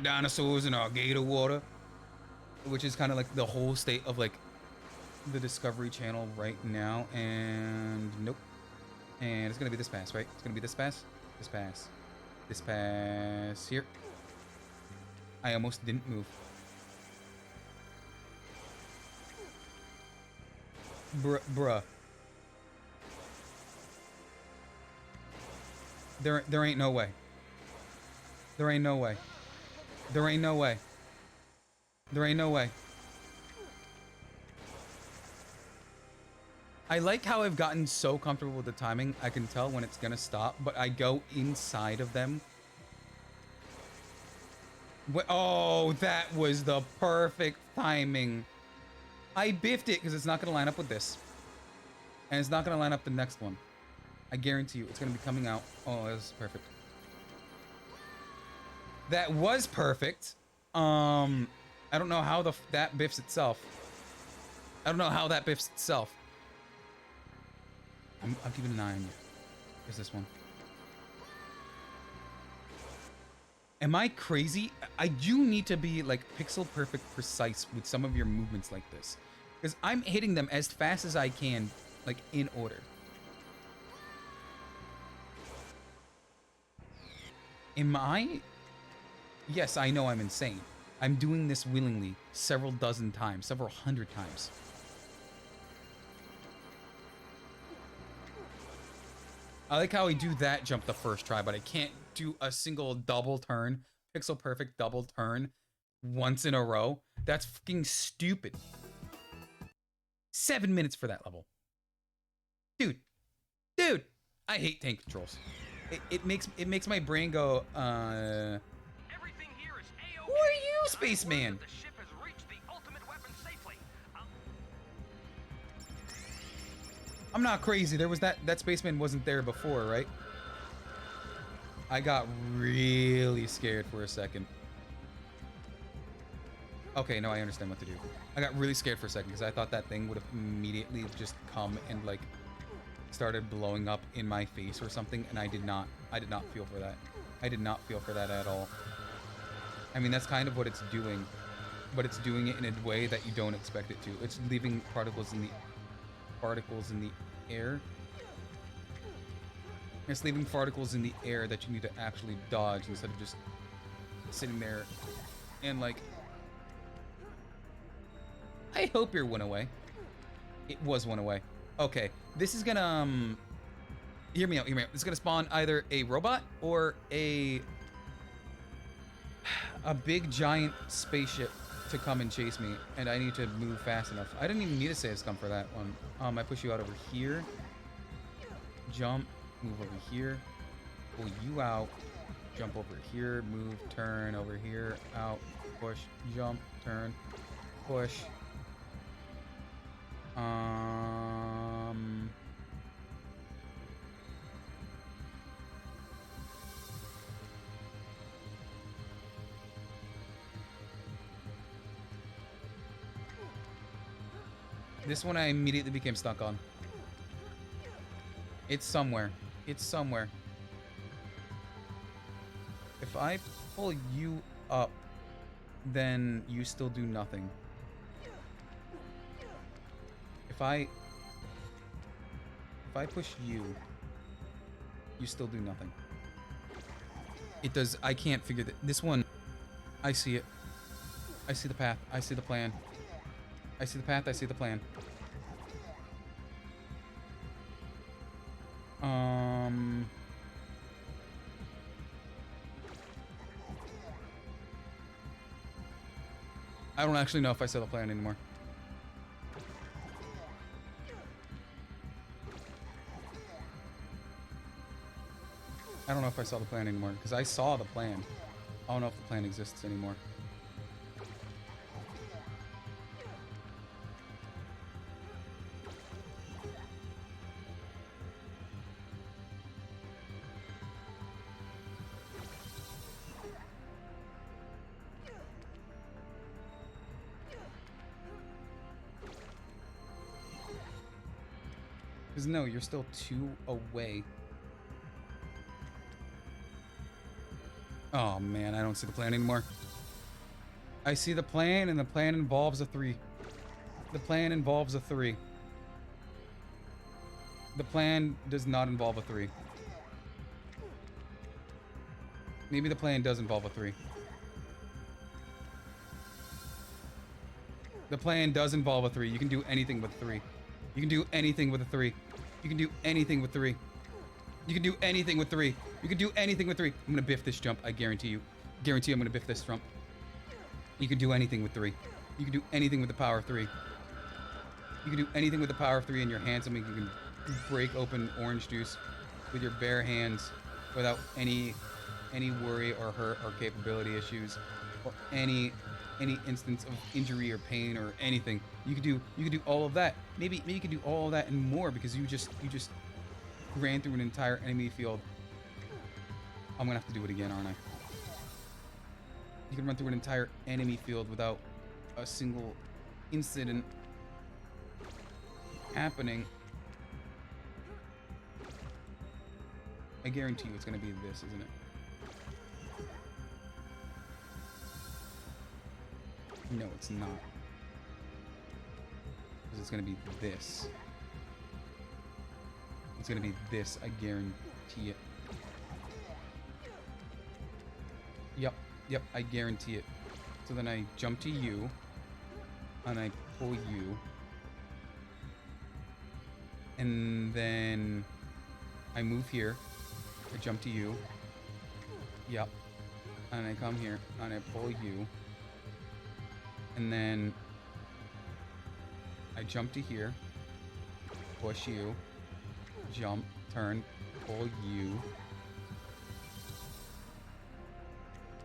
Speaker 1: dinosaurs in our gator water. Which is kind of like the whole state of, like, the Discovery Channel right now. And nope. And it's gonna be this pass, right? It's gonna be this pass. This pass. This pass here. I almost didn't move. Bruh. There ain't no way. There ain't no way. There ain't no way. There ain't no way. I like how I've gotten so comfortable with the timing. I can tell when it's gonna stop, but I go inside of them. Oh, that was the perfect timing. I biffed it because it's not gonna line up with this. And it's not gonna line up the next one. I guarantee you, it's gonna be coming out. Oh, that was perfect. That was perfect. I don't know how that biffs itself. I don't know how that biffs itself. I'm keeping an eye on you. Here's this one. Am I crazy? I do need to be, like, pixel perfect precise with some of your movements like this. Because I'm hitting them as fast as I can, like, in order. Am I? Yes, I know I'm insane. I'm doing this willingly several dozen times, several hundred times. I like how I do that jump the first try, but I can't do a single double turn, pixel perfect double turn once in a row. That's fucking stupid. 7 minutes for that level. Dude, I hate tank controls. It makes my brain go,
Speaker 2: Everything here is A-OK.
Speaker 1: Who are you, spaceman?
Speaker 2: The ship has reached the ultimate weapon safely.
Speaker 1: I'm not crazy. There was that spaceman wasn't there before, right? I got really scared for a second. Okay, no, I understand what to do. I got really scared for a second because I thought that thing would have immediately just come and, like, started blowing up in my face or something, and I did not feel for that. I did not feel for that at all. I mean, that's kind of what it's doing, but it's doing it in a way that you don't expect it to. It's leaving particles in the
Speaker 6: particles in the air. It's leaving particles in the air that you need to actually dodge instead of just sitting there and like... I hope your went away. It was one away. Okay, this is gonna... hear me out, hear me out. This is gonna spawn either a robot or a big giant spaceship to come and chase me, and I need to move fast enough. I didn't even need a save scum for that one. I push you out over here. Jump, move over here. Pull you out. Jump over here, move, turn over here, out, push, jump, turn, push. This one I immediately became stuck on. It's somewhere. It's somewhere. If I pull you up, then you still do nothing. If I push you, you still do nothing. It does. I can't figure that. This one, I see it. I see the path. I see the plan. I see the path. I see the plan. I don't actually know if I saw the plan anymore. I don't know if I saw the plan anymore, because I saw the plan. I don't know if the plan exists anymore. Because no, you're still 2 away. Oh man, I don't see the plan anymore. I see the plan, and the plan involves a 3. The plan involves a 3. The plan does not involve a 3. Maybe the plan does involve a 3. The plan does involve a 3. You can do anything with 3. You can do anything with a 3. You can do anything with 3. You can do anything with 3. You can do anything with 3. I'm gonna biff this jump, I guarantee you. Guarantee I'm gonna biff this jump. You can do anything with 3. You can do anything with the power of 3. You can do anything with the power of 3 in your hands. I mean, you can break open orange juice with your bare hands without any worry or hurt or capability issues or any instance of injury or pain or anything. You could do all of that. Maybe you could do all of that and more because you just ran through an entire enemy field. I'm gonna have to do it again, aren't I? You can run through an entire enemy field without a single incident happening. I guarantee you it's gonna be this, isn't it? No, it's not. Because it's gonna be this. It's gonna be this, I guarantee it. Yep, I guarantee it. So then I jump to you, and I pull you, and then I move here, I jump to you, yep, and I come here, and I pull you, and then I jump to here, push you, jump, turn, pull you,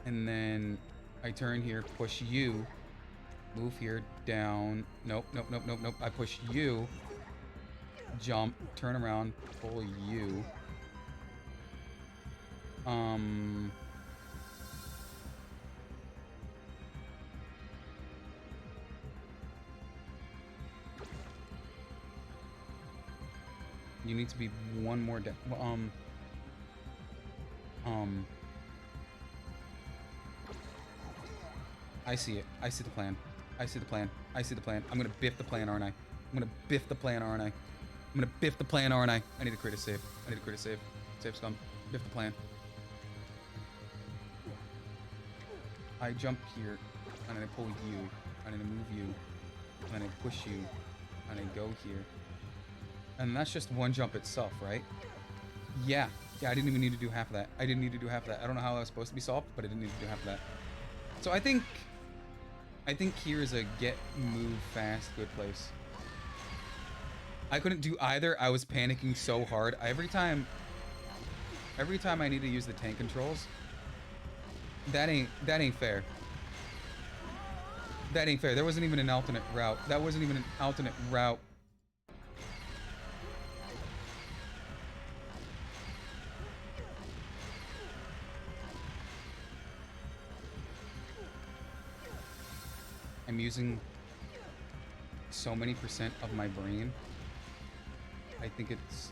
Speaker 6: and then I turn here, push you, move here, down, nope, I push you, jump, turn around, pull you, you need to be one more down. I see it. I see the plan. I see the plan. I see the plan. I'm gonna biff the plan, aren't I?
Speaker 1: I'm gonna biff the plan, aren't I? I'm gonna biff the plan, aren't I? I need a crit save. I need a crit save. Save scum. Biff the plan. I jump here, and then I pull you, and then I move you, and then I push you, and I go here. And that's just one jump itself, right? Yeah. Yeah, I didn't even need to do half of that. I didn't need to do half of that. I don't know how that was supposed to be solved, but I didn't need to do half of that. So I think here is a get, move, fast, good place. I couldn't do either. I was panicking so hard. Every time I need to use the tank controls, that ain't fair. That ain't fair. There wasn't even an alternate route. That wasn't even an alternate route. I'm using so many percent of my brain. I think it's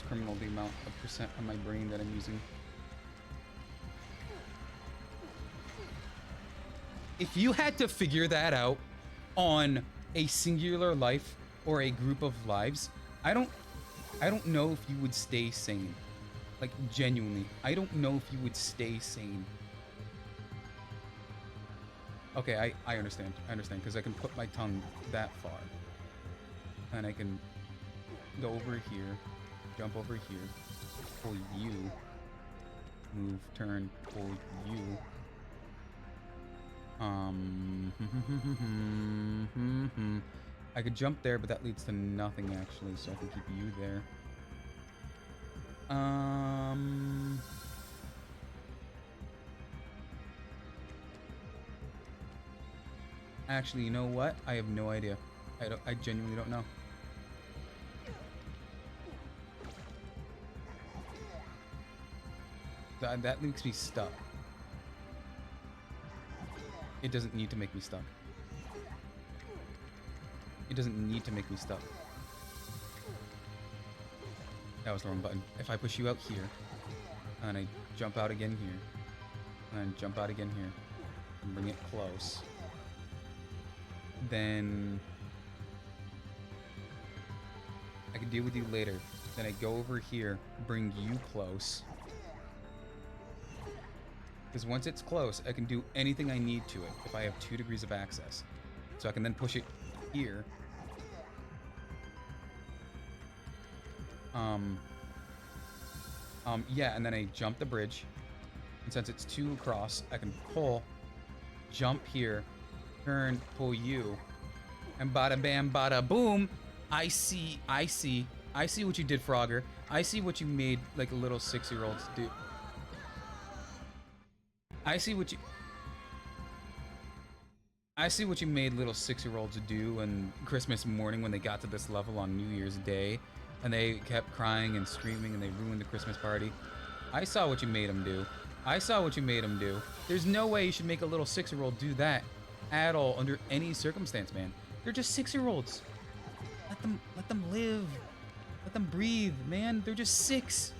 Speaker 1: criminal the amount of percent of my brain that I'm using. If you had to figure that out on a singular life or a group of lives, I don't know if you would stay sane. Like, genuinely, I don't know if you would stay sane. Okay, I understand. I understand, because I can put my tongue that far. And I can go over here, jump over here, pull you, move, turn, pull you. I could jump there, but that leads to nothing, actually, so I can keep you there. Actually, you know what? I have no idea. I genuinely don't know. That makes me stuck. It doesn't need to make me stuck. It doesn't need to make me stuck. That was the wrong button. If I push you out here, and I jump out again here, and jump out again here, and bring it close, then I can deal with you later. Then I go over here, bring you close. Because once it's close, I can do anything I need to it if I have 2 degrees of access. So I can then push it here. Yeah, and then I jump the bridge. And since it's 2 across, I can pull, jump here, turn, pull you, and bada bam, bada boom. I see what you did, Frogger. I see what you made like little 6-year-olds do. I see what you made little 6-year-olds do on Christmas morning when they got to this level on New Year's Day, and they kept crying and screaming and they ruined the Christmas party. I saw what you made them do. I saw what you made them do. There's no way you should make a little 6-year-old do that at all under any circumstance, man. They're just 6-year-olds. Let them live. Let them breathe, man. They're just 6.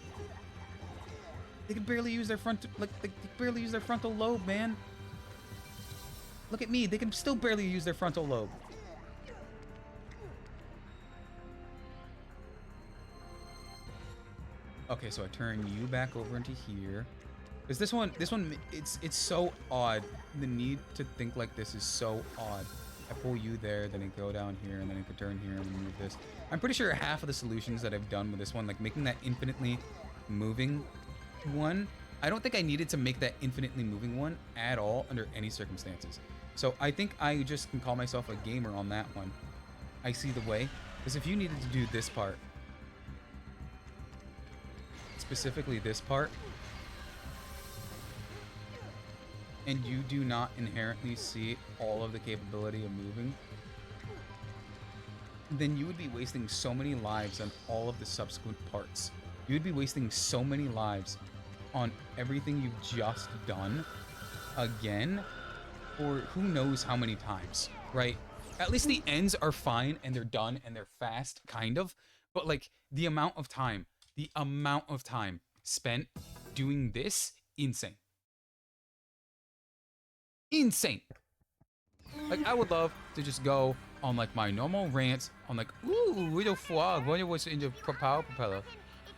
Speaker 1: They can barely use their they barely use their frontal lobe, man. Look at me. They can still barely use their frontal lobe. Okay, so I turn you back over into here. Because this one, it's so odd. The need to think like this is so odd. I pull you there, then I go down here, and then I can turn here and move this. I'm pretty sure half of the solutions that I've done with this one, like making that infinitely moving one, I don't think I needed to make that infinitely moving one at all under any circumstances. So I think I just can call myself a gamer on that one. I see the way. Because if you needed to do this part, specifically this part, and you do not inherently see all of the capability of moving, then you would be wasting so many lives on all of the subsequent parts. You would be wasting so many lives on everything you've just done again, or who knows how many times, right? At least the ends are fine and they're done and they're fast, kind of, but like the amount of time spent doing this, insane. Insane. Like, I would love to just go on, like, my normal rants on, like, ooh, little frog, wonder what's in the power propeller.
Speaker 7: It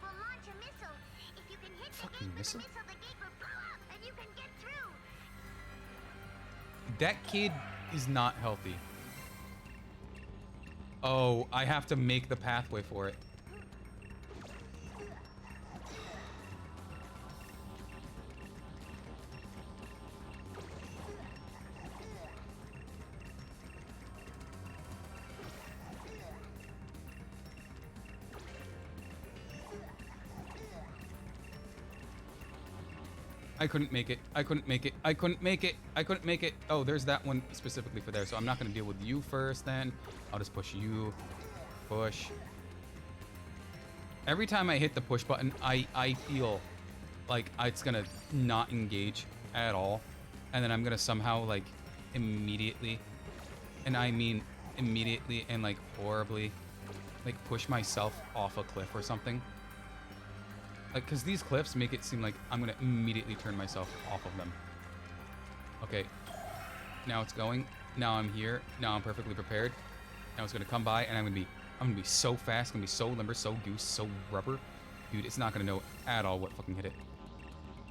Speaker 7: will launch a missile. If you can hit
Speaker 1: Fucking
Speaker 7: the
Speaker 1: missile?
Speaker 7: gate with the gate will blow up and you can get through.
Speaker 1: That kid is not healthy. Oh, I have to make the pathway for it. I couldn't make it. I couldn't make it. I couldn't make it. I couldn't make it. Oh, there's that one specifically for there. So I'm not going to deal with you first then. I'll just push you. Push. Every time I hit the push button, I feel like it's going to not engage at all. And then I'm going to somehow like immediately, and I mean immediately and like horribly, like push myself off a cliff or something. Like, because these cliffs make it seem like I'm going to immediately turn myself off of them. Okay. Now it's going. Now I'm here. Now I'm perfectly prepared. Now it's going to come by, and I'm going to be so fast. I'm going to be so limber, so goose, so rubber. Dude, it's not going to know at all what fucking hit it.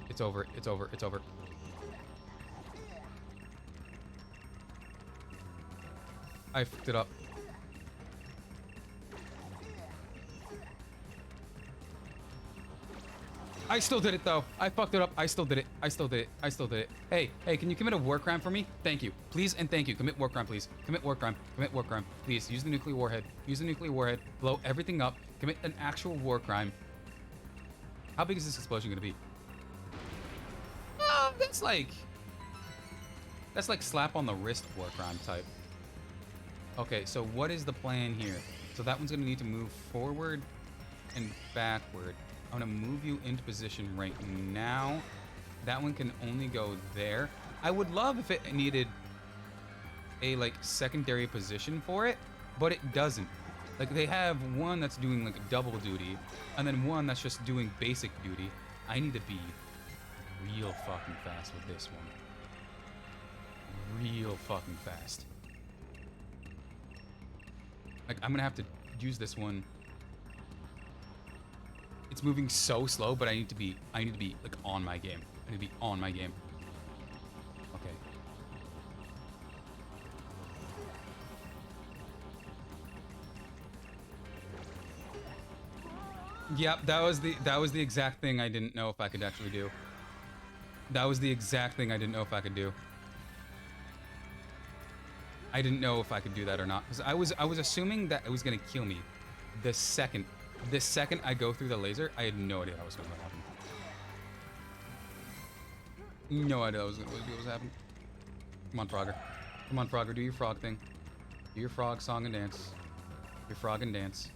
Speaker 1: It's over. It's over. It's over. I fucked it up. I still did it though. I fucked it up. I still did it. I still did it. I still did it. Hey, can you commit a war crime for me? Thank you. Please and thank you. Commit war crime, please. Commit war crime. Commit war crime. Please, use the nuclear warhead. Use the nuclear warhead. Blow everything up. Commit an actual war crime. How big is this explosion gonna be? That's like slap on the wrist war crime type. Okay, so what is the plan here? So that one's gonna need to move forward and backward. I'm gonna move you into position right now. That one can only go there. I would love if it needed a like secondary position for it, but it doesn't. Like they have one that's doing like double duty, and then one that's just doing basic duty. I need to be real fucking fast with this one. Real fucking fast. Like I'm gonna have to use this one. It's moving so slow, but I need to be like on my game. I need to be on my game. Okay. Yep, that was the exact thing I didn't know if I could actually do. That was the exact thing I didn't know if I could do. I didn't know if I could do that or not, because I was assuming that it was gonna kill me the second I go through the laser. I had no idea that was gonna happen. No idea that was gonna happen. Come on, Frogger. Come on, Frogger. Do your frog thing. Do your frog song and dance. Your frog and dance.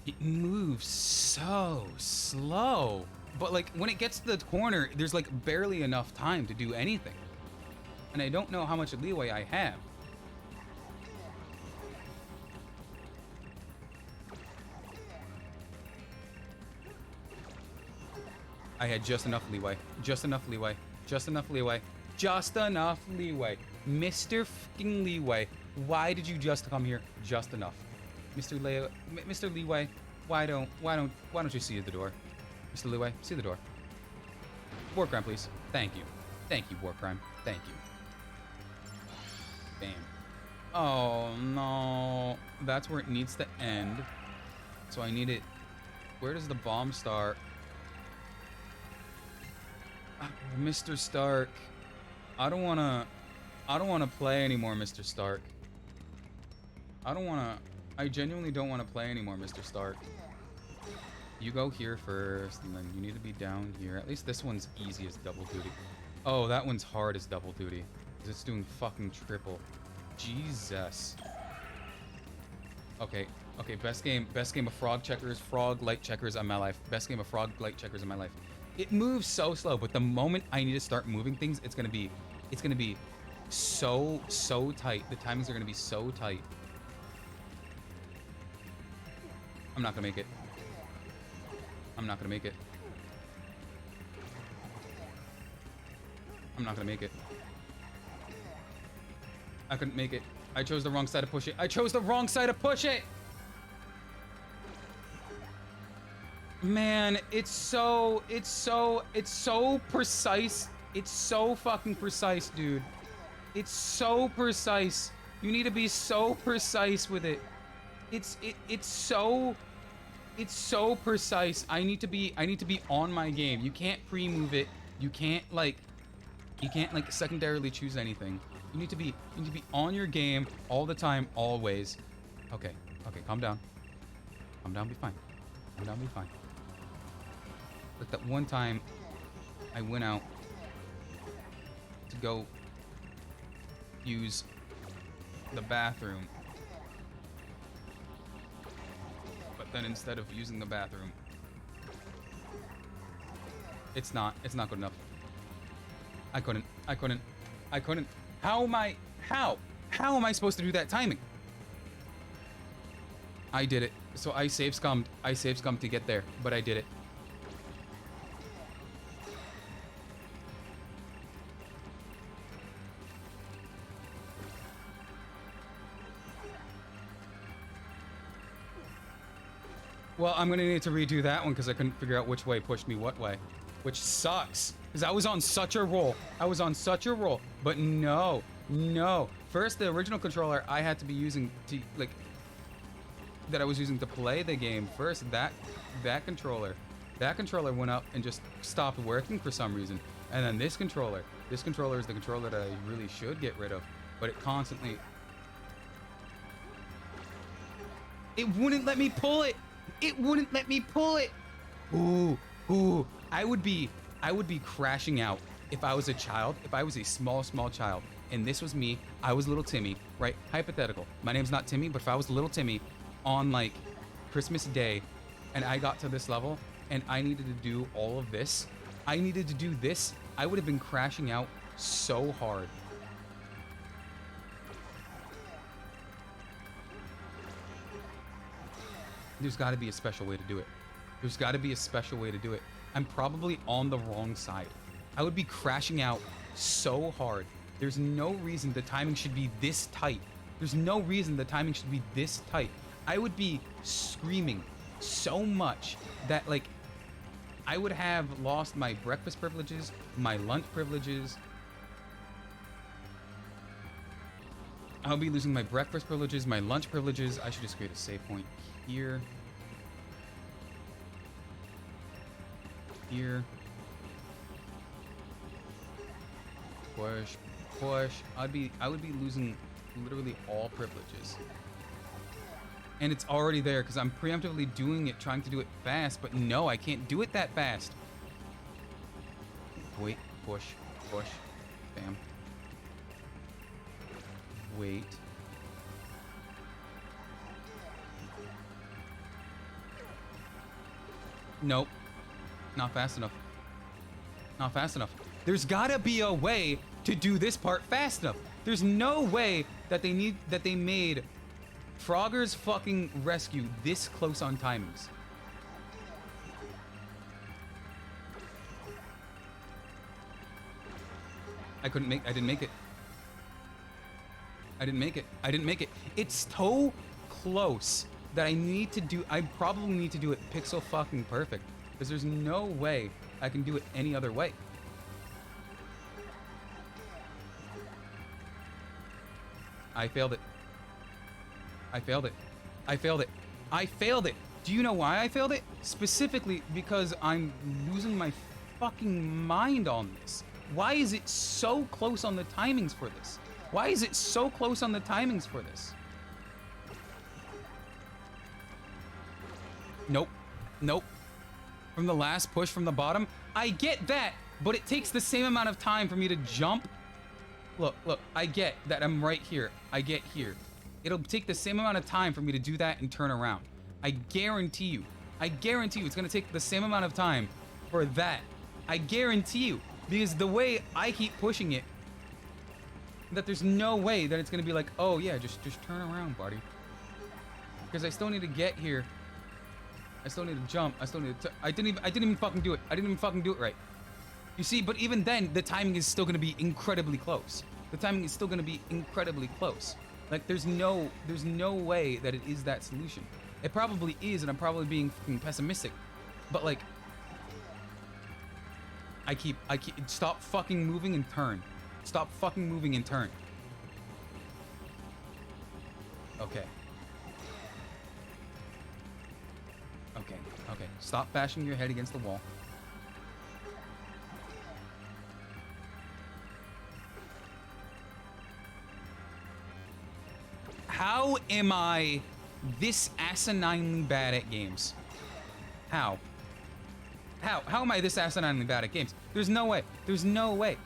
Speaker 1: It moves so slow. But like when it gets to the corner, there's like barely enough time to do anything. And I don't know how much leeway I have. I had just enough leeway. Just enough leeway. Just enough leeway. Just enough leeway. Mr. Fucking Leeway. Why did you just come here? Just enough. Mr. Leeway, why don't you see the door? Mr. Leeway, see the door. War crime, please. Thank you. Thank you, war crime. Thank you. Bam. Oh no. That's where it needs to end. So I need it. Where does the bomb start? Mr. Stark. I don't wanna play anymore, Mr. Stark. I genuinely don't wanna play anymore, Mr. Stark. You go here first, and then you need to be down here. At least this one's easy as double duty. Oh, that one's hard as double duty. Because it's doing fucking triple. Jesus. Okay, best game of frog light checkers in my life. Best game of frog light checkers in my life. It moves so slow, but the moment I need to start moving things, it's gonna be so tight. The timings are gonna be so tight. I'm not gonna make it. I'm not gonna make it. I'm not gonna make it. I couldn't make it. I chose the wrong side to push it. I chose the wrong side to push it! Man, it's so precise. It's so fucking precise, dude. It's so precise. You need to be so precise with it. It's so precise. I need to be on my game. You can't pre-move it. You can't like secondarily choose anything. You need to be on your game all the time, always. Okay, calm down. Calm down, be fine. Calm down, be fine. Like that one time I went out to go use the bathroom. But then instead of using the bathroom, it's not good enough. I couldn't. How am I supposed to do that timing? I did it. So I save scummed to get there, but I did it. Well, I'm gonna need to redo that one because I couldn't figure out which way pushed me what way. Which sucks. Because I was on such a roll. But no. First, the original controller I had to be using to, like, that I was using to play the game. First, that controller went up and just stopped working for some reason. And then this controller is the controller that I really should get rid of. But it constantly... It wouldn't let me pull it! Ooh. I would be crashing out if I was a child, if I was a small child, and this was me, I was little Timmy, right? Hypothetical. My name's not Timmy, but if I was little Timmy on like Christmas Day and I got to this level and I needed to do all of this, I would have been crashing out so hard. There's got to be a special way to do it. I'm probably on the wrong side. I would be crashing out so hard. There's no reason the timing should be this tight. I would be screaming so much that, like, I would have lost my breakfast privileges, my lunch privileges. I'll be losing my breakfast privileges, my lunch privileges. I should just create a save point here. Here. Push. I would be losing literally all privileges. And it's already there because I'm preemptively doing it, trying to do it fast, but no, I can't do it that fast. Wait, push. Bam. Wait. Nope. Not fast enough. There's gotta be a way to do this part fast enough. There's no way that they made Frogger's fucking rescue this close on timings. I didn't make it. It's so close that I probably need to do it pixel fucking perfect. Because there's no way I can do it any other way. I failed it. Do you know why I failed it? Specifically because I'm losing my fucking mind on this. Why is it so close on the timings for this? Nope. From the last push from the bottom, I get that, but it takes the same amount of time for me to jump. Look, I get that I'm right here. I get here. It'll take the same amount of time for me to do that and turn around. I guarantee you it's gonna take the same amount of time for that. I guarantee you, because the way I keep pushing it, that there's no way that it's gonna be like, oh yeah, just turn around, buddy. Because I still need to get here. I still need to jump. I didn't even fucking do it. I didn't even fucking do it right. You see, but even then, the timing is still going to be incredibly close. The timing is still going to be incredibly close. Like, there's no way that it is that solution. It probably is, and I'm probably being fucking pessimistic. But like, I keep, stop fucking moving and turn. Stop fucking moving and turn. Okay. Okay, okay. Stop bashing your head against the wall. How am I this asininely bad at games? How? How am I this asininely bad at games? There's no way. There's no way.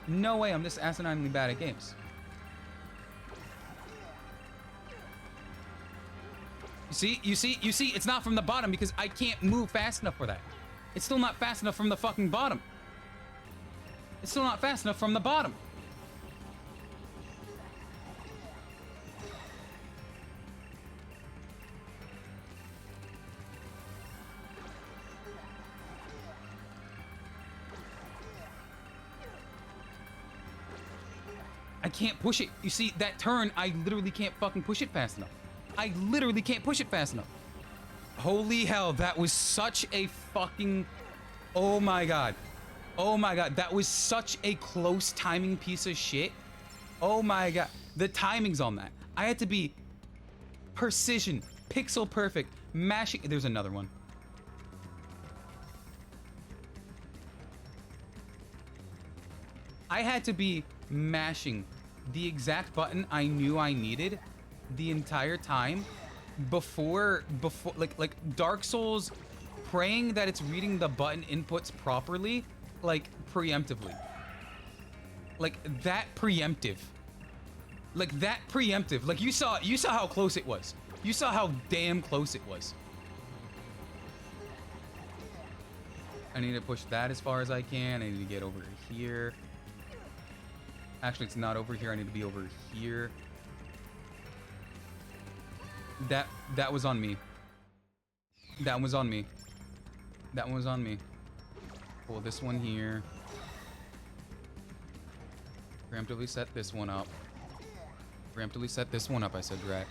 Speaker 1: No way I'm this asininely bad at games. You see, it's not from the bottom because I can't move fast enough for that. It's still not fast enough from the fucking bottom. It's still not fast enough from the bottom. I can't push it. You see, that turn, I literally can't fucking push it fast enough. I literally can't push it fast enough. Holy hell, that was such a fucking... Oh my god. Oh my god, that was such a close timing piece of shit. Oh my god. The timings on that. I had to be precision, pixel perfect, mashing... There's another one. I had to be mashing the exact button I knew I needed the entire time before like Dark Souls, praying that it's reading the button inputs properly, like preemptively. Like that preemptive. Like that preemptive. Like you saw how close it was. You saw how damn close it was. I need to push that as far as I can. I need to get over here. Actually, it's not over here. I need to be over here. That was on me. That was on me. That one was on me. Pull this one here. Preemptively set this one up. Preemptively set this one up, I said, right.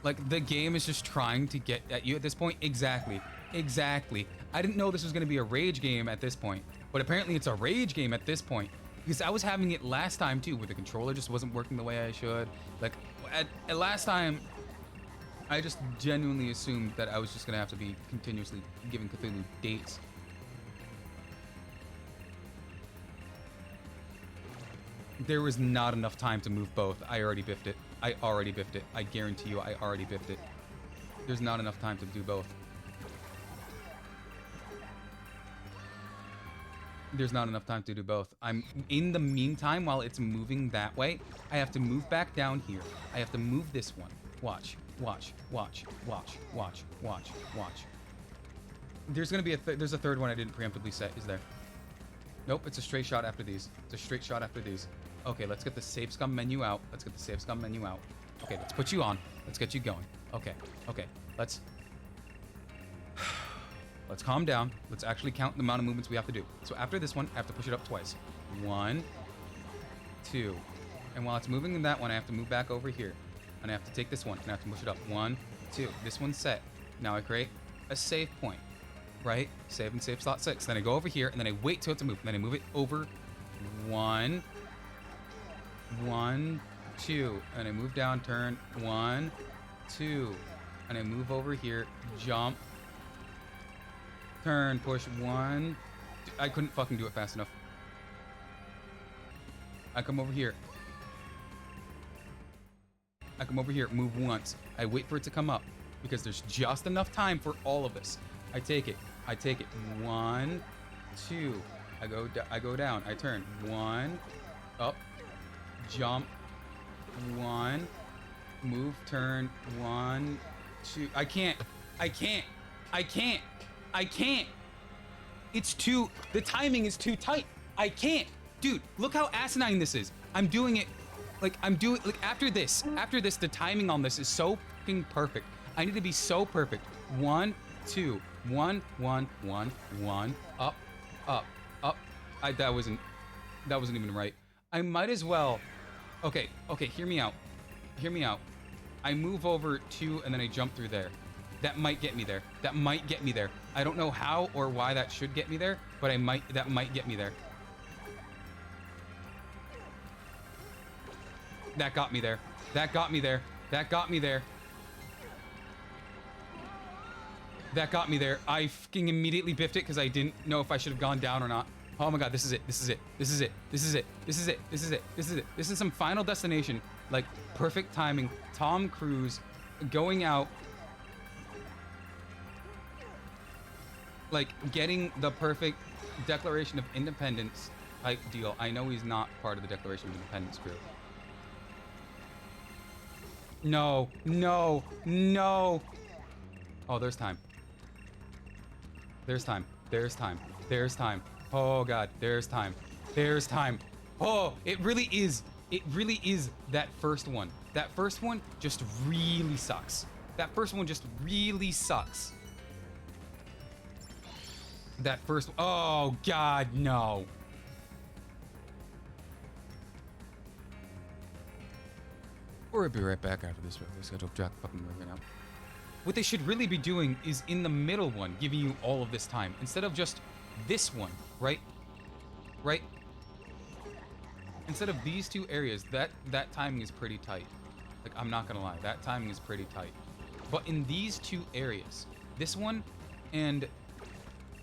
Speaker 1: Like, the game is just trying to get at you at this point. Exactly. Exactly. I didn't know this was going to be a rage game at this point. But apparently it's a rage game at this point. Because I was having it last time too, where the controller just wasn't working the way I should. Like, at last time, I just genuinely assumed that I was just gonna have to be continuously giving Cthulhu dates. There was not enough time to move both. I already biffed it. I already biffed it. I guarantee you, I already biffed it. There's not enough time to do both. There's not enough time to do both. I'm in the meantime, while it's moving that way, I have to move back down here. I have to move this one. Watch, watch, watch, watch, watch, watch, watch. There's gonna be there's a third one I didn't preemptively set, is there? Nope, it's a straight shot after these. It's a straight shot after these. Okay, let's get the save scum menu out. Let's get the save scum menu out. Okay, let's put you on. Let's get you going. Okay, okay, let's calm down. Let's actually count the amount of movements we have to do. So after this one, I have to push it up twice. 1, 2. And while it's moving in that one, I have to move back over here. And I have to take this one, and I have to push it up. 1, 2. This one's set. Now I create a save point, right? Save and save slot 6. Then I go over here, and then I wait till it to move. And then I move it over 1, 1, 2. And I move down, turn 1, 2. And I move over here, jump, turn, push 1. I couldn't fucking do it fast enough. I come over here. I come over here, move once. I wait for it to come up because there's just enough time for all of this. I take it. I take it. 1, 2. I go down. I turn. 1, up, jump, 1, move, turn, 1, 2. I can't. It's too, the timing is too tight. I can't. Dude, look how asinine this is. I'm doing it, like after this, the timing on this is so fucking perfect. I need to be so perfect. 1, 2, 1, 1, 1, 1, up, up, up, That wasn't even right. I might as well. Okay, hear me out. Hear me out. I move over 2 and then I jump through there. That might get me there. That might get me there. I don't know how or why that should get me there, but that might get me there. That got me there. That got me there. That got me there. That got me there. I fucking immediately biffed it because I didn't know if I should have gone down or not. Oh my god, this is it. This is it. This is it. This is it. This is it. This is it. This is it. This is some Final Destination. Like, perfect timing. Tom Cruise going out. Like, getting the perfect Declaration of Independence type deal. I know he's not part of the Declaration of Independence crew. No. No. No. Oh, there's time. There's time. There's time. There's time. Oh god, there's time. There's time. Oh, it really is. It really is that first one. That first one just really sucks. That first one just really sucks. That first. Oh god, no. We'll be right back after this. Schedule Jack fucking right now. What they should really be doing is in the middle one, giving you all of this time instead of just this one, right? Right? Instead of these 2 areas, that timing is pretty tight. Like, I'm not gonna lie, that timing is pretty tight. But in these 2 areas, this one and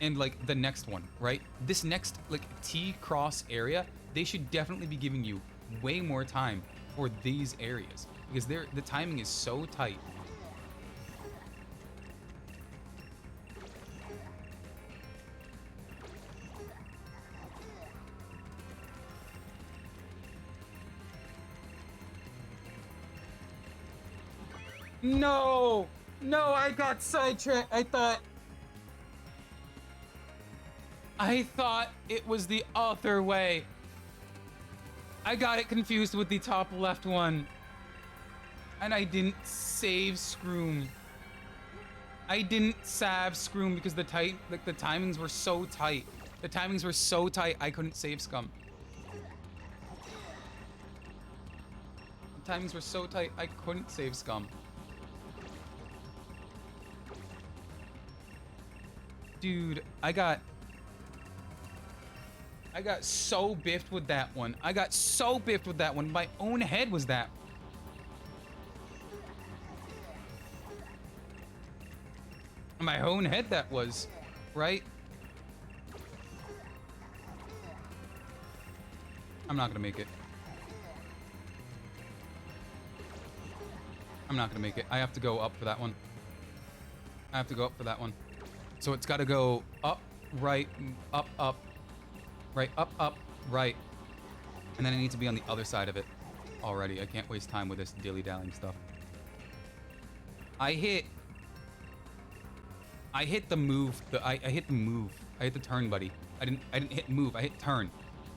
Speaker 1: like the next one, right? This next like T-cross area, they should definitely be giving you way more time for these areas because the timing is so tight. No! No, I got sidetracked. I thought it was the other way. I got it confused with the top left one. And I didn't save Scroom. I didn't save Scroom because the timings were so tight. The timings were so tight I couldn't save Scum. The timings were so tight I couldn't save Scum. Dude, I got so biffed with that one. I got so biffed with that one. My own head was that. My own head that was, right? I'm not gonna make it. I'm not gonna make it. I have to go up for that one. I have to go up for that one. So it's got to go up, right, up, up, right, up, right. And then I need to be on the other side of it already. I can't waste time with this dilly-dallying stuff. I hit the move. I hit the move. I hit the turn, buddy. I didn't hit move. I hit turn.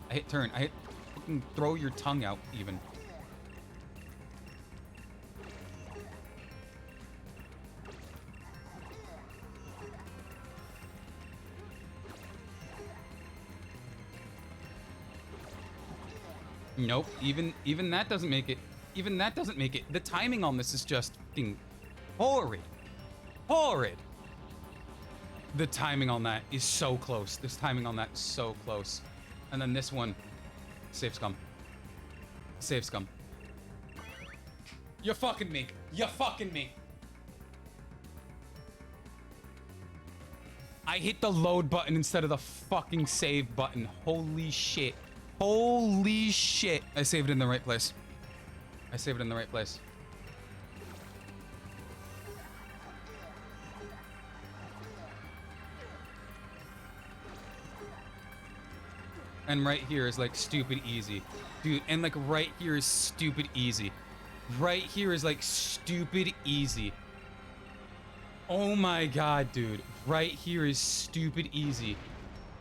Speaker 1: I hit turn. I hit fucking throw your tongue out even. Nope, even that doesn't make it. Even that doesn't make it. The timing on this is just fucking horrid. Horrid. The timing on that is so close. This timing on that is so close. And then this one, save Scum. Save Scum. You're fucking me. You're fucking me. I hit the load button instead of the fucking save button. Holy shit. Holy shit. I saved it in the right place. I saved it in the right place. And right here is like stupid easy. Dude, and like right here is stupid easy. Right here is like stupid easy. Oh my god, dude. Right here is stupid easy.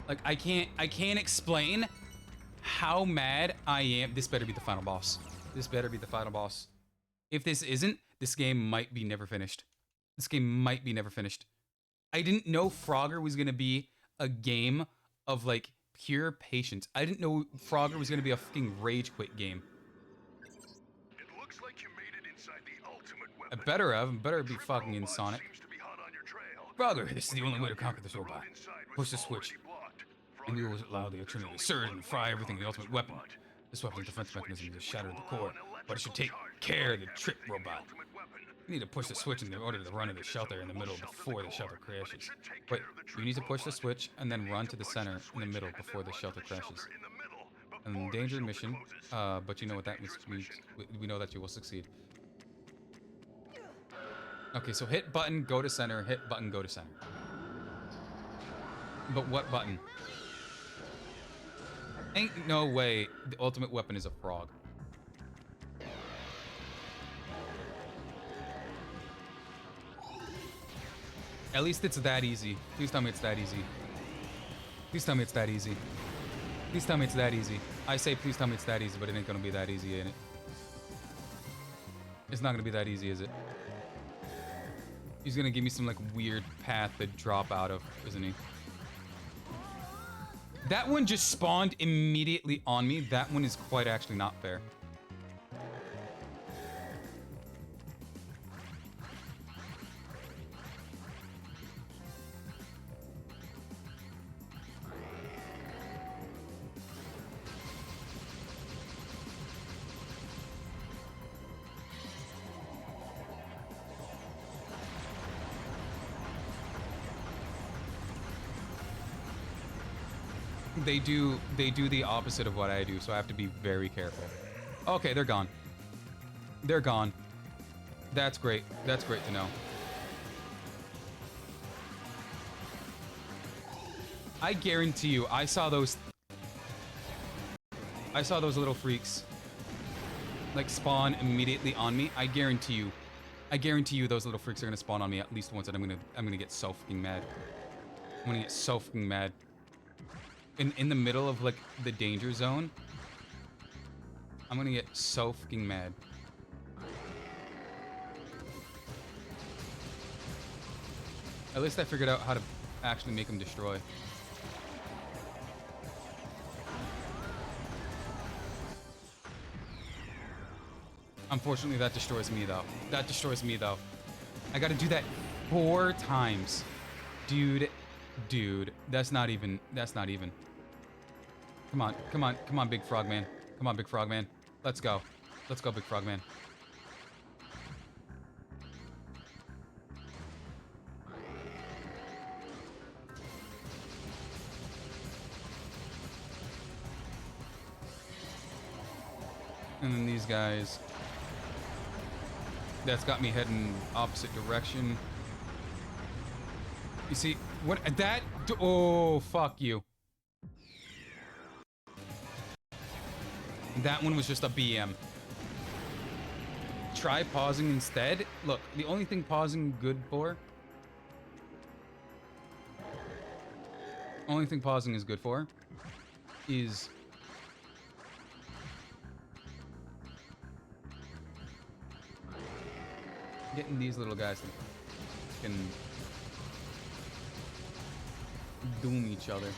Speaker 1: Like I can't explain how mad I am. This better be the final boss. This better be the final boss. If this isn't, this game might be never finished. This game might be never finished. I didn't know Frogger was gonna be a game of like pure patience. I didn't know Frogger was gonna be a fucking rage quit game.
Speaker 3: It looks like you made it inside the ultimate
Speaker 1: I
Speaker 3: weapon.
Speaker 1: better have. I better be
Speaker 3: Trip
Speaker 1: fucking
Speaker 3: robot
Speaker 1: insonic.
Speaker 3: seems to be hot on your trail.
Speaker 1: Frogger, this is the only way to conquer this robot.
Speaker 3: road inside was
Speaker 1: Push the switch,
Speaker 3: already blocked.
Speaker 1: and we will
Speaker 3: Frogger,
Speaker 1: allow the
Speaker 3: there's
Speaker 1: Trinity
Speaker 3: only
Speaker 1: to surge
Speaker 3: one
Speaker 1: and fry
Speaker 3: way to
Speaker 1: everything in the
Speaker 3: conquer
Speaker 1: ultimate
Speaker 3: this
Speaker 1: weapon.
Speaker 3: robot.
Speaker 1: This weapon's
Speaker 3: Push the
Speaker 1: defense
Speaker 3: switch,
Speaker 1: mechanism is
Speaker 3: which
Speaker 1: shatter
Speaker 3: will
Speaker 1: the
Speaker 3: allow
Speaker 1: core,
Speaker 3: an
Speaker 1: but it should
Speaker 3: electrical
Speaker 1: take
Speaker 3: charge to
Speaker 1: care
Speaker 3: break
Speaker 1: to trip
Speaker 3: everything in the
Speaker 1: robot.
Speaker 3: ultimate weapon.
Speaker 1: You need to push the switch in order to run to the shelter in the middle before the shelter crashes. Wait, you need to push the switch and then run to the center in the middle before the shelter crashes. An endangered mission, but you know what that means. We know that you will succeed. Okay, so hit button, go to center, hit button, go to center. But what button? Ain't no way the ultimate weapon is a frog. At least it's that easy. Please tell me it's that easy. Please tell me it's that easy. Please tell me it's that easy. I say please tell me it's that easy, but it ain't gonna be that easy, ain't it? It's not gonna be that easy, is it? He's gonna give me some like weird path to drop out of, isn't he? That one just spawned immediately on me. That one is quite actually not fair. They do the opposite of what I do, so I have to be very careful. Okay, they're gone. They're gone. That's great. That's great to know. I guarantee you, I saw those little freaks like spawn immediately on me. I guarantee you those little freaks are gonna spawn on me at least once, and I'm gonna get so fucking mad. I'm gonna get so fucking mad. In the middle of like the danger zone, I'm gonna get so fucking mad. At least I figured out how to actually make him destroy. Unfortunately, that destroys me though. That destroys me though. I gotta do that 4 times. Dude, that's not even. Come on, big frogman. Come on, big frogman. Let's go, big frogman. And then these guys. That's got me heading opposite direction. You see, what that? Oh, fuck you. That one was just a BM. Try pausing instead. Look, the only thing pausing good for. Only thing pausing is good for is getting these little guys to can doom each other.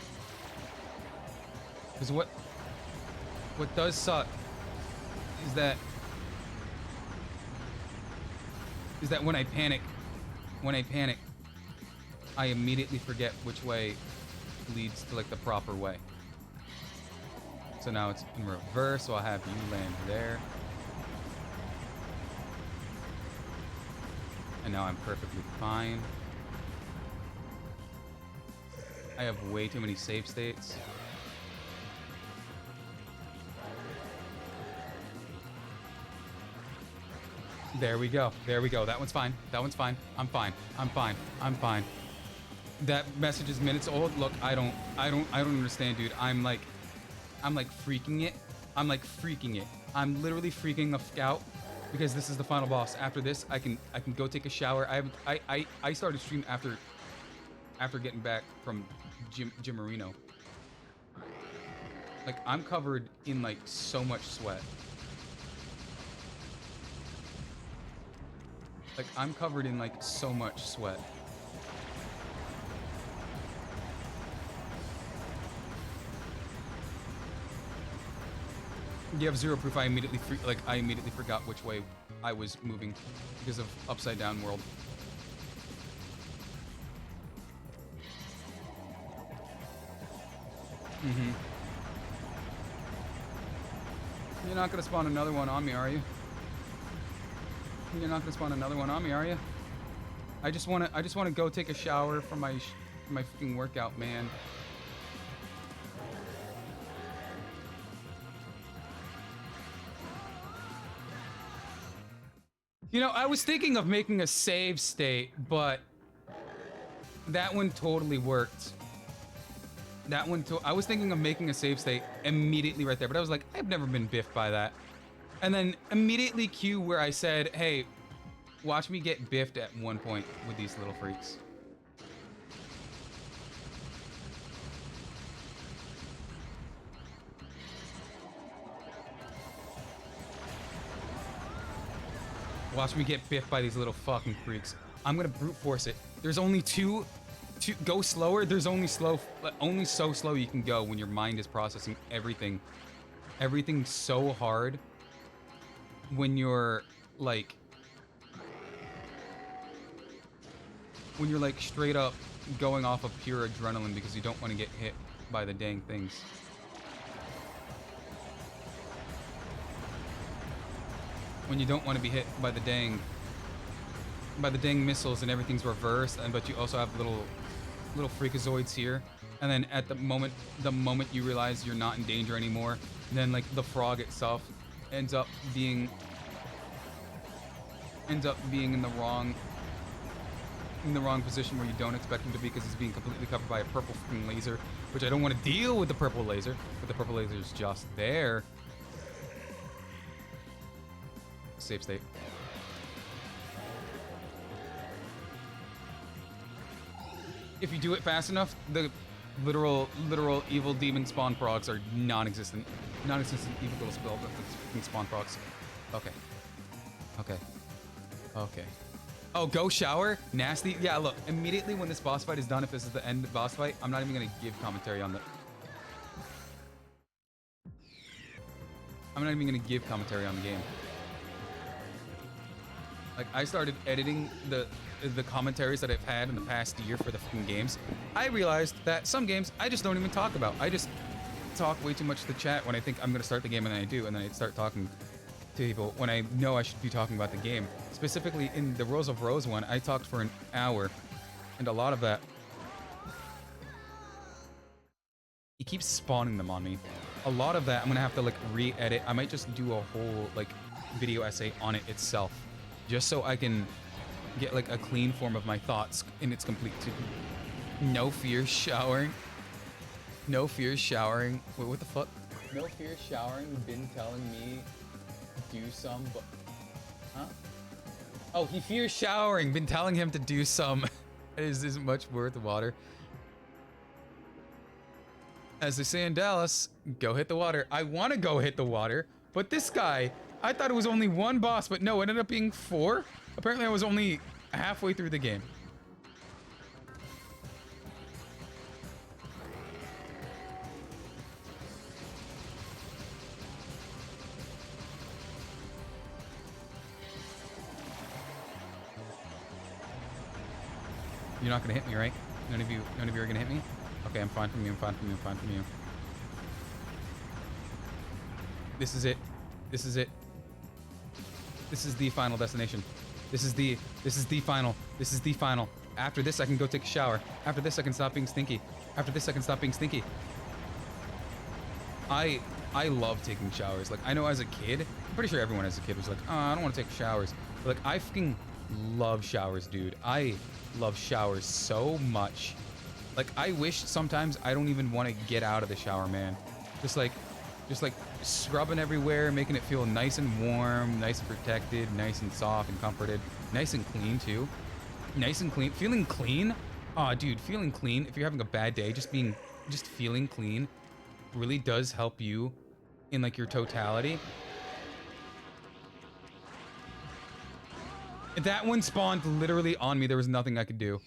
Speaker 1: Because what does suck is that when I panic, I immediately forget which way leads to like the proper way. So now it's in reverse, so I'll have you land there. And now I'm perfectly fine. I have way too many save states. There we go. That one's fine. I'm fine. That message is minutes old. Look, I don't understand, dude. I'm like freaking it. I'm literally freaking the fuck out because this is the final boss. After this, I can go take a shower. I started stream after getting back from Jim Marino. Like, I'm covered in like so much sweat. You have zero proof. I immediately forgot which way I was moving because of upside down world. You're not gonna spawn another one on me, are you? You're not gonna spawn another one on me, are you? I just wanna go take a shower from my freaking workout, man. You know, I was thinking of making a save state, but that one totally worked. I was thinking of making a save state immediately right there, but I was like, I've never been biffed by that. And then immediately cue where I said, hey, watch me get biffed at one point with these little freaks. Watch me get biffed by these little fucking freaks. I'm gonna brute force it. There's only two. Go slower. There's only so slow you can go when your mind is processing everything. Everything's so hard when you're like straight up going off of pure adrenaline because you don't want to get hit by the dang things. When you don't want to be hit by the dang missiles and everything's reversed, but you also have little freakazoids here, and then at the moment you realize you're not in danger anymore, then like the frog itself ends up being in the wrong position where you don't expect him to be because he's being completely covered by a purple freaking laser, which I don't want to deal with the purple laser, but the purple laser is just there. Save state. If you do it fast enough, the literal evil demon spawn procs are non-existent. Non-existent evil little spell freaking spawn procs. Okay. Oh, go shower? Nasty? Yeah, look, immediately when this boss fight is done, if this is the end boss fight, I'm not even gonna give commentary on the... I'm not even gonna give commentary on the game. Like, I started editing the commentaries that I've had in the past year for the fucking games. I realized that some games I just don't even talk about. I just talk way too much to the chat when I think I'm gonna start the game, and then I do, and then I start talking to people when I know I should be talking about the game. Specifically in the Rose of Rose one, I talked for an hour, and a lot of that... He keeps spawning them on me. A lot of that I'm gonna have to like re-edit. I might just do a whole like video essay on it itself, just so I can get like a clean form of my thoughts in its complete. No fear showering. No fear showering. Wait, what the fuck? No fear showering. Been telling me do some, but huh? Oh, he fears showering. Been telling him to do some. It isn't much worth the water. As they say in Dallas, go hit the water. I want to go hit the water, but this guy, I thought it was only one boss, but no, it ended up being 4. Apparently I was only halfway through the game. You're not gonna hit me, right? None of you are gonna hit me? Okay, I'm fine from you, I'm fine from you, I'm fine from you. This is it. This is it. This is the final destination. This is the final. This is the final. After this, I can go take a shower. After this, I can stop being stinky. After this, I can stop being stinky. I love taking showers. Like, I know as a kid, I'm pretty sure everyone as a kid was like, oh, I don't want to take showers. But like, I fucking love showers, dude. I love showers so much. Like, I wish sometimes I don't even want to get out of the shower, man. Just like scrubbing everywhere, making it feel nice and warm, nice and protected, nice and soft and comforted, nice and clean too. Nice and clean, feeling clean. Oh, dude, feeling clean. If you're having a bad day, just feeling clean really does help you in like your totality. That one spawned literally on me. There was nothing I could do.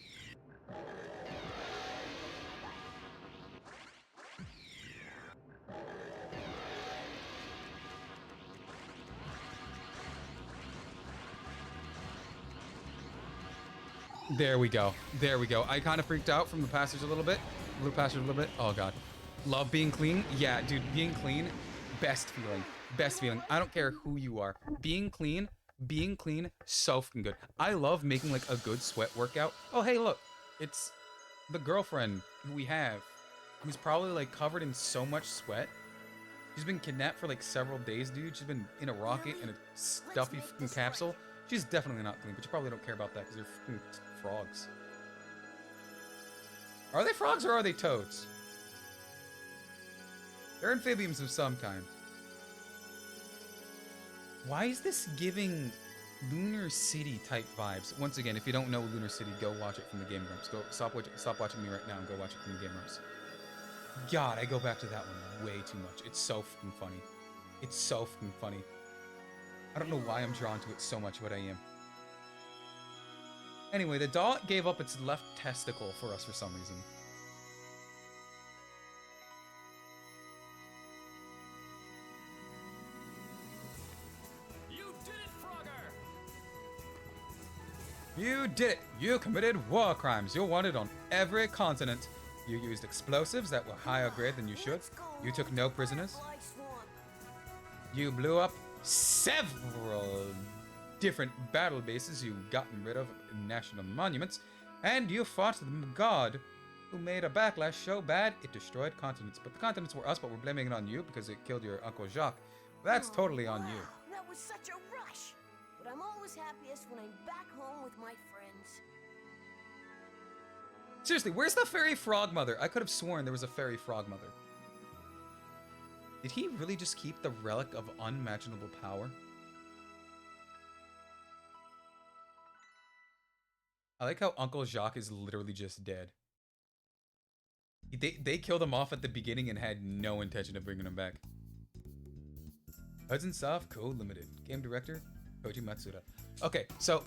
Speaker 1: There we go. There we go. I kind of freaked out from the passage a little bit. Oh god. Love being clean. Yeah, dude, being clean, best feeling. Best feeling. I don't care who you are. Being clean, so fucking good. I love making like a good sweat workout. Oh, hey, look. It's the girlfriend who we have, who's probably like covered in so much sweat. She's been kidnapped for like several days, dude. She's been in a rocket in a stuffy fucking capsule. She's definitely not clean, but you probably don't care about that because they're fucking frogs. Are they frogs or are they toads? They're amphibians of some kind. Why is this giving Lunar City type vibes? Once again, if you don't know Lunar City, go watch it from the Game Grumps. Go stop watching me right now and go watch it from the Game Grumps. God, I go back to that one way too much. It's so fucking funny. It's so fucking funny. I don't know why I'm drawn to it so much, but I am. Anyway, the dog gave up its left testicle for us for some reason.
Speaker 8: You did it, Frogger!
Speaker 1: You did it! You committed war crimes. You're wanted on every continent. You used explosives that were higher grade than you should. You took no prisoners. You blew up several different battle bases. You've gotten rid of national monuments. And you fought the god who made a backlash so bad it destroyed continents. But the continents were us, but we're blaming it on you because it killed your Uncle Jacques. That's totally on you.
Speaker 5: That was such a rush. But I'm always happiest when I'm back home with my friends.
Speaker 1: Seriously, where's the fairy frog mother? I could have sworn there was a fairy frog mother. Did he really just keep the relic of unimaginable power? I like how Uncle Jacques is literally just dead. They killed him off at the beginning and had no intention of bringing him back. Hudson Soft Co. Limited. Game director, Koji Matsuda. Okay, so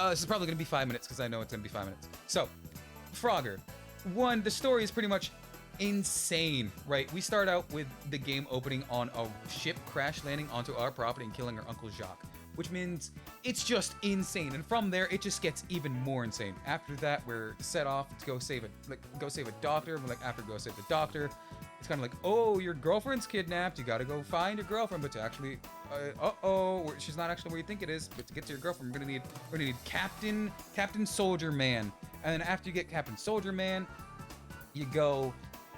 Speaker 1: this is probably going to be 5 minutes because I know it's going to be 5 minutes. So, Frogger. One, the story is pretty much insane, right? We start out with the game opening on a ship crash landing onto our property and killing our Uncle Jacques, which means it's just insane. And from there, it just gets even more insane. After that, we're set off to go save a doctor. We're like, after go save the doctor, it's kind of like, oh, your girlfriend's kidnapped. You got to go find your girlfriend, but to actually, she's not actually where you think it is. But to get to your girlfriend, we're gonna need Captain Soldier Man. And then after you get Captain Soldier Man, you go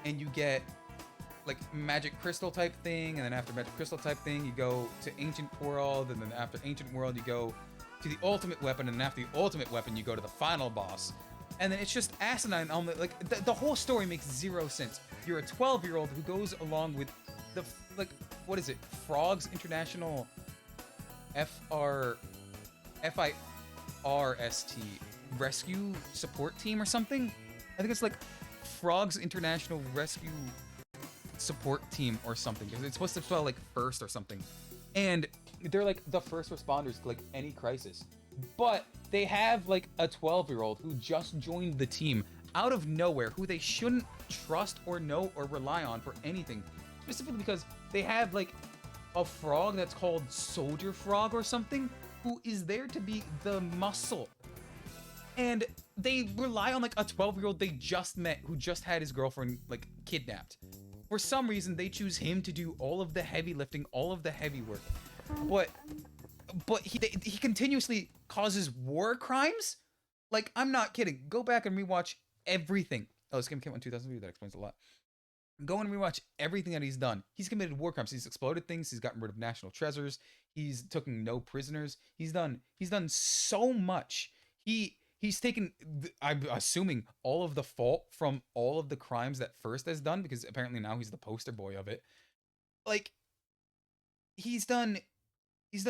Speaker 1: and you get like magic crystal type thing, and then after magic crystal type thing, you go to Ancient World, and then after Ancient World, you go to the ultimate weapon, and then after the ultimate weapon, you go to the final boss. And then it's just asinine. Like the whole story makes zero sense. You're a 12-year-old who goes along with the what is it? Frogs International FIRST Rescue Support Team or something. I think it's like Frogs International Rescue Support Team or something, because it's supposed to spell like first or something. And they're like the first responders to like any crisis. But they have like a 12-year-old who just joined the team out of nowhere, who they shouldn't trust or know or rely on for anything. Specifically because they have like a frog that's called Soldier Frog or something, who is there to be the muscle. And they rely on like a 12-year-old they just met who just had his girlfriend like kidnapped. For some reason, they choose him to do all of the heavy lifting, all of the heavy work. But he continuously causes war crimes? Like, I'm not kidding. Go back and rewatch everything. Oh, this game came out in 2003. That explains a lot. Go and rewatch everything that he's done. He's committed war crimes. He's exploded things. He's gotten rid of national treasures. He's taken no prisoners. He's done so much. He's taken, I'm assuming, all of the fault from all of the crimes that First has done, because apparently now he's the poster boy of it. Like, he's done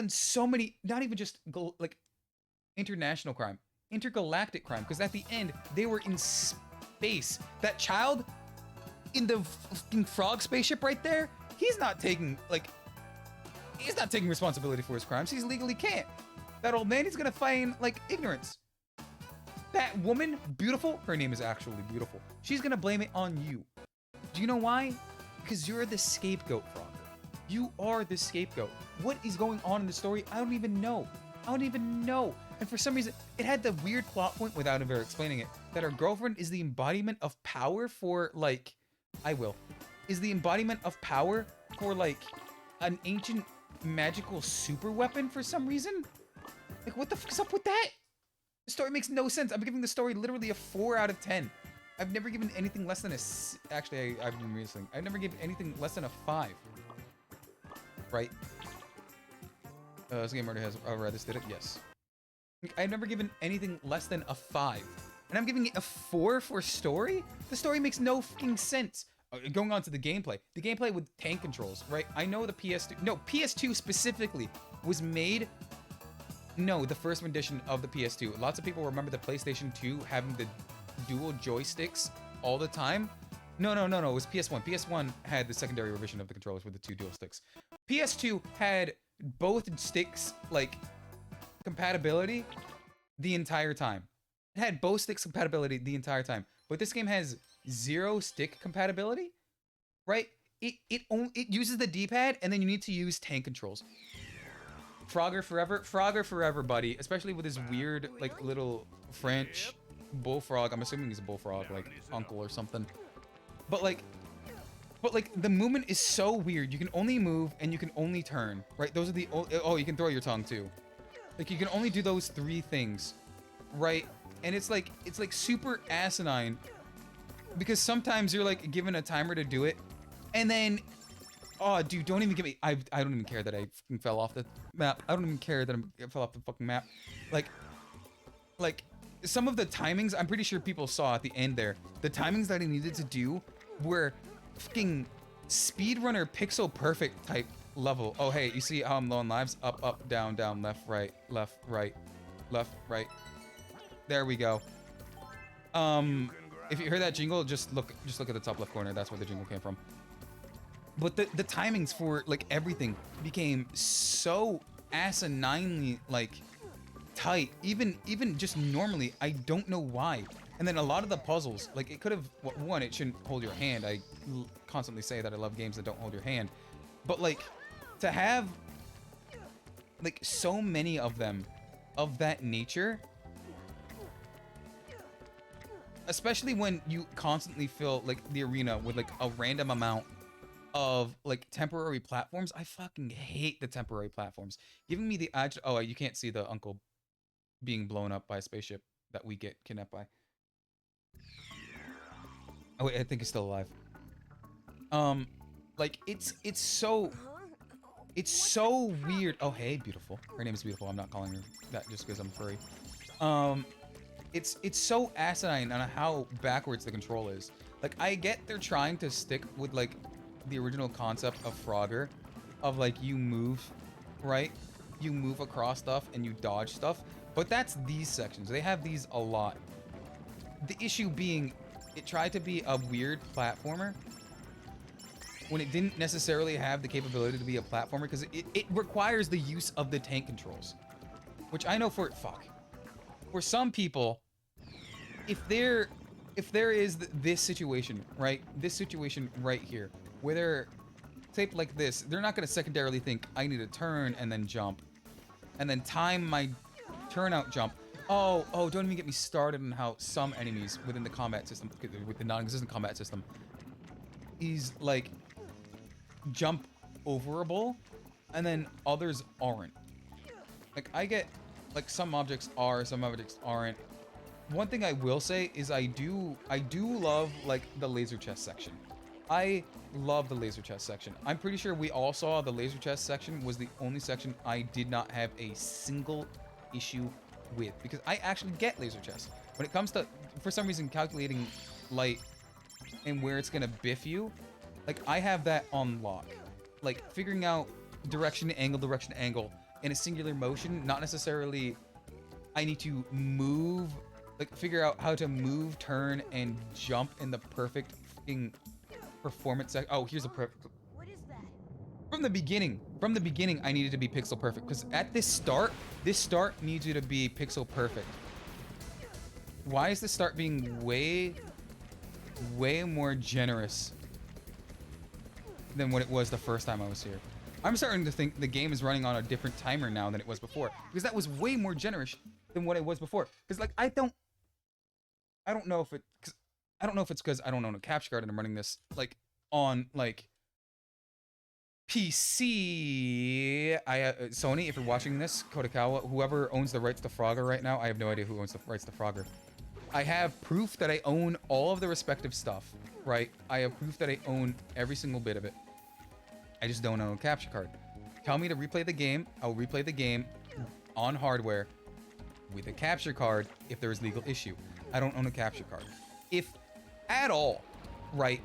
Speaker 1: so many, not even just like international crime, intergalactic crime, because at the end they were in space. That child in the fucking frog spaceship right there, he's not taking responsibility for his crimes. He legally can't. That old man, he's gonna feign like ignorance. That woman, beautiful, her name is actually beautiful, she's gonna blame it on you. Do you know why? Because you're the scapegoat, Frogger. You are the scapegoat. What is going on in the story? I don't even know.
Speaker 6: I don't even know. And for some reason, it had the weird plot point, without ever explaining it, that our girlfriend is the embodiment of power for, like, is the embodiment of power for, like, an ancient magical super weapon for some reason? Like, what the fuck's up with that? The story makes no sense. I'm giving the story literally a 4 out of 10. I've never given anything less than a... Actually, I've been reasoning. I've never given anything less than a 5. Right? This game already has... Oh, right, this did it? Yes. I've never given anything less than a 5. And I'm giving it a 4 for story? The story makes no fucking sense. Going on to the gameplay. The gameplay with tank controls, right? I know the PS2... No, PS2 specifically was made... No, the first rendition of the PS2. Lots of people remember the PlayStation 2 having the dual joysticks all the time. No, it was PS1. PS1 had the secondary revision of the controllers with the 2 dual sticks. PS2 had both sticks, like, compatibility the entire time. It had both sticks compatibility the entire time. But this game has 0 stick compatibility, right? It uses the D-pad, and then you need to use tank controls. Frogger forever, buddy. Especially with his weird, like, little French bullfrog. I'm assuming he's a bullfrog, like, uncle or something. But like, the movement is so weird. You can only move and you can only turn, right? Those are the... Oh, you can throw your tongue, too. Like, you can only do those 3 things, right? And it's like super asinine. Because sometimes you're, like, given a timer to do it. And then... Oh, dude, don't even give me... I don't even care that I fucking fell off the map. I don't even care that I fell off the fucking map. Like, some of the timings, I'm pretty sure people saw at the end there. The timings that I needed to do were fucking speedrunner pixel perfect type level. Oh, hey, you see how I'm low on lives? Up, up, down, down, left, right, left, right, left, right. There we go. If you hear that jingle, just look at the top left corner. That's where the jingle came from. But the timings for, like, everything became so asininely, like, tight. Even just normally, I don't know why. And then a lot of the puzzles, like, it could have... One, it shouldn't hold your hand. I constantly say that I love games that don't hold your hand. But, like, to have, like, so many of them of that nature... Especially when you constantly fill, like, the arena with, like, a random amount of, like, temporary platforms. I fucking hate the temporary platforms. Giving me the... Oh, you can't see the uncle being blown up by a spaceship that we get kidnapped by. Oh, wait, I think he's still alive. Like, it's so weird. Oh, hey, beautiful. Her name is Beautiful. I'm not calling her that just because I'm furry. It's so asinine on how backwards the control is. Like, I get they're trying to stick with, like, the original concept of Frogger, of, like, you move, right? You move across stuff and you dodge stuff, but that's these sections. They have these a lot. The issue being, it tried to be a weird platformer when it didn't necessarily have the capability to be a platformer, because it requires the use of the tank controls, which I know for some people, if there is this situation, right? This situation right here, where they're taped like this, they're not going to secondarily think, I need to turn and then jump. And then time my turnout jump. Oh, don't even get me started on how some enemies within the combat system, with the non-existent combat system, is like jump overable, and then others aren't. Like, I get, like, some objects are, some objects aren't. One thing I will say is I do love, like, the laser chest section. I love the laser chest section. I'm pretty sure we all saw the laser chest section was the only section I did not have a single issue with, because I actually get laser chests. When it comes to, for some reason, calculating light and where it's gonna biff you, like, I have that on lock. Like, figuring out direction, angle in a singular motion, not necessarily I need to move, like, figure out how to move, turn, and jump in the perfect fucking performance. Oh, here's a perfect...
Speaker 5: What is that?
Speaker 6: From the beginning, I needed to be pixel perfect, because at this start needs you to be pixel perfect. Why is the start being way more generous than what it was the first time I was here? I'm starting to think the game is running on a different timer now than it was before, because that was way more generous than what it was before. Because like I don't know if it's because I don't own a capture card and I'm running this like on like PC. Sony, if you're watching this, Kodakawa, whoever owns the rights to Frogger right now, I have no idea who owns the rights to Frogger. I have proof that I own all of the respective stuff, right? I have proof that I own every single bit of it. I just don't own a capture card. Tell me to replay the game, I'll replay the game on hardware with a capture card if there is legal issue. I don't own a capture card. If at all, right,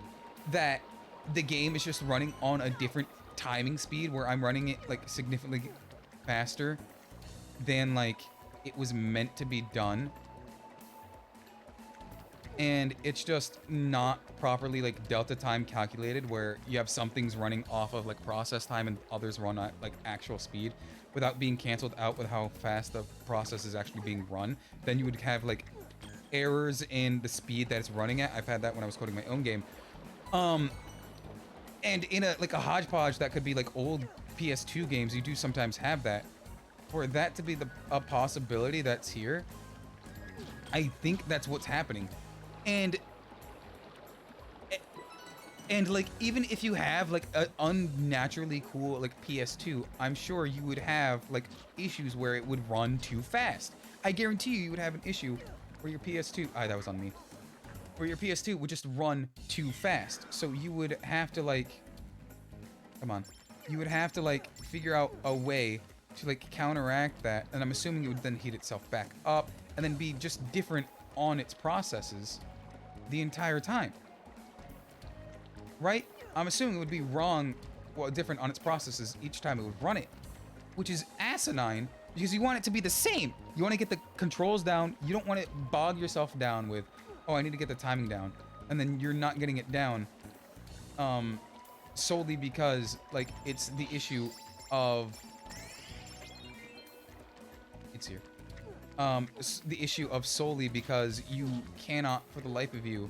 Speaker 6: that the game is just running on a different timing speed where I'm running it like significantly faster than like it was meant to be done, and it's just not properly like delta time calculated, where you have some things running off of like process time and others run at like actual speed without being canceled out with how fast the process is actually being run, then you would have like errors in the speed that it's running at. I've had that when I was coding my own game. And in a like a hodgepodge that could be like old PS2 games, you do sometimes have that. For that to be a possibility that's here, I think that's what's happening. And like even if you have like an unnaturally cool like PS2, I'm sure you would have like issues where it would run too fast. I guarantee you would have an issue where your PS2, that was on me, where your PS2 would just run too fast. So you would have to like, come on, you would have to like figure out a way to like counteract that. And I'm assuming it would then heat itself back up and then be just different on its processes the entire time. Right? I'm assuming it would be wrong, well, different on its processes each time it would run it, which is asinine because you want it to be the same. You want to get the controls down. You don't want to bog yourself down with, oh, I need to get the timing down, and then you're not getting it down solely because like it's the issue of here. The issue of solely because you cannot, for the life of you,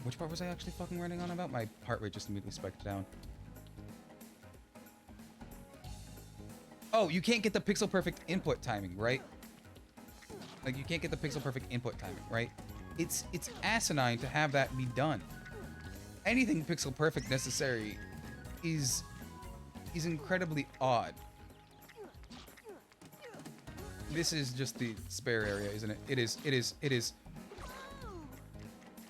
Speaker 6: which part was I actually fucking running on about? My heart rate just immediately spiked down. Oh, you can't get the pixel perfect input timing, right? Like you can't get the pixel perfect input timing, right? It's asinine to have that be done. Anything pixel perfect necessary is incredibly odd. This is just the spare area, isn't it? It is.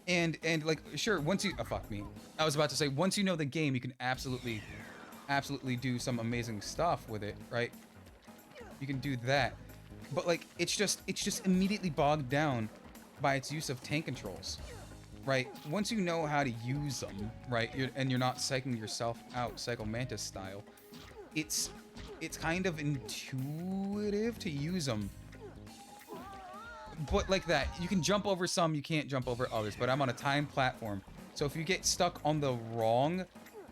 Speaker 6: And like, sure, once you, fuck me. I was about to say, once you know the game, you can absolutely do some amazing stuff with it, right? You can do that. But like, it's just immediately bogged down by its use of tank controls, right? Once you know how to use them, right? You're not psyching yourself out, Psycho Mantis style. It's kind of intuitive to use them. But like that, you can jump over some, you can't jump over others. But I'm on a timed platform, so if you get stuck on the wrong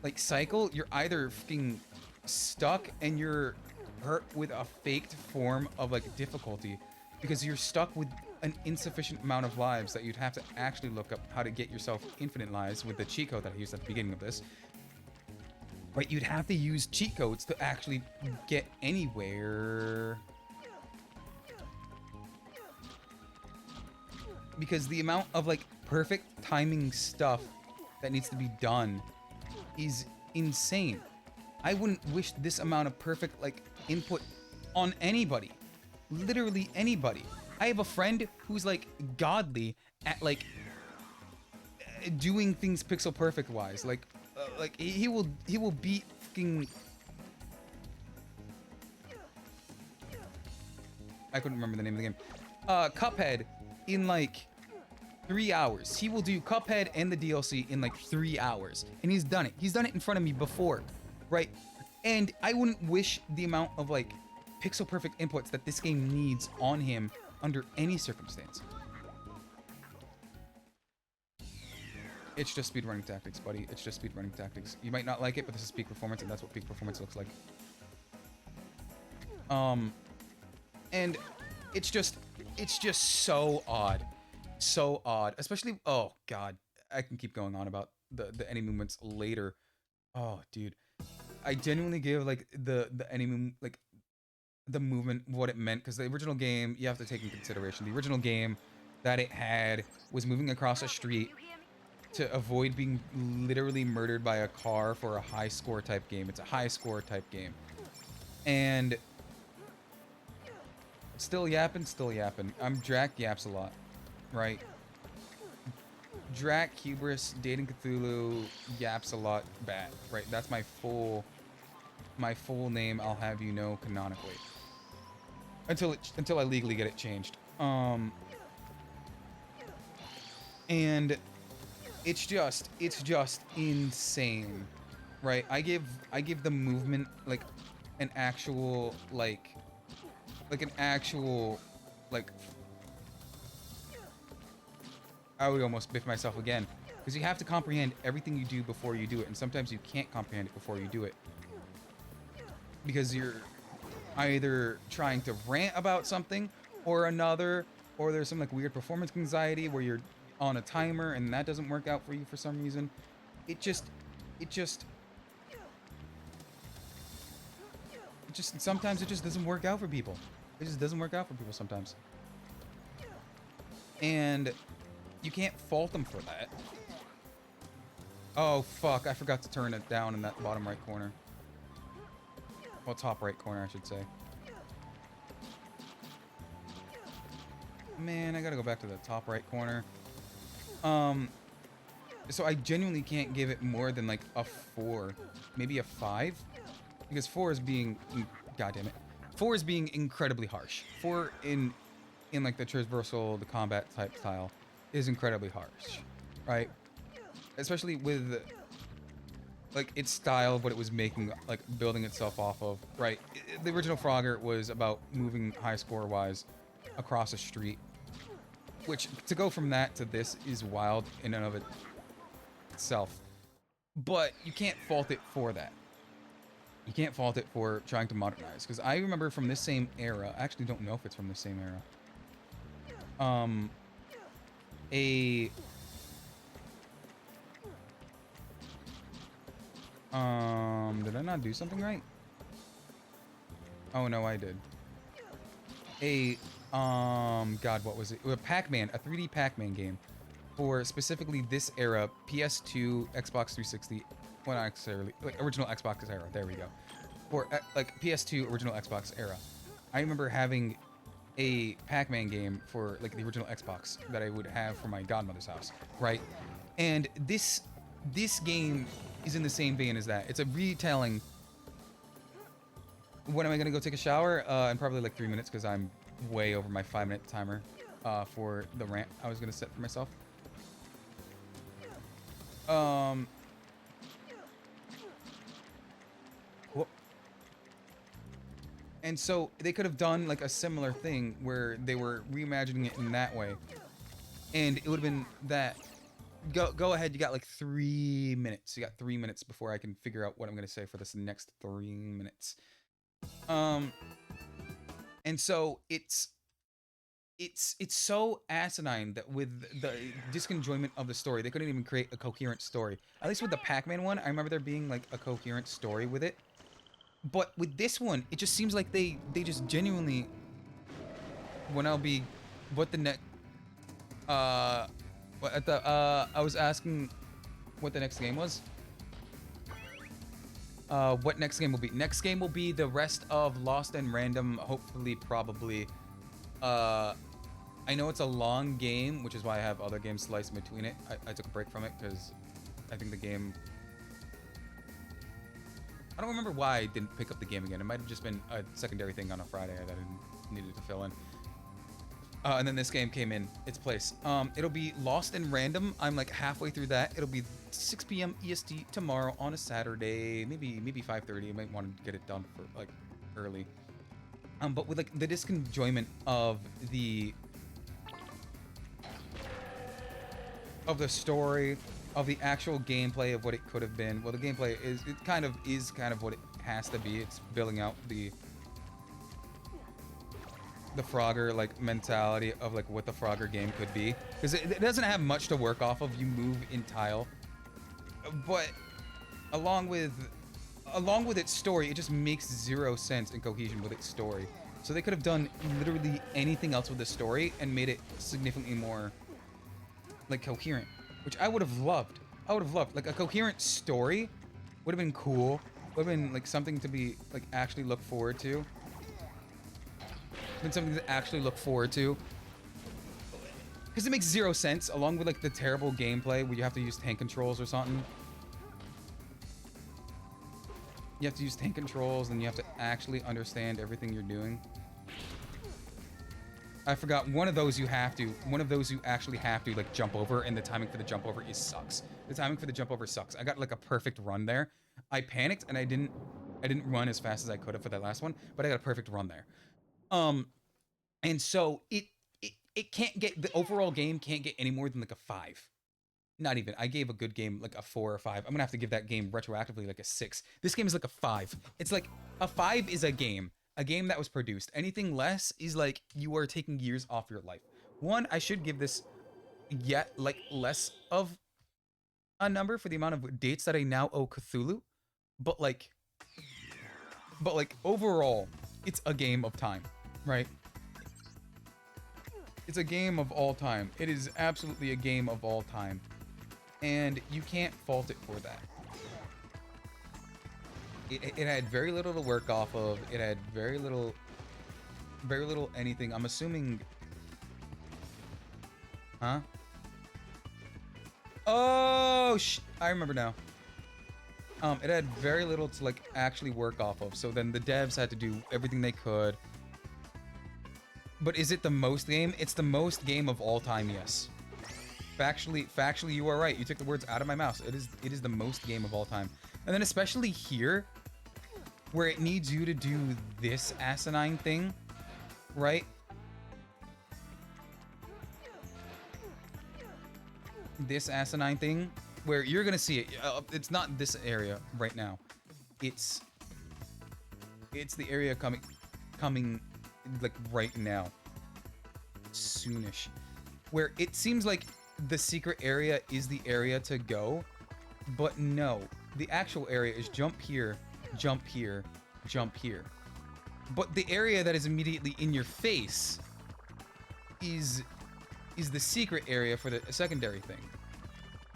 Speaker 6: like cycle, you're either fucking stuck and you're hurt with a faked form of like difficulty because you're stuck with an insufficient amount of lives that you'd have to actually look up how to get yourself infinite lives with the cheat code that I used at the beginning of this. But you'd have to use cheat codes to actually get anywhere. Because the amount of like perfect timing stuff that needs to be done is insane. I wouldn't wish this amount of perfect like input on anybody. Literally anybody. I have a friend who's like godly at like doing things pixel perfect wise. Like he will beat fucking, I couldn't remember the name of the game. Cuphead in like 3 hours. He will do Cuphead and the DLC in like 3 hours. And he's done it. He's done it in front of me before, right? And I wouldn't wish the amount of like pixel perfect inputs that this game needs on him under any circumstance. It's just speedrunning tactics, buddy. It's just speedrunning tactics. You might not like it, but this is peak performance, and that's what peak performance looks like. And it's just so odd. So odd. Especially, oh god. I can keep going on about the any movements later. Oh, dude, I genuinely give like the enemy like the movement what it meant, because the original game, you have to take in consideration the original game that it had was moving across a street to avoid being literally murdered by a car for a high score type game. It's a high score type game. And still yapping. I'm Drac yaps a lot, right? Drac, Hubris, Dating Cthulhu, yaps a lot bad, right? That's my full name, I'll have you know, canonically. Until I legally get it changed. And it's just insane, right? I give the movement like an actual like I would almost biff myself again, because you have to comprehend everything you do before you do it, and sometimes you can't comprehend it before you do it, because you're either trying to rant about something or another, or there's some like weird performance anxiety where you're on a timer and that doesn't work out for you for some reason. It just sometimes it just doesn't work out for people. It just doesn't work out for people sometimes. And you can't fault them for that. Oh, fuck. I forgot to turn it down in that bottom right corner. Well, top right corner, I should say. Man, I gotta go back to the top right corner. So I genuinely can't give it more than like a 4. Maybe a 5? Because 4 is being... God damn it. 4 is being incredibly harsh. 4 in like the traversal, the combat type style is incredibly harsh, right? Especially with like its style of what it was making, like building itself off of, right? The original Frogger was about moving high score wise across a street, which to go from that to this is wild in and of itself. But you can't fault it for that. You can't fault it for trying to modernize, because I remember from this same era, I actually don't know if it's from the same era. Did I not do something right? Oh no, I did. God, what was it? Pac-Man, a 3D Pac-Man game for specifically this era, PS2, Xbox 360, well, not necessarily, like original Xbox era, there we go. For like PS2, original Xbox era. I remember having a Pac-Man game for like the original Xbox that I would have for my godmother's house, right? And this game is in the same vein as that. It's a retelling. When am I gonna go take a shower? In probably like 3 minutes, because I'm way over my 5-minute timer for the rant I was gonna set for myself. And so they could have done like a similar thing where they were reimagining it in that way, and it would have been that. Go ahead. You got like 3 minutes. You got 3 minutes before I can figure out what I'm gonna say for this next 3 minutes. And so it's so asinine that with the disenjoyment of the story, they couldn't even create a coherent story. At least with the Pac-Man one, I remember there being like a coherent story with it. But with this one, it just seems like they just genuinely, I was asking what the next game was. What next game will be? Next game will be the rest of Lost and Random, hopefully, probably. I know it's a long game, which is why I have other games sliced in between it. I took a break from it because I think the game... I don't remember why I didn't pick up the game again. It might have just been a secondary thing on a Friday that I needed to fill in. And then this game came in its place. It'll be Lost and Random. I'm like halfway through that. It'll be 6 p.m. EST tomorrow on a Saturday. Maybe 5:30. I might want to get it done for like early. But with like the disenjoyment of the story, of the actual gameplay of what it could have been. Well, the gameplay is kind of what it has to be. It's building out the Frogger like mentality of like what the Frogger game could be, because it doesn't have much to work off of. You move in tile, but along with its story, it just makes zero sense in cohesion with its story. So they could have done literally anything else with the story and made it significantly more like coherent, which I would have loved. I would have loved like a coherent story would have been cool. Would have been like something to be like actually look forward to. Been something to actually look forward to. Because it makes zero sense, along with like the terrible gameplay where you have to use tank controls or something. You have to use tank controls and you have to actually understand everything you're doing. I forgot one of those you have to. One of those you actually have to like jump over, and the timing for the jump over sucks. The timing for the jump over sucks. I got like a perfect run there. I panicked and I didn't run as fast as I could have for that last one, but I got a perfect run there. And so it can't get, the overall game can't get any more than like a 5. Not even. I gave a good game like a 4 or 5. I'm gonna have to give that game retroactively like a 6. This game is like a 5. It's like a 5 is a game that was produced. Anything less is like you are taking years off your life. 1, I should give this yet like less of a number for the amount of dates that I now owe Cthulhu, but like overall, it's a game of time, right? It's a game of all time. It is absolutely a game of all time. And you can't fault it for that. It had very little to work off of. It had very little anything. I'm assuming... Huh? Oh, I remember now. It had very little to like actually work off of. So then the devs had to do everything they could. But is it the most game? It's the most game of all time, yes. Factually, you are right. You took the words out of my mouth. It is the most game of all time. And then especially here, where it needs you to do this asinine thing, right? This asinine thing, where you're gonna see it. It's not this area right now. It's the area coming like right now, soonish, where it seems like the secret area is the area to go, but no, the actual area is jump here, jump here, jump here. But the area that is immediately in your face is the secret area for the secondary thing,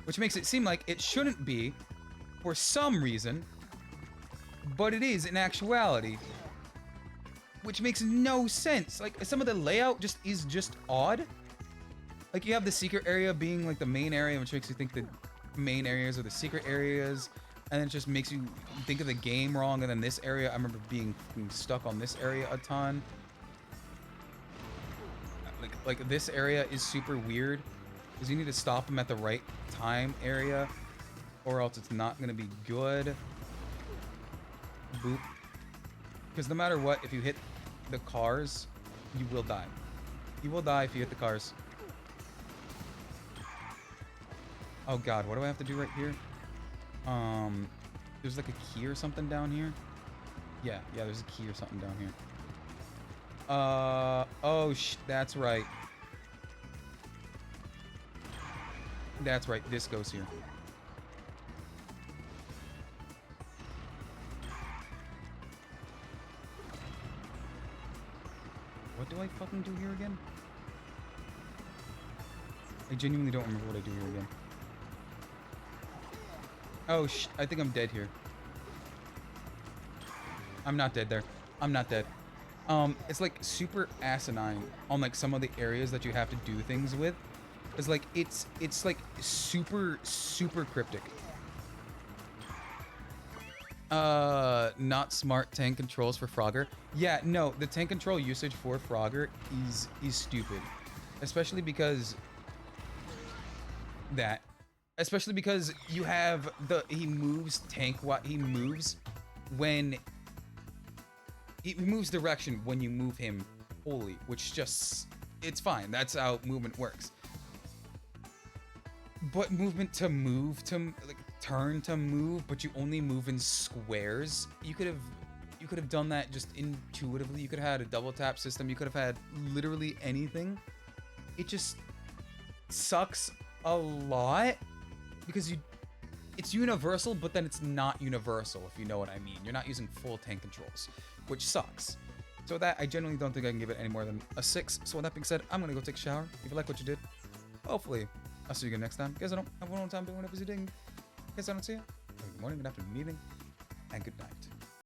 Speaker 6: which makes it seem like it shouldn't be for some reason, but it is in actuality, which makes no sense. Like, some of the layout is just odd. Like, you have the secret area being like the main area, which makes you think the main areas are the secret areas, and then it just makes you think of the game wrong. And then this area, I remember being stuck on this area a ton. Like this area is super weird because you need to stop them at the right time area, or else it's not gonna be good. Boop. Because no matter what, if you hit the cars, you will die. You will die if you hit the cars. Oh god, what do I have to do right here? There's like a key or something down here. Yeah, there's a key or something down here. Oh that's right. That's right, this goes here. What do I fucking do here again? I genuinely don't remember what I do here again. Oh, I think I'm dead here. I'm not dead there. I'm not dead. It's like super asinine on like some of the areas that you have to do things with. It's like, it's like super cryptic. Not smart tank controls for Frogger. Yeah, no, the tank control usage for Frogger is stupid. Especially because you have he moves direction when you move him wholly, which just, it's fine. That's how movement works. But movement to move, to like turn to move, but you only move in squares. You could have done that just intuitively. You could have had a double tap system. You could have had literally anything. It just sucks a lot because
Speaker 1: it's universal, but then it's not universal, if you know what I mean. You're not using full tank controls, which sucks. So with that, I genuinely don't think I can give it any more than a 6. So with that being said, I'm gonna go take a shower. If you like what you did, hopefully I'll see you again next time. Guess I don't have one more time doing whatever you're doing. Guess I don't see you. Have a good morning, good afternoon, good evening, and good night.